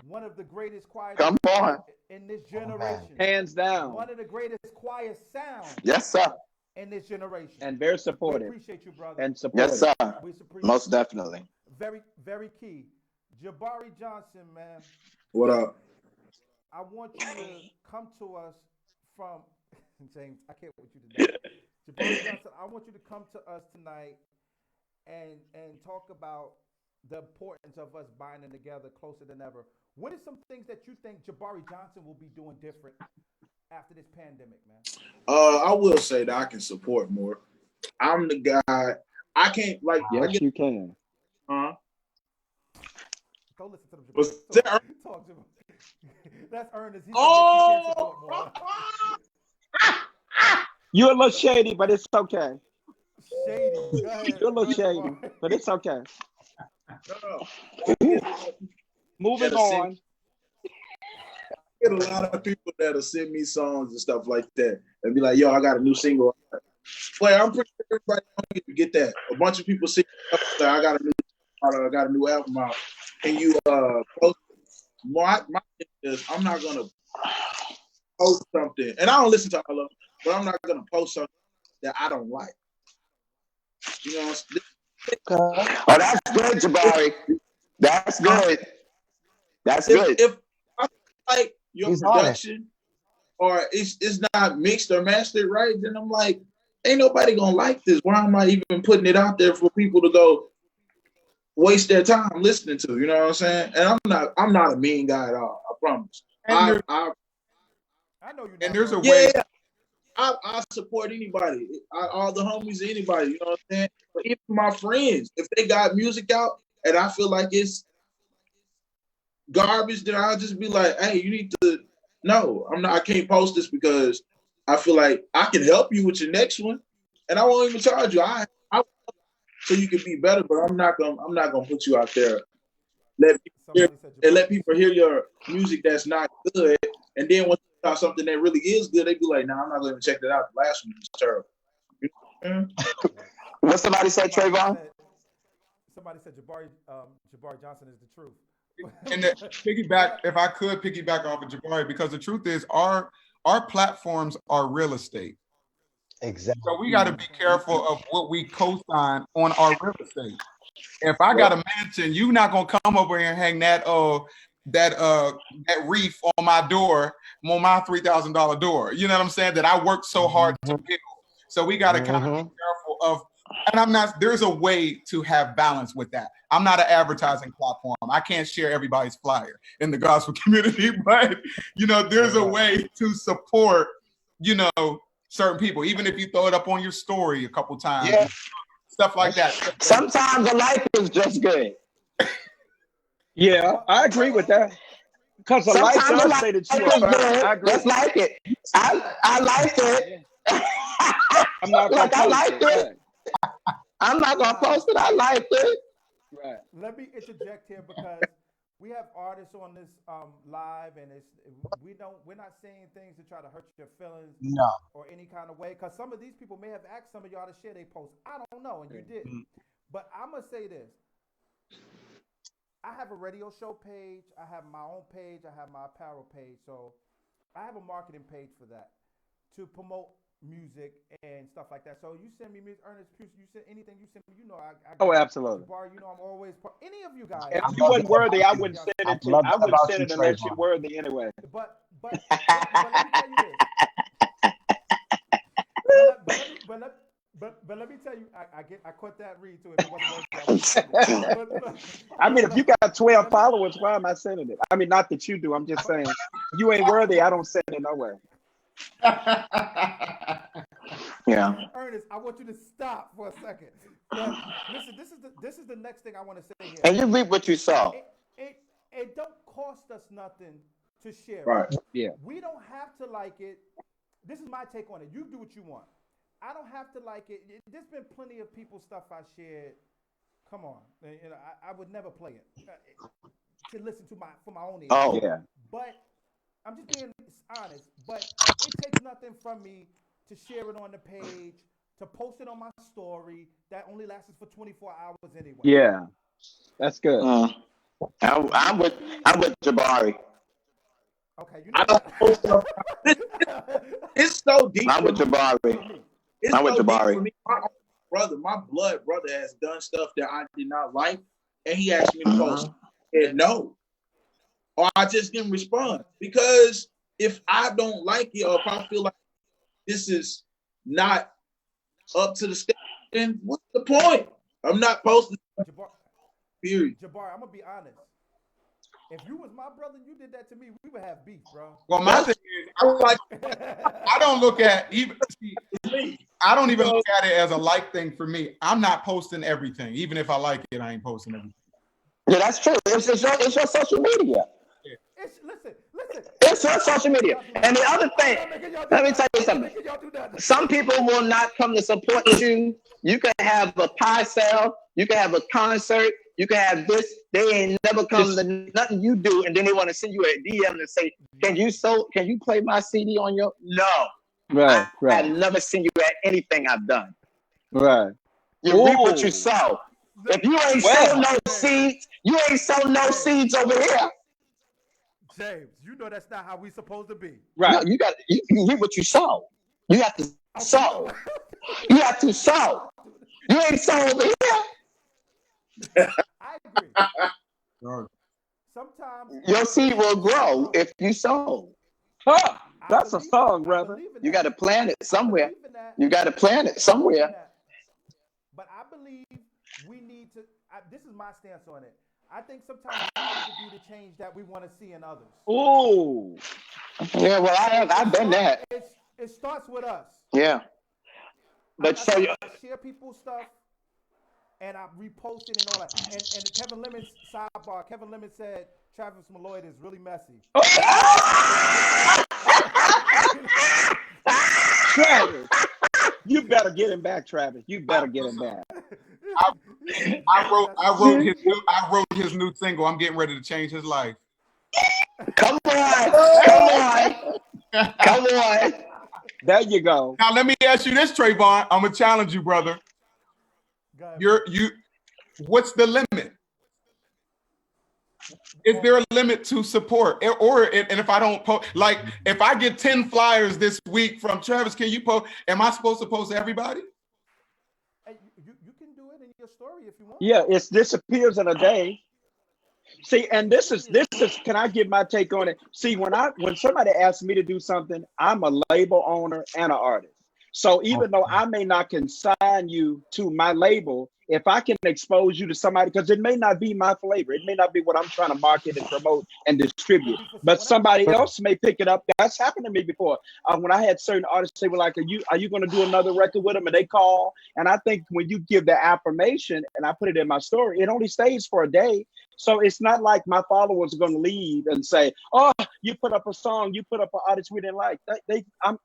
S4: One of the greatest choirs in this generation.
S1: Hands down.
S4: One of the greatest choir sounds.
S3: Yes, sir.
S4: In this generation.
S1: And very supportive.
S4: We appreciate you, brother.
S1: And supportive.
S3: Yes, sir. Most definitely.
S4: Very, very key. Jabari Johnson, man.
S6: What up?
S4: I want you to come to us from James. I can't wait you to know. Jabari Johnson, I want you to come to us tonight and talk about the importance of us binding together closer than ever. What are some things that you think Jabari Johnson will be doing different after this pandemic, man?
S6: I will say that I can support more. I'm the guy. I can't like.
S1: Yes, you can.
S6: Huh?
S4: Go listen to them.
S6: Was that
S4: Talk to him. That's Earnest.
S6: Oh!
S1: You're a little shady, but it's okay.
S4: Shady. Go ahead.
S1: You're a little shady, but it's okay. Moving on.
S6: I get a lot of people that'll send me songs and stuff like that and be like, yo, I got a new single. Well, I'm pretty sure everybody don't get that. A bunch of people say, I got a new album out. Can you post it? My thing is, I'm not gonna post something, and I don't listen to all of them, but I'm not gonna post something that I don't like. You know
S3: Oh, that's good, Jabari. That's good. That's good.
S6: If I like your production or it's not mixed or mastered right, then I'm like, ain't nobody gonna like this. Why am I even putting it out there for people to go waste their time listening to? You know what I'm saying? And I'm not a mean guy at all. I promise. I
S4: know you.
S6: And there's a way. I support anybody, all the homies, anybody. You know what I'm saying? But even my friends, if they got music out and I feel like it's garbage, then I'll just be like, hey, you need to. No, I'm not. I can't post this because I feel like I can help you with your next one, and I won't even charge you. I so you can be better, but I'm not gonna put you out there. Let people hear your music that's not good, and then when you start something that really is good, they be like, "Nah, I'm not gonna check that out. The last one was terrible." You know
S3: what somebody said, Trevone?
S4: Somebody said Jabari Johnson is the truth.
S5: And if I could piggyback off of Jabari, because the truth is our platforms are real estate.
S2: Exactly.
S5: So we got to be careful of what we co-sign on our real estate. If I got a mansion, you're not gonna come over here and hang that reef on my door, on my $3,000 door. You know what I'm saying? That I worked so hard to build. So we got to kind of be careful of. And there's a way to have balance with that. I'm not an advertising platform. I can't share everybody's flyer in the gospel community, but there's a way to support, certain people, even if you throw it up on your story a couple times, stuff like that.
S3: Sometimes a like is just good.
S1: Yeah, I agree with that. Because a like does say that you are. I agree.
S3: Let's like it. I like it.
S1: I'm not gonna
S3: I like it. I'm not gonna post it. I like it.
S1: Right.
S4: Let me interject here because we have artists on this live, and we're not saying things to try to hurt your feelings, or any kind of way. Because some of these people may have asked some of y'all to share their posts. I don't know, and you didn't. But I'm gonna say this: I have a radio show page. I have my own page. I have my apparel page. So I have a marketing page for that to promote music and stuff like that. So you send me music, Earnest, you send anything you send me, I
S1: absolutely.
S4: Jabari, I'm always any of you guys.
S1: If you wasn't worthy, I wouldn't send it to you. I wouldn't send it unless you're worthy anyway.
S4: But let me tell you this. But let me tell you, I caught that read to it. If it wasn't working,
S1: I mean, if you got 12 followers, why am I sending it? I mean, not that you do. I'm just saying, you ain't worthy. I don't send it nowhere.
S3: Yeah.
S4: Earnest, I want you to stop for a second. But listen, this is the next thing I want to say here.
S3: And you reap what you sow.
S4: It don't cost us nothing to share.
S6: Right.
S1: Yeah.
S4: We don't have to like it. This is my take on it. You do what you want. I don't have to like it. There's been plenty of people's stuff I shared. Come on, I would never play it to listen to for my own ears.
S3: Oh yeah.
S4: But I'm just being honest. But it takes nothing from me to share it on the page, to post it on my story. That only lasts for 24 hours anyway.
S1: Yeah, that's good.
S3: I'm with Jabari.
S4: Okay, you
S6: I
S4: know
S6: don't post stuff. It's so deep.
S3: I'm with Jabari. I'm with Jabari.
S6: For me. My blood brother has done stuff that I did not like, and he asked me to post. And no, or I just didn't respond, because if I don't like it, or if I feel like this is not up to the standard, then what's the point? I'm not posting. Period.
S4: Jabari, I'm gonna be honest. If you was my brother and you did that to me, we would have beef, bro.
S5: Well, my thing is, I don't look at even. I don't even look at it as a like thing for me. I'm not posting everything, even if I like it. I ain't posting everything.
S3: Yeah, that's true. It's your social media.
S4: Listen.
S3: It's your social media. And the other thing, let me tell you something. Some people will not come to support you. You can have a pie sale. You can have a concert. You can have this. They ain't never come to nothing you do, and then they want to send you a DM and say, Can you play my CD on your? No.
S1: Right.
S3: I've never seen you at anything I've done.
S1: Right.
S3: You reap what you sow. If you ain't sow no seeds, you ain't sow no seeds over here.
S4: James, you know that's not how we supposed to be.
S1: Right.
S3: No, you reap what you sow. You have to sow. You have to sow. You ain't sow over here.
S4: I agree. Sometimes
S3: your seed will grow if you sow.
S1: Huh, that's a song, brother.
S3: You got to plant it somewhere. You got to plant it somewhere.
S4: But I believe we need to. This is my stance on it. I think sometimes we need to be the change that we want to see in others.
S1: Ooh.
S3: Yeah, well, I've done that.
S4: It starts with us.
S3: Yeah. But
S4: I share people's stuff, and I repost it and all that. And Kevin Lemon's sidebar. Kevin Lemon said Travis Malloy is really messy.
S1: Travis, you better get him back, Travis. You better get him back.
S5: I wrote his new single. I'm getting ready to change his life.
S3: Come on.
S1: There you go.
S5: Now let me ask you this, Trevone. I'm gonna challenge you, brother. What's the limit? Is there a limit to support? And if I don't post, like if I get 10 flyers this week from Travis, can you post? Am I supposed to post everybody?
S4: You can do it in your story if you want.
S1: Yeah, it disappears in a day. See, and this is. Can I give my take on it? See, when somebody asks me to do something, I'm a label owner and an artist. So even though I may not consign you to my label, if I can expose you to somebody, because it may not be my flavor, it may not be what I'm trying to market and promote and distribute, but somebody else may pick it up. That's happened to me before. When I had certain artists say, "Well, like, are you going to do another record with them?" And they call, and I think when you give the affirmation, and I put it in my story, it only stays for a day. So it's not like my followers are going to leave and say, "Oh, you put up a song, you put up an artist we didn't like." I'm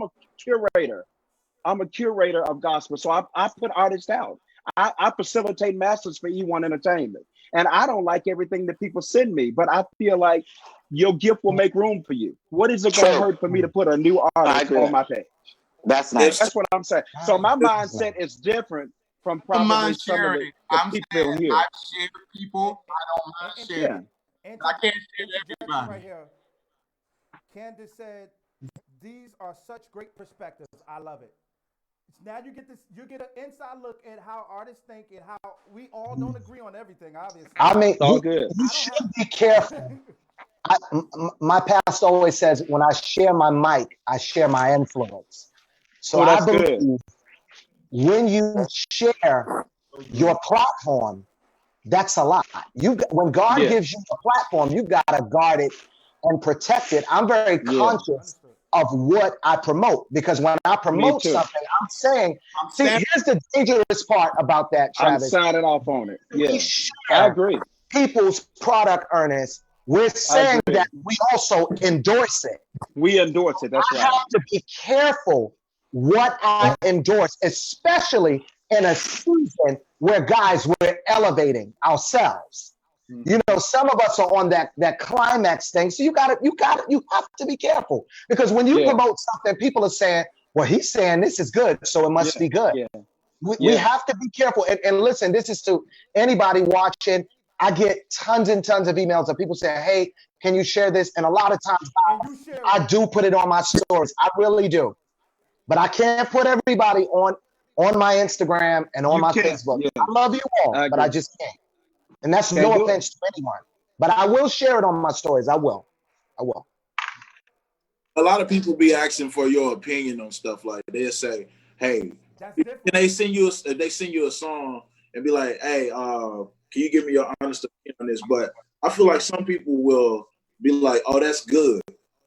S1: a curator. I'm a curator of gospel, so I put artists out. I facilitate masters for E1 Entertainment, and I don't like everything that people send me, but I feel like your gift will make room for you. What is it going to hurt for me to put a new artist on my page?
S3: That's nice.
S1: That's what I'm saying. So my mindset is different from probably some of the people here.
S5: I share people. I don't mind sharing.
S4: And
S5: I can't share everybody.
S4: Right here. Candace said, "These are such great perspectives. I love it." Now you get an inside look at how artists think and how we all don't agree on everything, obviously.
S2: I mean,
S1: all good.
S2: You should be careful. My pastor always says, when I share my mic, I share my influence. So I believe when you share your platform, that's a lot. When God gives you a platform, you got to guard it and protect it. I'm very conscious of what I promote, because when I promote something, I'm saying, here's the dangerous part about that, Travis.
S1: I'm signing off on it. Yeah, I agree.
S2: People's product, Earnest, we're saying that we also endorse it.
S1: We endorse it. That's right.
S2: I have to be careful what I endorse, especially in a season where, guys, we're elevating ourselves. You know, some of us are on that climax thing. So you have to be careful, because when you promote something, people are saying, well, he's saying this is good, so it must be good.
S1: Yeah.
S2: We have to be careful. And listen, this is to anybody watching. I get tons and tons of emails of people saying, hey, can you share this? And a lot of times I do put it on my stories. I really do. But I can't put everybody on my Instagram and on my Facebook. Yeah. I love you all, but I just can't. And that's no offense to anyone. But I will share it on my stories. I will.
S6: A lot of people be asking for your opinion on stuff. Like they'll say, hey, can they send you a song and be like, hey, can you give me your honest opinion on this? But I feel like some people will be like, oh, that's good,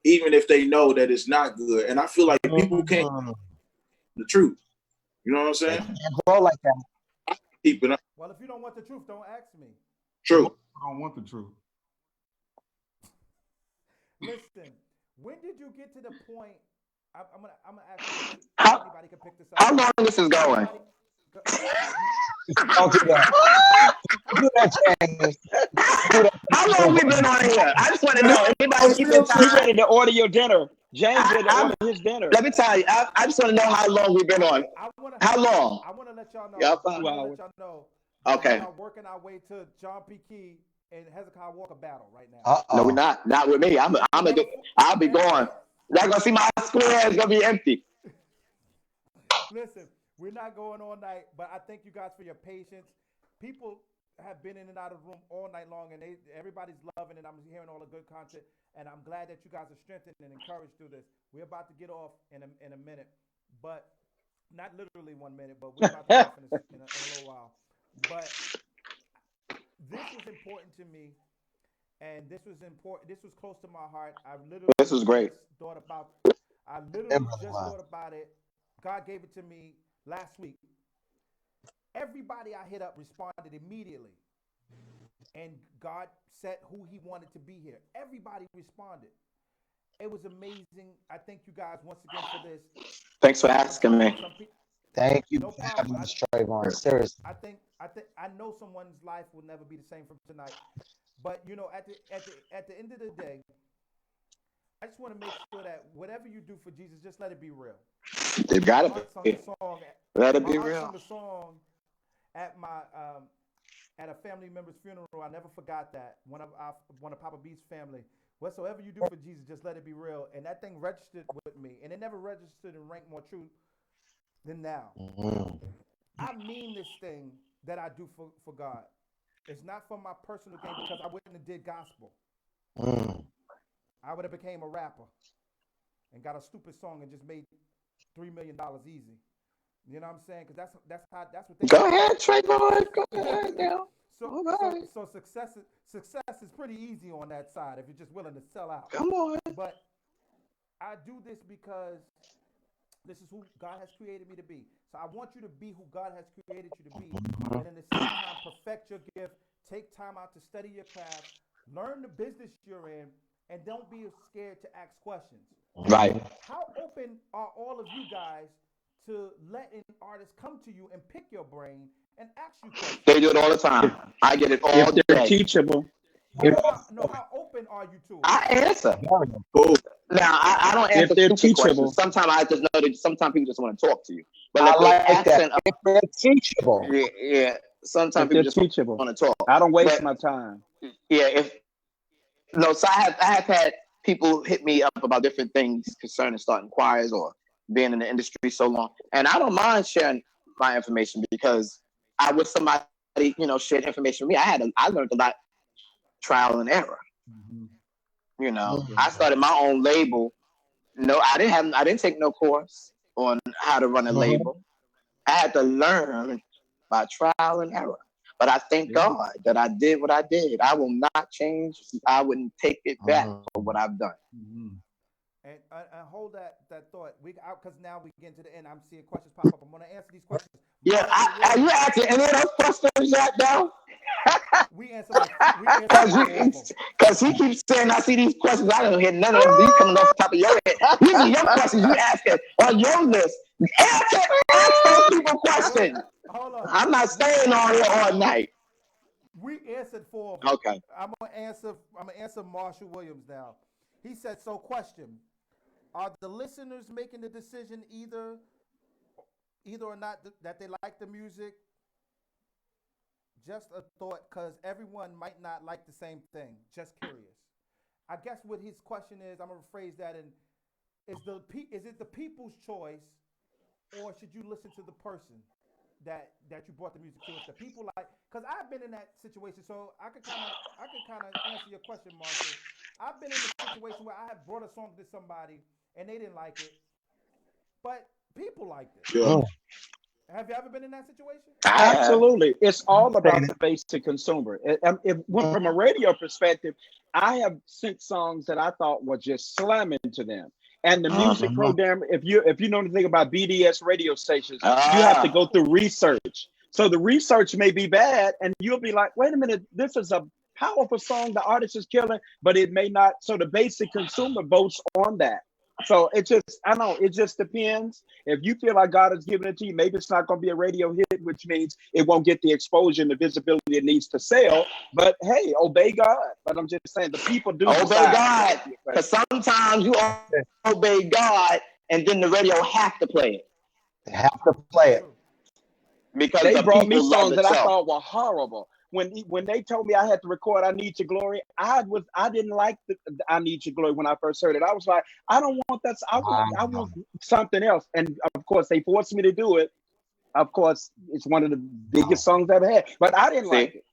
S6: even if they know that it's not good. And I feel like people can't the truth. You know what I'm saying?
S2: Grow like that.
S6: Keep it up.
S4: Well, if you don't want the truth, don't ask me.
S6: True.
S5: I don't want the truth.
S4: Listen, when did you get to the point? I'm gonna ask you. Anybody can pick this up.
S3: How long this is going?
S2: Don't do that. Do that, James.
S3: How long we been on here? I just want to know. Anybody keeping time?
S1: You ready to order your dinner? James ready to order his dinner.
S3: Let me tell you. I just want to know how long we've been on. How long?
S4: I want to let y'all know.
S3: Yeah,
S4: I want to let y'all know.
S3: Okay.
S4: We're working our way to John P. Key and Hezekiah Walker battle right now.
S3: No, we're not. Not with me. I'll be going. Y'all gonna see my square is gonna be empty.
S4: Listen, we're not going all night, but I thank you guys for your patience. People have been in and out of the room all night long, and everybody's loving it. I'm hearing all the good content, and I'm glad that you guys are strengthened and encouraged through this. We're about to get off in a minute, but not literally 1 minute, but we're about to get off in a little while. But this was important to me, and this was important. This was close to my heart.
S3: This was great.
S4: I literally just thought about it. God gave it to me last week. Everybody I hit up responded immediately, and God said who He wanted to be here. Everybody responded. It was amazing. I thank you guys once again for this.
S3: Thanks for asking me.
S2: Thank you for having us, Trevone. Seriously.
S4: I know someone's life will never be the same from tonight. But you know, at the end of the day, I just want to make sure that whatever you do for Jesus, just let it be real.
S3: You got it. Let it be real.
S4: I sung a song at my at a family member's funeral. I never forgot that. One of Papa B's family. Whatsoever you do for Jesus, just let it be real. And that thing registered with me, and it never registered and ranked more true than now. I mean this thing that I do for God. It's not for my personal gain, because I wouldn't have did gospel. I would have became a rapper and got a stupid song and just made $3 million easy. You know what I'm saying? Because that's what they
S3: go ahead, Trevone. Go ahead now.
S4: So success is pretty easy on that side if you're just willing to sell out.
S3: Come on.
S4: But I do this because this is who God has created me to be. So I want you to be who God has created you to be. And in the same time, perfect your gift. Take time out to study your craft. Learn the business you're in. And don't be scared to ask questions.
S3: Right.
S4: How open are all of you guys to letting artists come to you and pick your brain and ask you questions?
S3: They do it all the time. I get it all day.
S1: If they're teachable.
S4: How open are you to it?
S3: I answer. Now, I don't answer stupid questions. Sometimes I just know that sometimes people just want to talk to you. But
S2: I like that. If they're teachable.
S3: Yeah. Sometimes people just want to talk.
S1: I don't waste my time.
S3: Yeah. So I have had people hit me up about different things concerning starting choirs or being in the industry so long. And I don't mind sharing my information, because I wish somebody, shared information with me. I learned a lot trial and error. You know, I started my own label. No, I didn't take no course on how to run a label. I had to learn by trial and error. But I thank God that I did what I did. I will not change. I wouldn't take it back for what I've done.
S4: And hold that thought. Because now we get to the end. I'm seeing questions pop up. I'm going to answer these questions.
S3: Yeah, are you asking any of those questions right now?
S4: We answer
S3: because he keeps saying, I see these questions. I don't hear none of them. These coming off the top of your head. These are your questions you asking on your list. Ask those people questions.
S4: Hold on.
S3: I'm not staying on here all night.
S4: We answered 4 of them.
S3: Okay.
S4: I'm gonna answer Marshall Williams now. He said, so question. Are the listeners making the decision either or not that they like the music? Just a thought, because everyone might not like the same thing. Just curious. I guess what his question is, I'm gonna rephrase that in: is it the people's choice, or should you listen to the person that you brought the music to? If the people like, because I've been in that situation, so I could kind of answer your question, Marshall. I've been in a situation where I have brought a song to somebody and they didn't like it, but people liked it.
S6: Yeah.
S4: Have you ever been in that situation?
S1: Absolutely. It's all about the basic consumer. From a radio perspective, I have sent songs that I thought were just slamming to them. And the music program, if you know anything about BDS radio stations, you have to go through research. So the research may be bad, and you'll be like, wait a minute, this is a powerful song the artist is killing, but it may not. So the basic consumer votes on that. So it just depends. If you feel like God has given it to you, maybe it's not going to be a radio hit, which means it won't get the exposure and the visibility it needs to sell. But hey, obey God. But I'm just saying the people do
S3: obey
S1: decide.
S3: God. Because sometimes you obey God and then the radio have to play it.
S2: They have to play it.
S3: Because
S1: they
S3: the
S1: brought me
S3: people
S1: songs
S3: love
S1: that
S3: it
S1: I
S3: so.
S1: thought were horrible. When they told me I had to record "I Need Your Glory," I didn't like the "I Need Your Glory" when I first heard it. I was like, I don't want that. I want something else. And of course, they forced me to do it. Of course, it's one of the biggest songs I've ever had, but I didn't like it.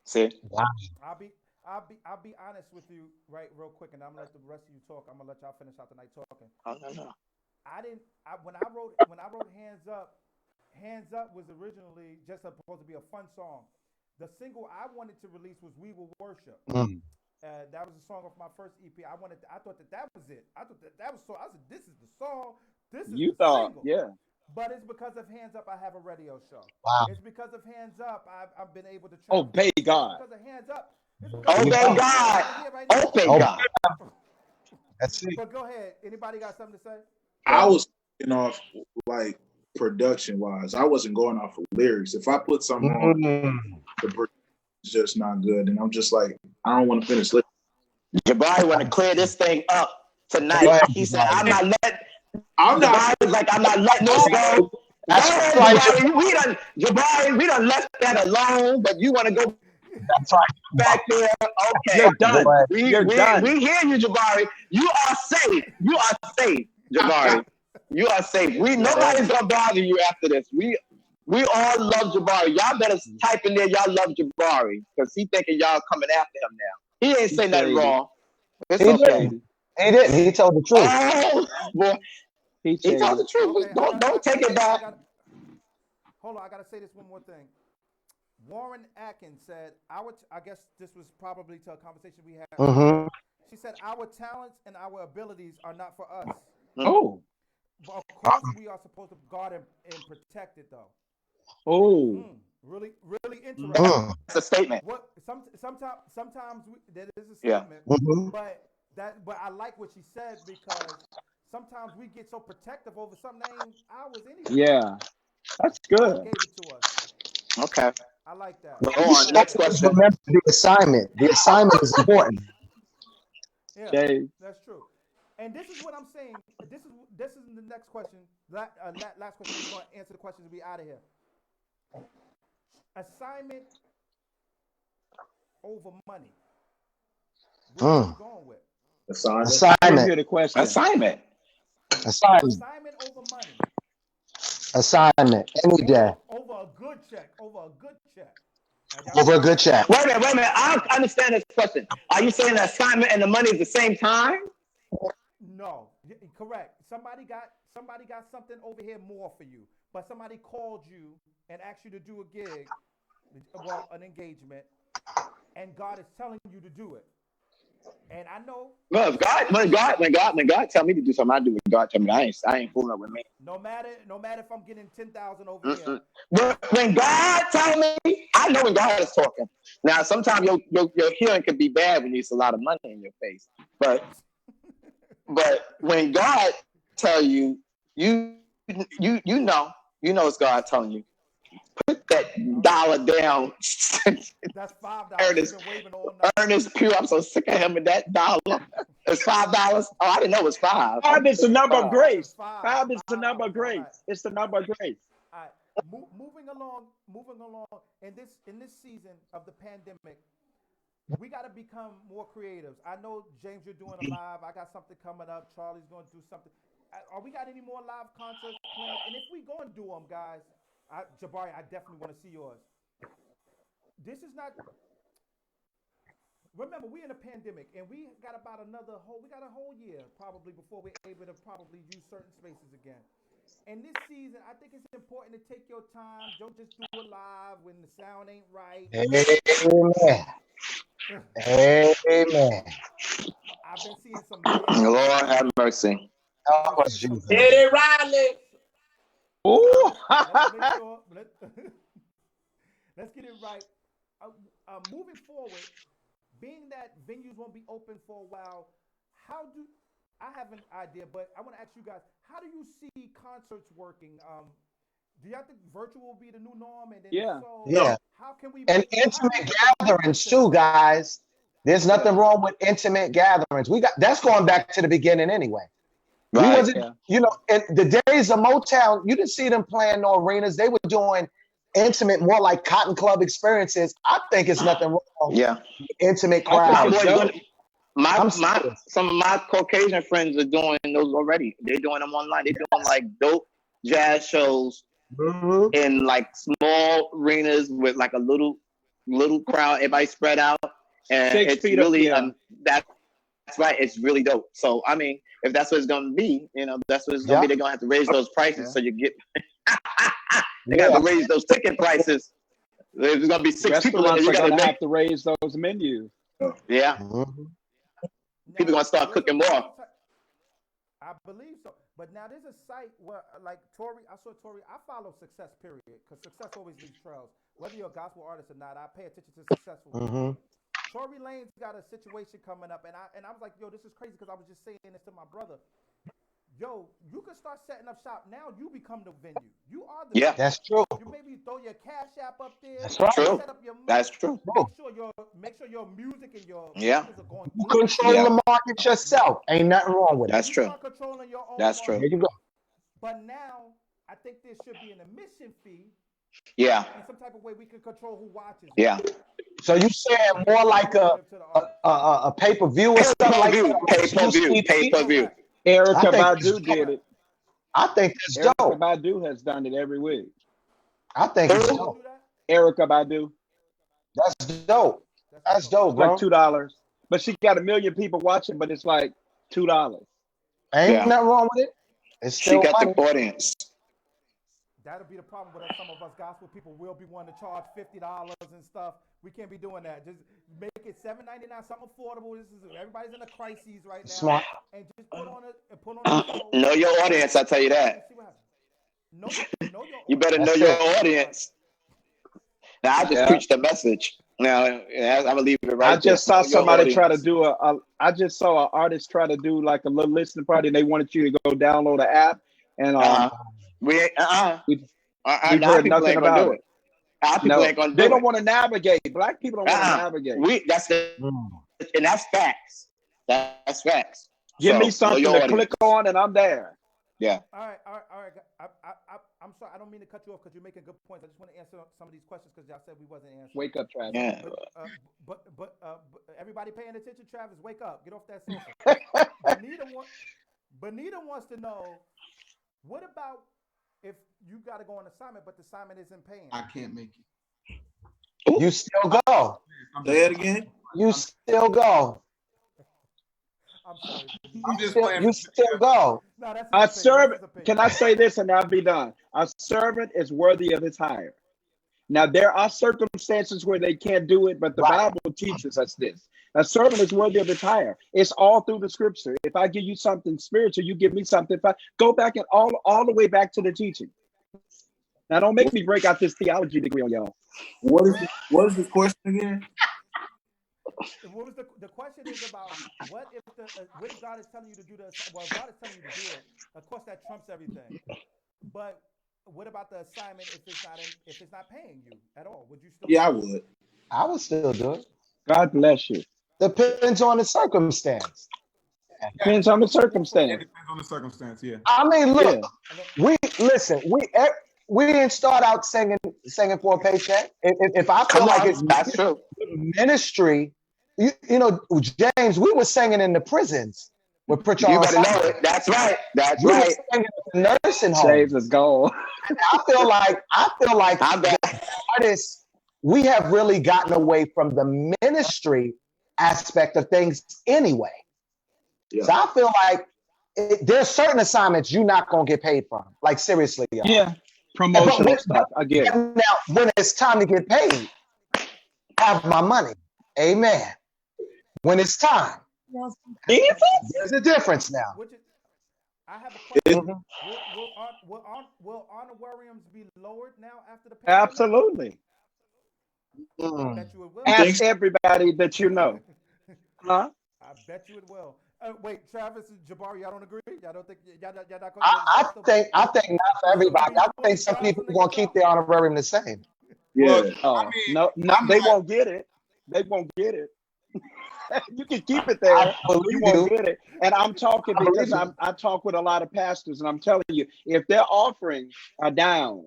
S3: See,
S2: wow.
S4: I'll be honest with you, right, real quick, and I'm gonna let the rest of you talk. I'm gonna let y'all finish out the night talking.
S3: Oh, no.
S4: When I wrote Hands Up was originally just supposed to be a fun song. The single I wanted to release was "We Will Worship." That was a song off my first EP. I thought that was it. I thought that was so. I said, "This is the song. This is the single."
S1: Yeah.
S4: But it's because of Hands Up I have a radio show.
S2: Wow.
S4: It's because of Hands Up I've been able to
S1: obey God.
S4: It's because of Hands Up.
S3: Obey God. Obey God.
S2: That's it.
S4: But go ahead. Anybody got something to say?
S6: I was thinking off like production wise. I wasn't going off of lyrics. If I put something on, the production is just not good, and I'm just like, I don't want to finish listening.
S3: Jabari want to clear this thing up tonight. He said, I'm not letting this go.
S2: That's
S3: Go ahead,
S2: right.
S3: Jabari, we done left that alone, but you want to go
S2: That's right.
S3: back there. Okay.
S1: You're done.
S3: We
S1: done.
S3: We hear you, Jabari. You are safe. You are safe, Jabari. You are safe. Nobody's gonna bother you after this. We all love Jabari. Y'all better type in there. Y'all love Jabari because he thinking y'all coming after him now. He ain't saying nothing wrong. It's okay.
S2: He didn't. He told the truth.
S3: Oh, boy. He told the truth.
S4: Okay,
S3: don't take it back.
S4: Hold on, I gotta say this one more thing. Warren Atkins said, I guess this was probably to a conversation we had. She said, our talents and our abilities are not for us.
S1: Oh.
S4: But of course, we are supposed to guard and protect it, though.
S1: Oh.
S4: Really, really interesting.
S3: That's a statement.
S4: Sometimes that is a statement. But I like what she said because sometimes we get so protective over something that ain't ours anyway.
S1: Yeah, that's good.
S4: God gave it to us.
S3: Okay.
S4: I like that.
S3: Go on. Next question.
S2: Remember the assignment. The assignment is important.
S4: Yeah, that's true. And this is what I'm saying. This is the next question. Last question. We're going to answer the questions and be out of here. Assignment over money. Where are you going with?
S2: Assignment.
S1: Hear the question.
S3: Assignment
S4: over money.
S2: Assignment. Any day.
S4: Over a good check. Over
S2: a good check.
S3: Wait a minute. I don't understand this question. Are you saying the assignment and the money is the same time?
S4: No, correct. Somebody got something over here more for you, but somebody called you and asked you to do a gig, well, an engagement, and God is telling you to do it. And I know. Well,
S3: when God tell me to do something, I do what God tell me. I ain't fooling up with me.
S4: No matter if I'm getting 10,000 over here.
S3: When God tell me, I know when God is talking. Now, sometimes your hearing can be bad when there's a lot of money in your face, but when God tell you, you know it's God telling you. Put that dollar down.
S4: That's $5.
S3: Ernest,
S4: You've been waving all night.
S3: Ernest Pugh, I'm so sick of him with that dollar. It's $5. Oh, I didn't know it was $5.
S1: 5 is the number of grace.
S4: Five.
S1: 5 is the
S4: Five.
S1: number of
S4: All
S1: grace.
S4: right.
S1: It's the number of grace.
S4: All right. Moving along. In this season of the pandemic, we got to become more creative. I know, James, you're doing a live. I got something coming up. Charlie's going to do something. Are we got any more live concerts planned? And if we go and do them, guys, Jabari, I definitely want to see yours. This is not. Remember, we're in a pandemic, and we got about a whole year probably before we're able to probably use certain spaces again. And this season, I think it's important to take your time. Don't just do it live when the sound ain't right.
S2: Amen.
S4: I've been seeing some.
S3: Lord have mercy.
S2: Oh, Jesus.
S7: Eddie Riley.
S1: Oh,
S4: Let's get it right. Moving forward, being that venues won't be open for a while, I have an idea, but I want to ask you guys, how do you see concerts working? Do y'all think virtual will be the new norm? And then
S2: Yeah.
S4: How can we
S2: And intimate gatherings too, guys. There's nothing wrong with intimate gatherings. That's going back to the beginning anyway.
S3: Right.
S2: We wasn't, in the days of Motown, you didn't see them playing no arenas. They were doing intimate, more like Cotton Club experiences. I think it's nothing wrong.
S3: Yeah.
S2: With intimate crowds.
S3: Some of my Caucasian friends are doing those already. They're doing them online. They're doing like dope jazz shows in like small arenas with like a little crowd, everybody spread out, and it's really that's right. It's really dope. So I mean, if that's what it's gonna be, that's what it's gonna be. They're gonna have to raise those prices so you get. They got to raise those ticket prices. There's gonna be 6 people in there. You gotta
S1: have to raise those menus.
S3: Yeah. People gonna start cooking more.
S4: I believe so. But now there's a site where, like Tori, I follow Success, period, because success always leaves trails. Whether you're a gospel artist or not, I pay attention to successful people. Tory Lane's got a situation coming up, and I was like, yo, this is crazy, because I was just saying this to my brother. Yo, you can start setting up shop now. You become the venue. You are the venue.
S2: That's true.
S4: You maybe throw your Cash App up there.
S2: That's right.
S4: Set up your
S3: That's true.
S4: Make sure your music and your
S3: are
S4: going.
S2: You control the market yourself. Ain't nothing wrong with it.
S3: That's true.
S4: Controlling your own
S3: That's true.
S2: There you go.
S4: But now I think there should be an admission fee.
S3: Yeah.
S4: In some type of way we can control who watches.
S3: Yeah.
S2: So you saying more like a pay-per-view or something like that?
S3: Pay-per-view.
S1: Erykah Badu did it.
S2: I think that's dope.
S1: Erykah Badu has done it every week.
S2: I think it's dope.
S1: Erykah Badu.
S2: That's dope. That's dope, bro.
S1: Like $2. But she got 1 million people watching, but it's like $2.
S2: Ain't nothing wrong with it. It's still
S3: she got
S2: money.
S3: the audience.
S4: That'll be the problem with some of us gospel people will be wanting to charge $50 and stuff. We can't be doing that. Just make it $7.99, something affordable. Everybody's in a crisis right now.
S2: Smart.
S4: And just put on a
S3: Know your audience, I tell you that.
S4: Know your
S3: you better know your audience. Now I just preached a message. Now I'm gonna leave it right.
S1: I just saw somebody try to do I just saw an artist try to do like a little listening party, and they wanted you to go download an app, and we've heard nothing about it. They don't want to navigate. Black people don't want to navigate.
S3: And that's facts. That's facts.
S1: Give me something to click on, and I'm there.
S3: Yeah.
S4: All right. I'm sorry. I don't mean to cut you off because you're making good points. I just want to answer some of these questions because y'all said we wasn't answering.
S1: Wake up, Travis.
S3: Yeah.
S4: But everybody paying attention, Travis, wake up. Get off that sofa. Bonita wants to know, what about if you got to go on assignment, but the assignment isn't paying?
S5: I can't make it.
S2: You still go.
S6: Say it again.
S2: You still go.
S4: I'm sorry.
S5: I'm just playing.
S2: You still go.
S4: No, that's
S1: a servant. Can I say this and I'll be done? A servant is worthy of his hire. Now, there are circumstances where they can't do it, but the Bible teaches us this. A servant is worthy of his hire. It's all through the scripture. If I give you something spiritual, you give me something. If I go back and all the way back to the teaching. Now, don't make me break out this theology degree on y'all.
S6: What is the question again?
S4: What was the question is about what if God is telling you to do this? Well, God is telling you to do it. Of course, that trumps everything. But what about the assignment if it's not paying you at all? Would you still?
S6: Yeah, I would.
S2: I would still do it.
S1: God bless you.
S2: Depends on the circumstance.
S5: Yeah,
S1: Depends on the
S5: it
S1: circumstance.
S5: depends on the circumstance. Yeah.
S2: I mean, look,
S1: Yeah.
S2: we listen. We didn't start out singing for a paycheck. If I feel
S3: Come
S2: like
S3: on,
S2: it's
S3: that's true.
S2: ministry, you know, James, we were singing in the prisons with Pritchard.
S3: You better know it. That's right. That's
S2: We were
S3: right.
S2: singing in the nursing
S1: Saves
S2: homes.
S1: us goal.
S2: I feel like
S3: I bet.
S2: artists, we have really gotten away from the ministry aspect of things anyway.
S6: Yeah.
S2: So I feel like there's certain assignments you're not gonna get paid from. Like seriously, y'all.
S1: Yeah. Promotional stuff. I get it.
S2: Now, when it's time to get paid, have my money. Amen. When it's time, there's a difference now.
S4: Which is, I have a question.
S2: Mhm.
S4: Will honorariums be lowered now after the pandemic?
S1: Absolutely.
S4: I
S2: Mm.
S4: bet you it will.
S1: Ask everybody that you know. Huh?
S4: I bet you it will. Wait, Travis and Jabari, y'all don't agree? Y'all don't think y'all not gonna?
S2: I think not for everybody. I think some people are gonna keep their honorarium the same.
S6: Yeah.
S5: Well,
S1: Oh,
S5: I mean,
S1: no,
S5: I'm
S1: they
S5: not-
S1: won't get it. They won't get it. You can keep it
S2: I
S1: there. You
S2: believe
S1: won't
S2: you.
S1: get it. And I'm talking
S2: I believe
S1: because
S2: you.
S1: I talk with a lot of pastors, and I'm telling you, if their offerings are down,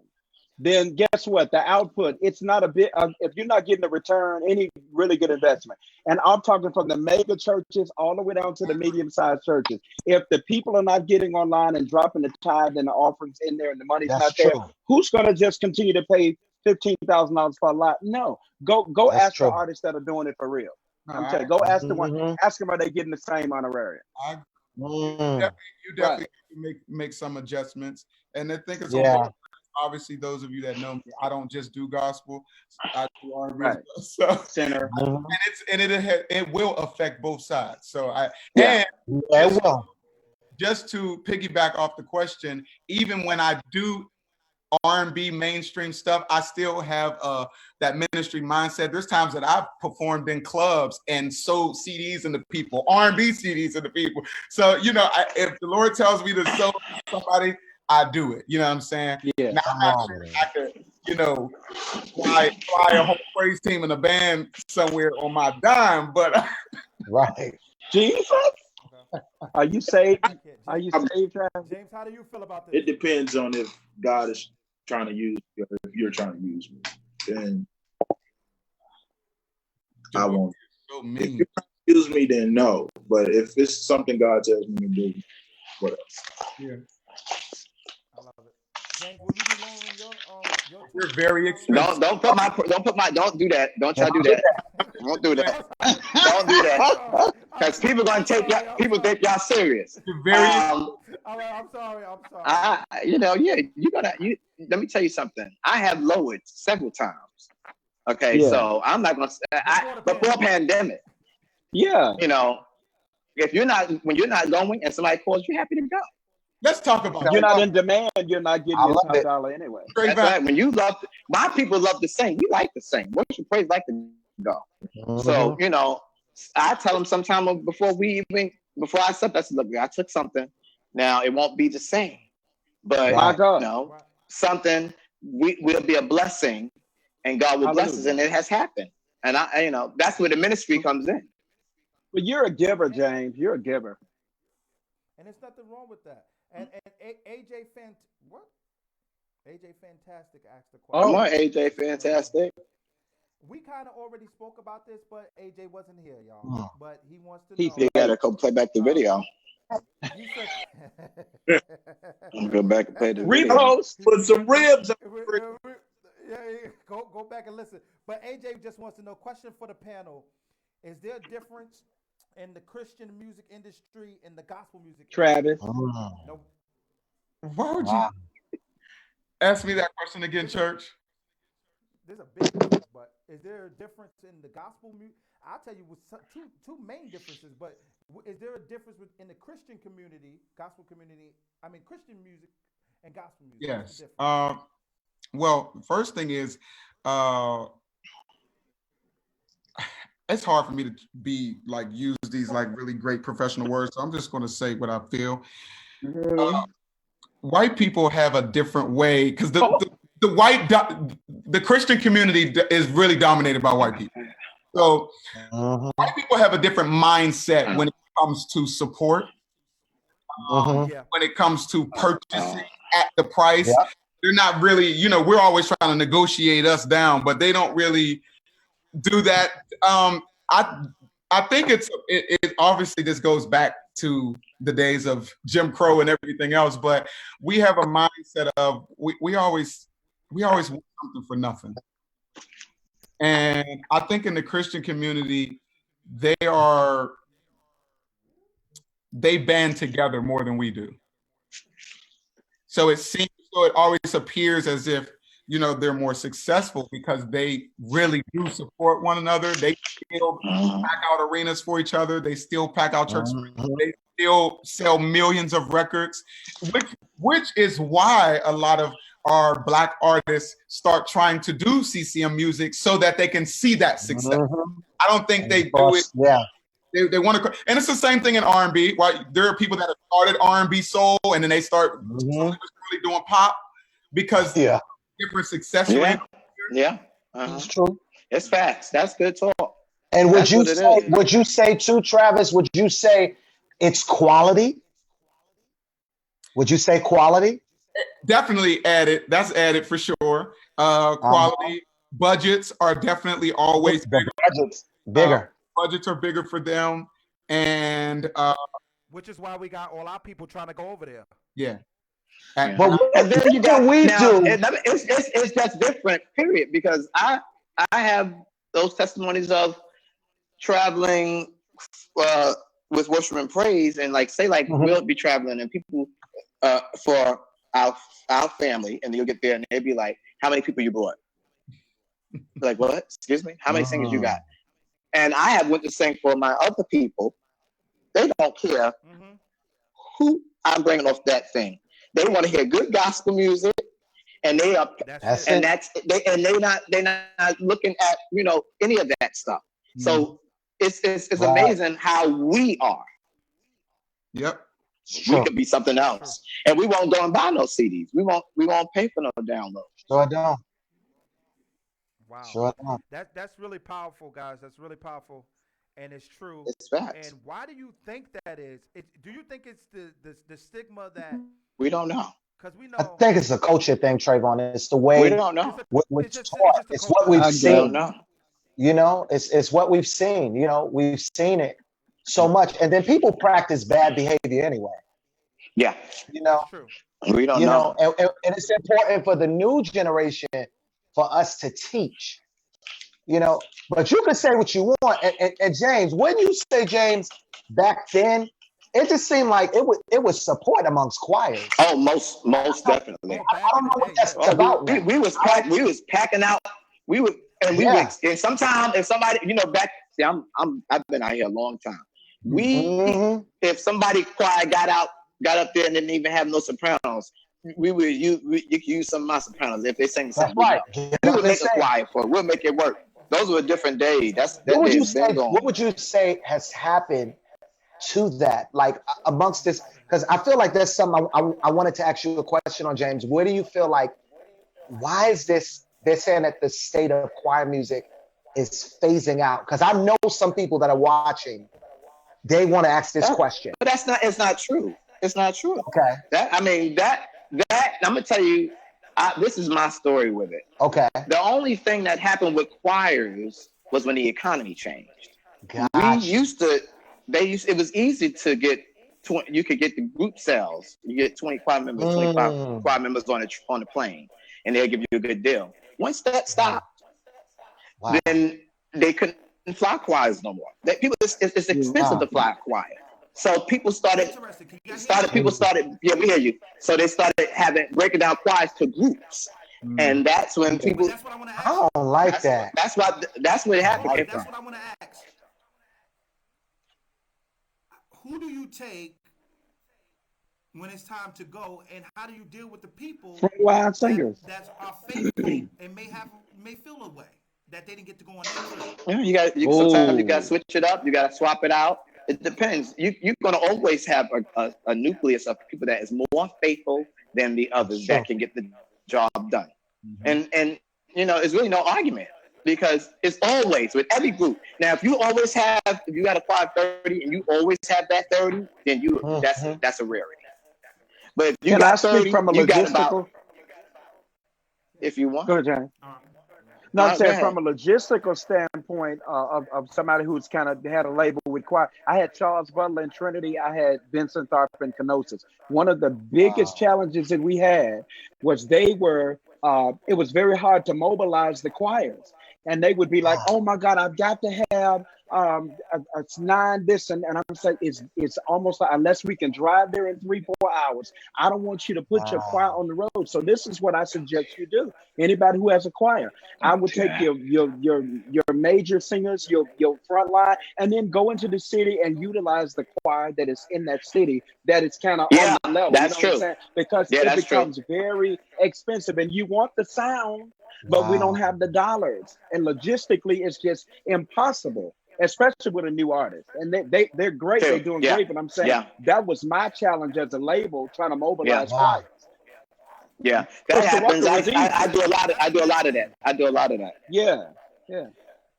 S1: then guess what? The output, it's not a bit. If you're not getting a return, any really good investment. And I'm talking from the mega churches all the way down to the medium-sized churches. If the people are not getting online and dropping the tithe and the offerings in there, and the money's
S2: That's
S1: not there,
S2: true.
S1: who's going to just continue to pay $15,000 for a lot? No, go
S2: That's
S1: ask
S2: true.
S1: the artists that are doing it for real.
S5: no,
S1: I'm telling you, go ask the one.
S2: Mhm.
S1: Ask them, are they getting the same honorarium?
S2: Mm.
S5: you definitely make some adjustments. And I think it's on
S2: Yeah.
S5: both. Obviously, those of you that know me, I don't just do gospel. I do R&B
S1: Right.
S5: as well. So
S1: Center.
S2: Mhm.
S5: and it will affect both sides. So
S1: Yeah.
S2: Yeah, it will.
S5: just to piggyback off the question, even when I do R&B mainstream stuff, I still have that ministry mindset. There's times that I've performed in clubs and sold CDs into people, R&B CDs into people. So, you know, if the Lord tells me to sow somebody, I do it. You know what I'm saying?
S1: Yeah.
S5: Now, I'm not sure I could, you know, fly a whole praise team in a band somewhere on my dime, but
S2: Right.
S1: Jesus, are you saved?
S4: Okay,
S1: Are you
S6: I'm-
S1: saved, Travis?
S4: James, how do you feel about this?
S6: It depends on if God is trying to use you, or if you're trying to use me. Then I won't.
S5: so
S6: If
S5: mean.
S6: you're trying to use me, then no. But if it's something God tells me to do, what else?
S5: Yeah.
S4: I love it. James, will you be lowering your
S5: We're very expensive.
S3: Don't don't do that. Don't try to do that. Don't do that. Don't do that. Because people gonna take y'all. People think y'all serious.
S5: We're very
S4: All right, I'm sorry.
S3: You know, yeah, let me tell you something. I have lowered several times. Okay,
S1: Yeah.
S3: so I'm not gonna before pandemic.
S1: Yeah.
S3: You know, when you're not going and somebody calls, you're happy to go.
S5: Let's talk about
S1: You're not
S5: that.
S1: in demand. You're not getting
S2: I
S1: your
S2: love
S1: top
S2: it.
S1: dollar anyway.
S3: That's right. When you love, my people love to sing. We like to sing. Worship praise like to go.
S2: Mhm.
S3: So, you know, I tell them sometime before I accept, I said, look, I took something. Now it won't be the same, but
S1: My
S3: you
S1: God.
S3: know, something will be a blessing, and God will bless us, and it has happened. And you know, that's where the ministry comes in.
S1: But you're a giver, James. You're a giver.
S4: And there's nothing wrong with that. And AJ Fantastic asked the question.
S3: Come on, AJ, fantastic.
S4: We kind of already spoke about this, but AJ wasn't here, y'all.
S2: Oh.
S4: But he wants to
S1: He's
S4: know.
S3: You gotta go play back the video.
S4: He said,
S3: Go back and play the video.
S1: Repost.
S6: Put some ribs.
S4: Yeah, go back and listen. But AJ just wants to know. Question for the panel: is there a difference in the Christian music industry and the gospel music
S1: Travis.
S4: industry?
S2: Mm.
S4: No.
S5: Why would
S2: Wow.
S5: you ask me that question again, church?
S4: There's a big difference, but is there a difference in the gospel music? I'll tell you with two main differences, but is there a difference in the Christian community, Christian music and gospel music? What's
S5: Yes.
S4: the difference?
S5: Well, first thing is, it's hard for me to use these really great professional words. So I'm just going to say what I feel. white people have a different way because the Christian community is really dominated by white people. So white people have a different mindset when it comes to support, when it comes to purchasing at the price.
S2: Yep.
S5: They're not really, you know, we're always trying to negotiate us down, but they don't really do that. I think it obviously this goes back to the days of Jim Crow and everything else, but we have a mindset of we always want something for nothing. And I think in the Christian community, they band together more than we do. So it always appears as if, you know, they're more successful because they really do support one another. They still pack out arenas for each other. They still pack out church. They still sell millions of records, which is why a lot of our Black artists start trying to do CCM music so that they can see that success. I don't think they do it. Yeah. They want to, and it's the same thing in R&B. Right? There are people that have started R&B soul and then they start really doing pop because different success rate.
S3: Yeah,
S2: it's true.
S3: It's facts. That's good talk.
S2: And would you say too, Travis? Would you say it's quality? Would you say quality?
S5: Definitely added. That's added for sure. Quality budgets are definitely always bigger. Budgets are bigger for them, and
S4: which is why we got all our people trying to go over there.
S5: Yeah.
S3: But what then you got we do? It's just different, period. Because I have those testimonies of traveling with worship and praise, and like say like we'll be traveling and people for our family, and you'll get there and they'll be like, "How many people you brought?" Like, what? Excuse me? How many singers you got? And I have went to sing for my other people. They don't care who I'm bringing off that thing. They want to hear good gospel music, and they're not looking at, you know, any of that stuff. So it's amazing how we are.
S5: Yep.
S3: We could be something else, and we won't go and buy no CDs. We won't pay for no downloads.
S2: So I don't.
S4: Wow.
S2: Sure.
S4: That's really powerful, guys. That's really powerful, and it's true.
S3: It's facts.
S4: And why do you think that is? Do you think it's the stigma that
S3: we don't know?
S4: Because we know.
S2: I think it's a culture thing, Trevone. It's the way
S3: we don't know.
S2: We're taught. It's what we've seen. You know, it's what we've seen. You know, we've seen it so much, and then people practice bad behavior anyway.
S3: Yeah.
S2: You know,
S3: we don't know.
S2: And it's important for the new generation for us to teach, you know, but you can say what you want. And James, when you say, James, back then, it just seemed like it was support amongst choirs.
S3: Oh, most definitely.
S2: I don't know what that's about.
S3: We was packing out. And sometimes if somebody, you know, I've been out here a long time. If somebody choir got up there and didn't even have no sopranos, you could use some of my sopranos if they sing something.
S2: Right.
S3: We would make a choir for it. We'll make it work. Those were different days. What would you say has happened
S2: to that, like amongst this? Because I feel like there's something I wanted to ask you a question on, James. Where do you feel like, why is this? They're saying that the state of choir music is phasing out. Because I know some people that are watching, they want to ask this question.
S3: But it's not true. It's not true.
S2: Okay.
S3: I'm gonna tell you, this is my story with it.
S2: Okay.
S3: The only thing that happened with choirs was when the economy changed.
S2: Gotcha.
S3: It was easy to get, you could get the group sales. You get 20 choir members, 25 choir members on the plane, and they'll give you a good deal. Once that stopped, then they couldn't fly choirs no more. It's expensive to fly a choir. So people started, yeah, we hear you. So they started breaking down choirs to groups. And that's when people,
S4: that's what I want to ask.
S2: I don't like that.
S3: That's what happened.
S4: That's what I want to ask. Who do you take when it's time to go, and how do you deal with the people that are faithful and may feel a way that they didn't get to go on that trip?
S3: Yeah, sometimes you got to switch it up. You got to swap it out. It depends. You're going to always have a nucleus of people that is more faithful than the others that can get the job done. And it's really no argument, because it's always with every group. Now, if you got a choir 30 and you always have that 30, then that's a rarity. But if you
S1: Can
S3: got
S1: I speak
S3: 30,
S1: from a
S3: you got
S1: logistical?
S3: about, if you want.
S1: Go ahead, James. No, I'm
S3: Go
S1: saying
S3: ahead.
S1: from a logistical standpoint of somebody who's kind of had a label with choir. I had Charles Butler in Trinity. I had Vincent Tharp in Kenosis. One of the biggest challenges that we had was it was very hard to mobilize the choirs. And they would be like, oh my God, I've got to have it's 9 this and I'm saying it's almost like, unless we can drive there in 3-4 hours, I don't want you to put your choir on the road. So this is what I suggest you do. Anybody who has a choir, I would take your major singers, your front line, and then go into the city and utilize the choir that is in that city that is kind of on the level.
S3: That's
S1: you know
S3: true.
S1: What I'm saying? Because it becomes very expensive, and you want the sound, but we don't have the dollars, and logistically it's just impossible, especially with a new artist. And they're great, they're doing great, but I'm saying that was my challenge as a label, trying to mobilize choirs.
S3: Yeah, that happens. I do a lot of that.
S1: Yeah.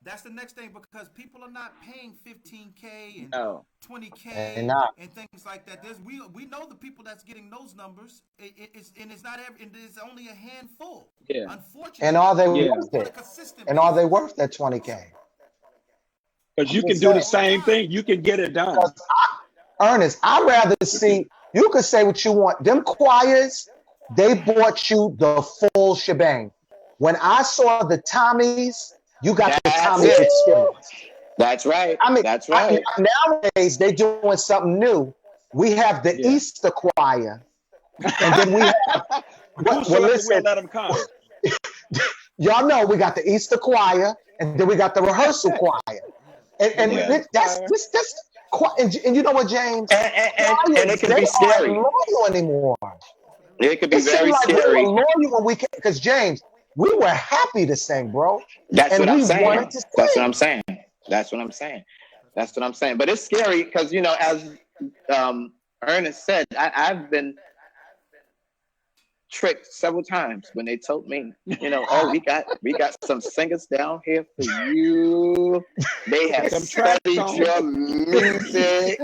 S4: That's the next thing, because people are not paying $15K and $20K and things like that. We know the people that's getting those numbers. It's only a handful.
S1: Yeah.
S4: Unfortunately.
S2: And are they worth it? And are they worth that $20K?
S1: Because you can do the same thing. You can get it done.
S2: Earnest, I'd rather see, you could say what you want. Them choirs, they bought you the full shebang. When I saw the Tommies, you got the Tommy experience.
S3: That's right. That's right.
S2: Nowadays, they're doing something new. We have the Easter choir. And then we have...
S1: we'll let them come.
S2: Y'all know we got the Easter choir, and then we got the rehearsal choir. And you know what, James?
S3: And it can be scary.
S2: They aren't loyal anymore.
S3: It could be very scary.
S2: We were loyal when because James, we were happy to sing, bro.
S3: That's what I'm saying. That's what I'm saying. But it's scary because, as Earnest said, I've been tricked several times when they told me, we got some singers down here for you. They have studied your music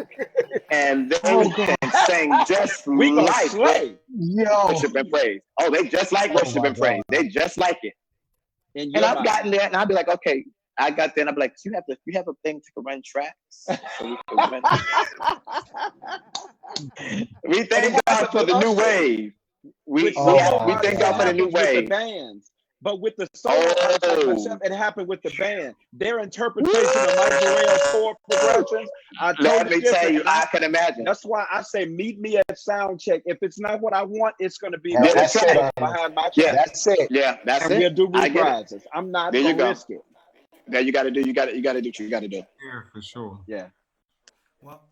S3: and they can sing just like worship and praise. Oh, they just like worship and praise. They just like it. And I've gotten there, and I'll be like, okay. I got there, and I'll be like, you have a thing to run tracks? So we can run. We thank God for the new wave. We thank God for the new wave.
S1: But with the solo it happened with the band. Their interpretation of Mike Burrell's 4 progressions.
S3: Let me tell you, I can imagine.
S1: That's why I say meet me at sound check. If it's not what I want, it's going to be
S2: that's it.
S1: behind my
S3: track. That's it. Yeah, that's it.
S1: We'll do reprises. I'm not going to risk it.
S3: That you got to do. You got to do what you got to do.
S5: Yeah, for sure.
S1: Yeah.
S4: Well,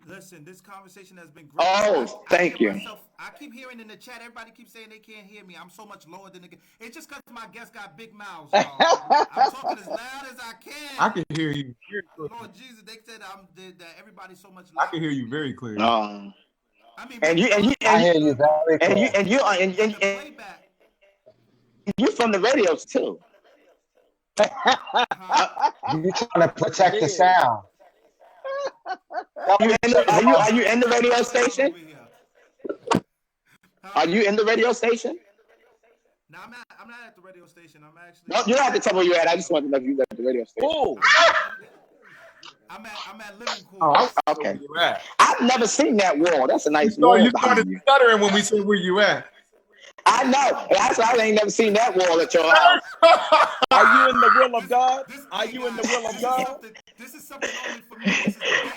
S4: listen, this conversation has been great.
S3: Thank you.
S4: I keep hearing in the chat, everybody keeps saying they can't hear me. I'm so much lower than it's just because my guests got big mouths, y'all. I'm talking as loud as I can.
S5: I can hear you.
S4: Lord Jesus, they said that everybody's so much louder.
S5: I can hear you very clearly.
S3: I hear you very clearly. And you're from the radios too.
S2: You're trying to protect the sound.
S3: Are you in the radio station? Are you in the radio station?
S4: No, I'm not at the radio station. I'm actually.
S3: No, you don't have to tell me where you're at. I just want to know if you're at the radio station.
S1: Oh.
S4: I'm at Living Quarters.
S3: Oh, okay. I've never seen that wall. That's a nice wall.
S5: You started stuttering when we said where you at.
S3: I know. That's why I ain't never seen that wall at your house.
S1: Are you in the will of God? Are you in the will of God?
S4: This is something only for me.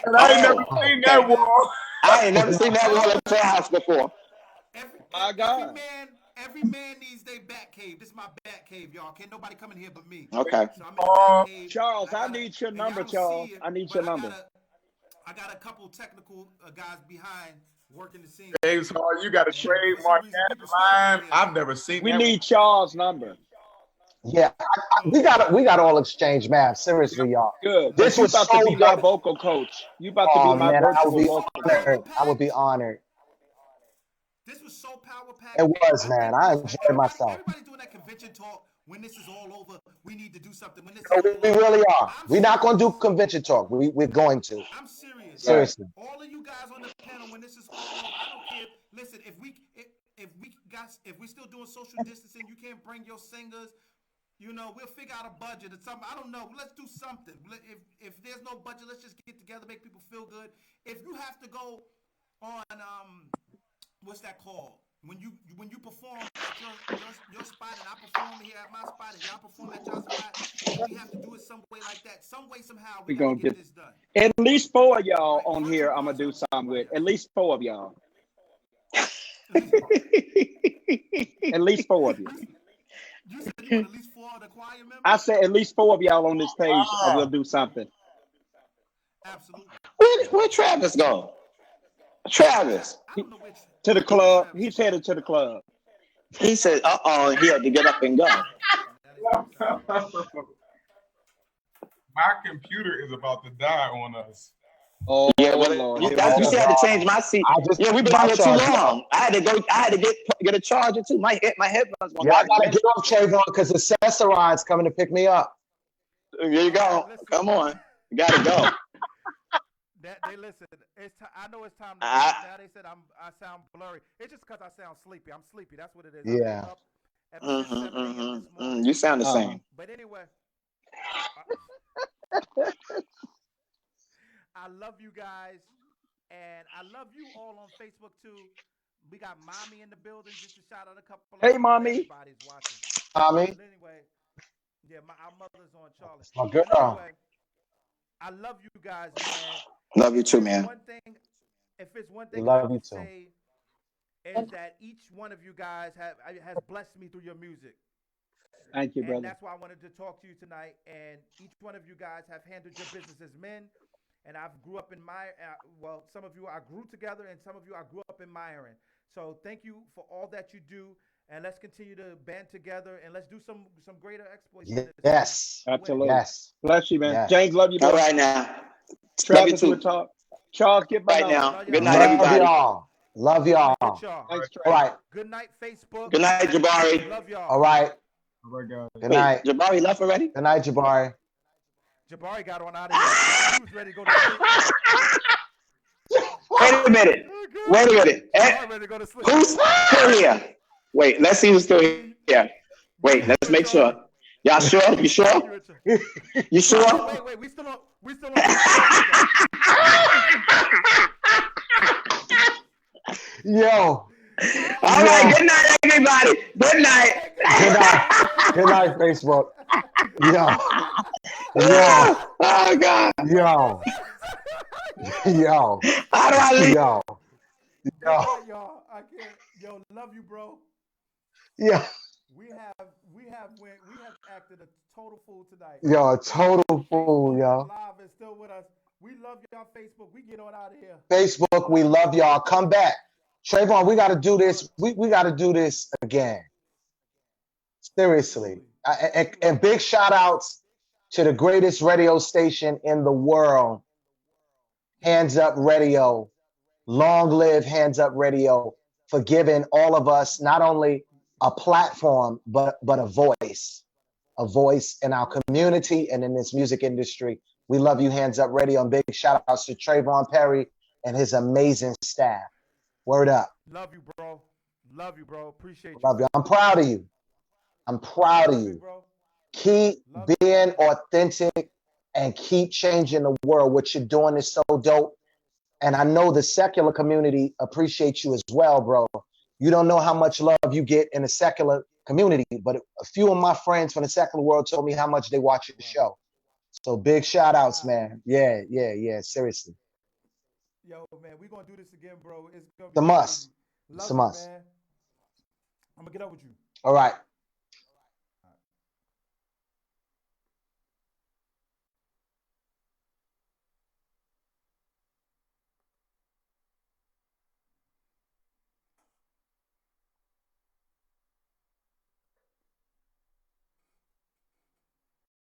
S5: And I ain't never seen that wall.
S3: I ain't never seen that wall at your house before.
S1: My God.
S4: Every man needs their bat cave. This is my bat cave, y'all. Can't nobody come in here but me.
S3: Okay.
S4: So
S1: Charles, I need your number, Charles. I need your number.
S4: I got a couple technical guys behind working the scene.
S5: James Hall, you got a trademark line. I've never seen
S1: We need Charles' number.
S2: Yeah, we got all exchange math. Seriously, y'all.
S1: Good.
S2: This
S1: You
S2: was
S1: about
S2: so
S1: to be my
S2: good.
S1: vocal coach. You about to be
S2: Oh
S1: my
S2: man, I would
S1: virtual
S2: be
S1: vocal coach.
S2: honored. I would be honored.
S4: This was so power packed.
S2: It was,
S4: I
S2: man.
S4: think
S2: I
S4: listen,
S2: enjoyed myself.
S4: everybody doing that convention talk. When this is all over, we need to do something. When this is
S2: No,
S4: all
S2: we
S4: over,
S2: really are.
S4: I'm
S2: We're not going to do
S4: serious.
S2: convention talk. We're going to.
S4: I'm serious.
S1: Right.
S2: Seriously.
S4: All of you guys on the panel, when this is all over, I don't care. Listen, if we still doing social distancing, you can't bring your singers. You know, we'll figure out a budget or something. I don't know. Let's do something. If there's no budget, let's just get together, make people feel good. If you have to go on what's that called? When you perform at your spot and I perform here at my spot and y'all perform at your spot and we have to do it some way like that, some way somehow we gotta get this done.
S1: At least 4 of y'all
S4: Right?
S1: on here. I'm gonna do something with. At least 4 of y'all. At least 4 of you.
S4: You said you want at least 4 of the choir members?
S1: I said at least 4 of y'all on this page. I will do something.
S4: Absolutely.
S3: Where Travis go? Travis.
S4: I don't know which.
S1: To the club. He's headed to the club.
S3: He said, he had to get up and go.
S5: My computer is about to die on us.
S1: Oh,
S3: Yeah, well,
S1: Lord.
S3: you
S1: Here we
S3: see,
S1: go.
S3: I had to change my seat. Yeah, we've been on here too long. I had to get a charger too. My headphones.
S2: Yeah, I gotta get off Trevone because the Accessoride's coming to pick me up.
S3: There you go. Come on, you gotta go.
S4: They listen. I know it's time. Now they said I sound blurry. It's just because I sound sleepy. I'm sleepy. That's what it is.
S2: Yeah.
S4: At 7 a.m. this morning.
S3: You sound the same.
S4: But anyway, I love you guys, and I love you all on Facebook too. We got Mommy in the building. Just to shout out a couple.
S1: Hey, Mommy.
S4: Everybody's watching.
S2: Mommy.
S4: But anyway, yeah, our mother's on Charlie.
S2: My girl.
S4: But anyway, I love you guys, man.
S3: Love you too, man.
S4: If it's one thing
S2: Love
S4: I
S2: you
S4: can
S2: too.
S4: say is that each one of you guys has blessed me through your music.
S1: Thank you,
S4: And
S1: brother.
S4: that's why I wanted to talk to you tonight. And each one of you guys have handled your business as men. And I've grew up in some of you I grew together, and some of you I grew up admiring. So thank you for all that you do. And let's continue to band together, and let's do some greater exploits.
S2: Yes.
S1: Absolutely.
S2: Yes.
S1: Bless you, man.
S2: Yes.
S1: James, love you,
S3: All
S1: brother.
S3: right now.
S1: Travis,
S3: Love you
S1: we'll
S3: too.
S1: talk. Charles, get my
S3: Right
S1: number.
S3: now. Good night,
S2: Love
S3: everybody.
S2: y'all. Love y'all.
S4: Thanks, Travis.
S2: All right.
S4: Good night, Facebook.
S3: Good night, Jabari.
S4: Love y'all.
S2: All right.
S5: Oh my God.
S2: Good night.
S3: Jabari left already?
S2: Good night, Jabari.
S4: Jabari got on out of here. He was ready to go to sleep.
S3: Wait a minute.
S4: Jabari ready to go to sleep.
S3: Who's still here? Wait, let's see who's still here. Wait, let's make sure. Y'all sure? You sure? You sure?
S4: Wait, we still on.
S2: Yo.
S3: All right, good night, everybody. Good night.
S2: Good night. Good night, Facebook. Yo.
S3: Oh, God.
S2: Yo.
S3: How do I leave?
S2: Yo.
S4: Y'all, I can't. Yo, love you, bro.
S2: Yeah.
S4: We have acted a total fool tonight.
S2: Yo, a total fool, yo.
S4: Live is still with us. We love y'all, Facebook. We get on out of here.
S2: Facebook, we love y'all. Come back. Trevone, we got to do this. We got to do this again. Seriously. And big shout outs to the greatest radio station in the world, Hands Up Radio. Long live Hands Up Radio for giving all of us not only a platform, but a voice in our community and in this music industry. We love you, Hands Up Radio, and big shout outs to Trevone Perry and his amazing staff. Word up.
S4: Love you, bro. Love you, bro. Appreciate you.
S2: Love you. I'm proud of you. I'm proud of you. Keep being authentic and keep changing the world. What you're doing is so dope. And I know the secular community appreciates you as well, bro. You don't know how much love you get in the secular community, but a few of my friends from the secular world told me how much they watch the show. So big shout outs, man. Yeah. Seriously.
S4: Yo, man, we're going to do this again, bro. It's going to be
S2: It's a must.
S4: Love
S2: It's a
S4: you,
S2: must.
S4: man. I'm going to get up with you.
S2: All right.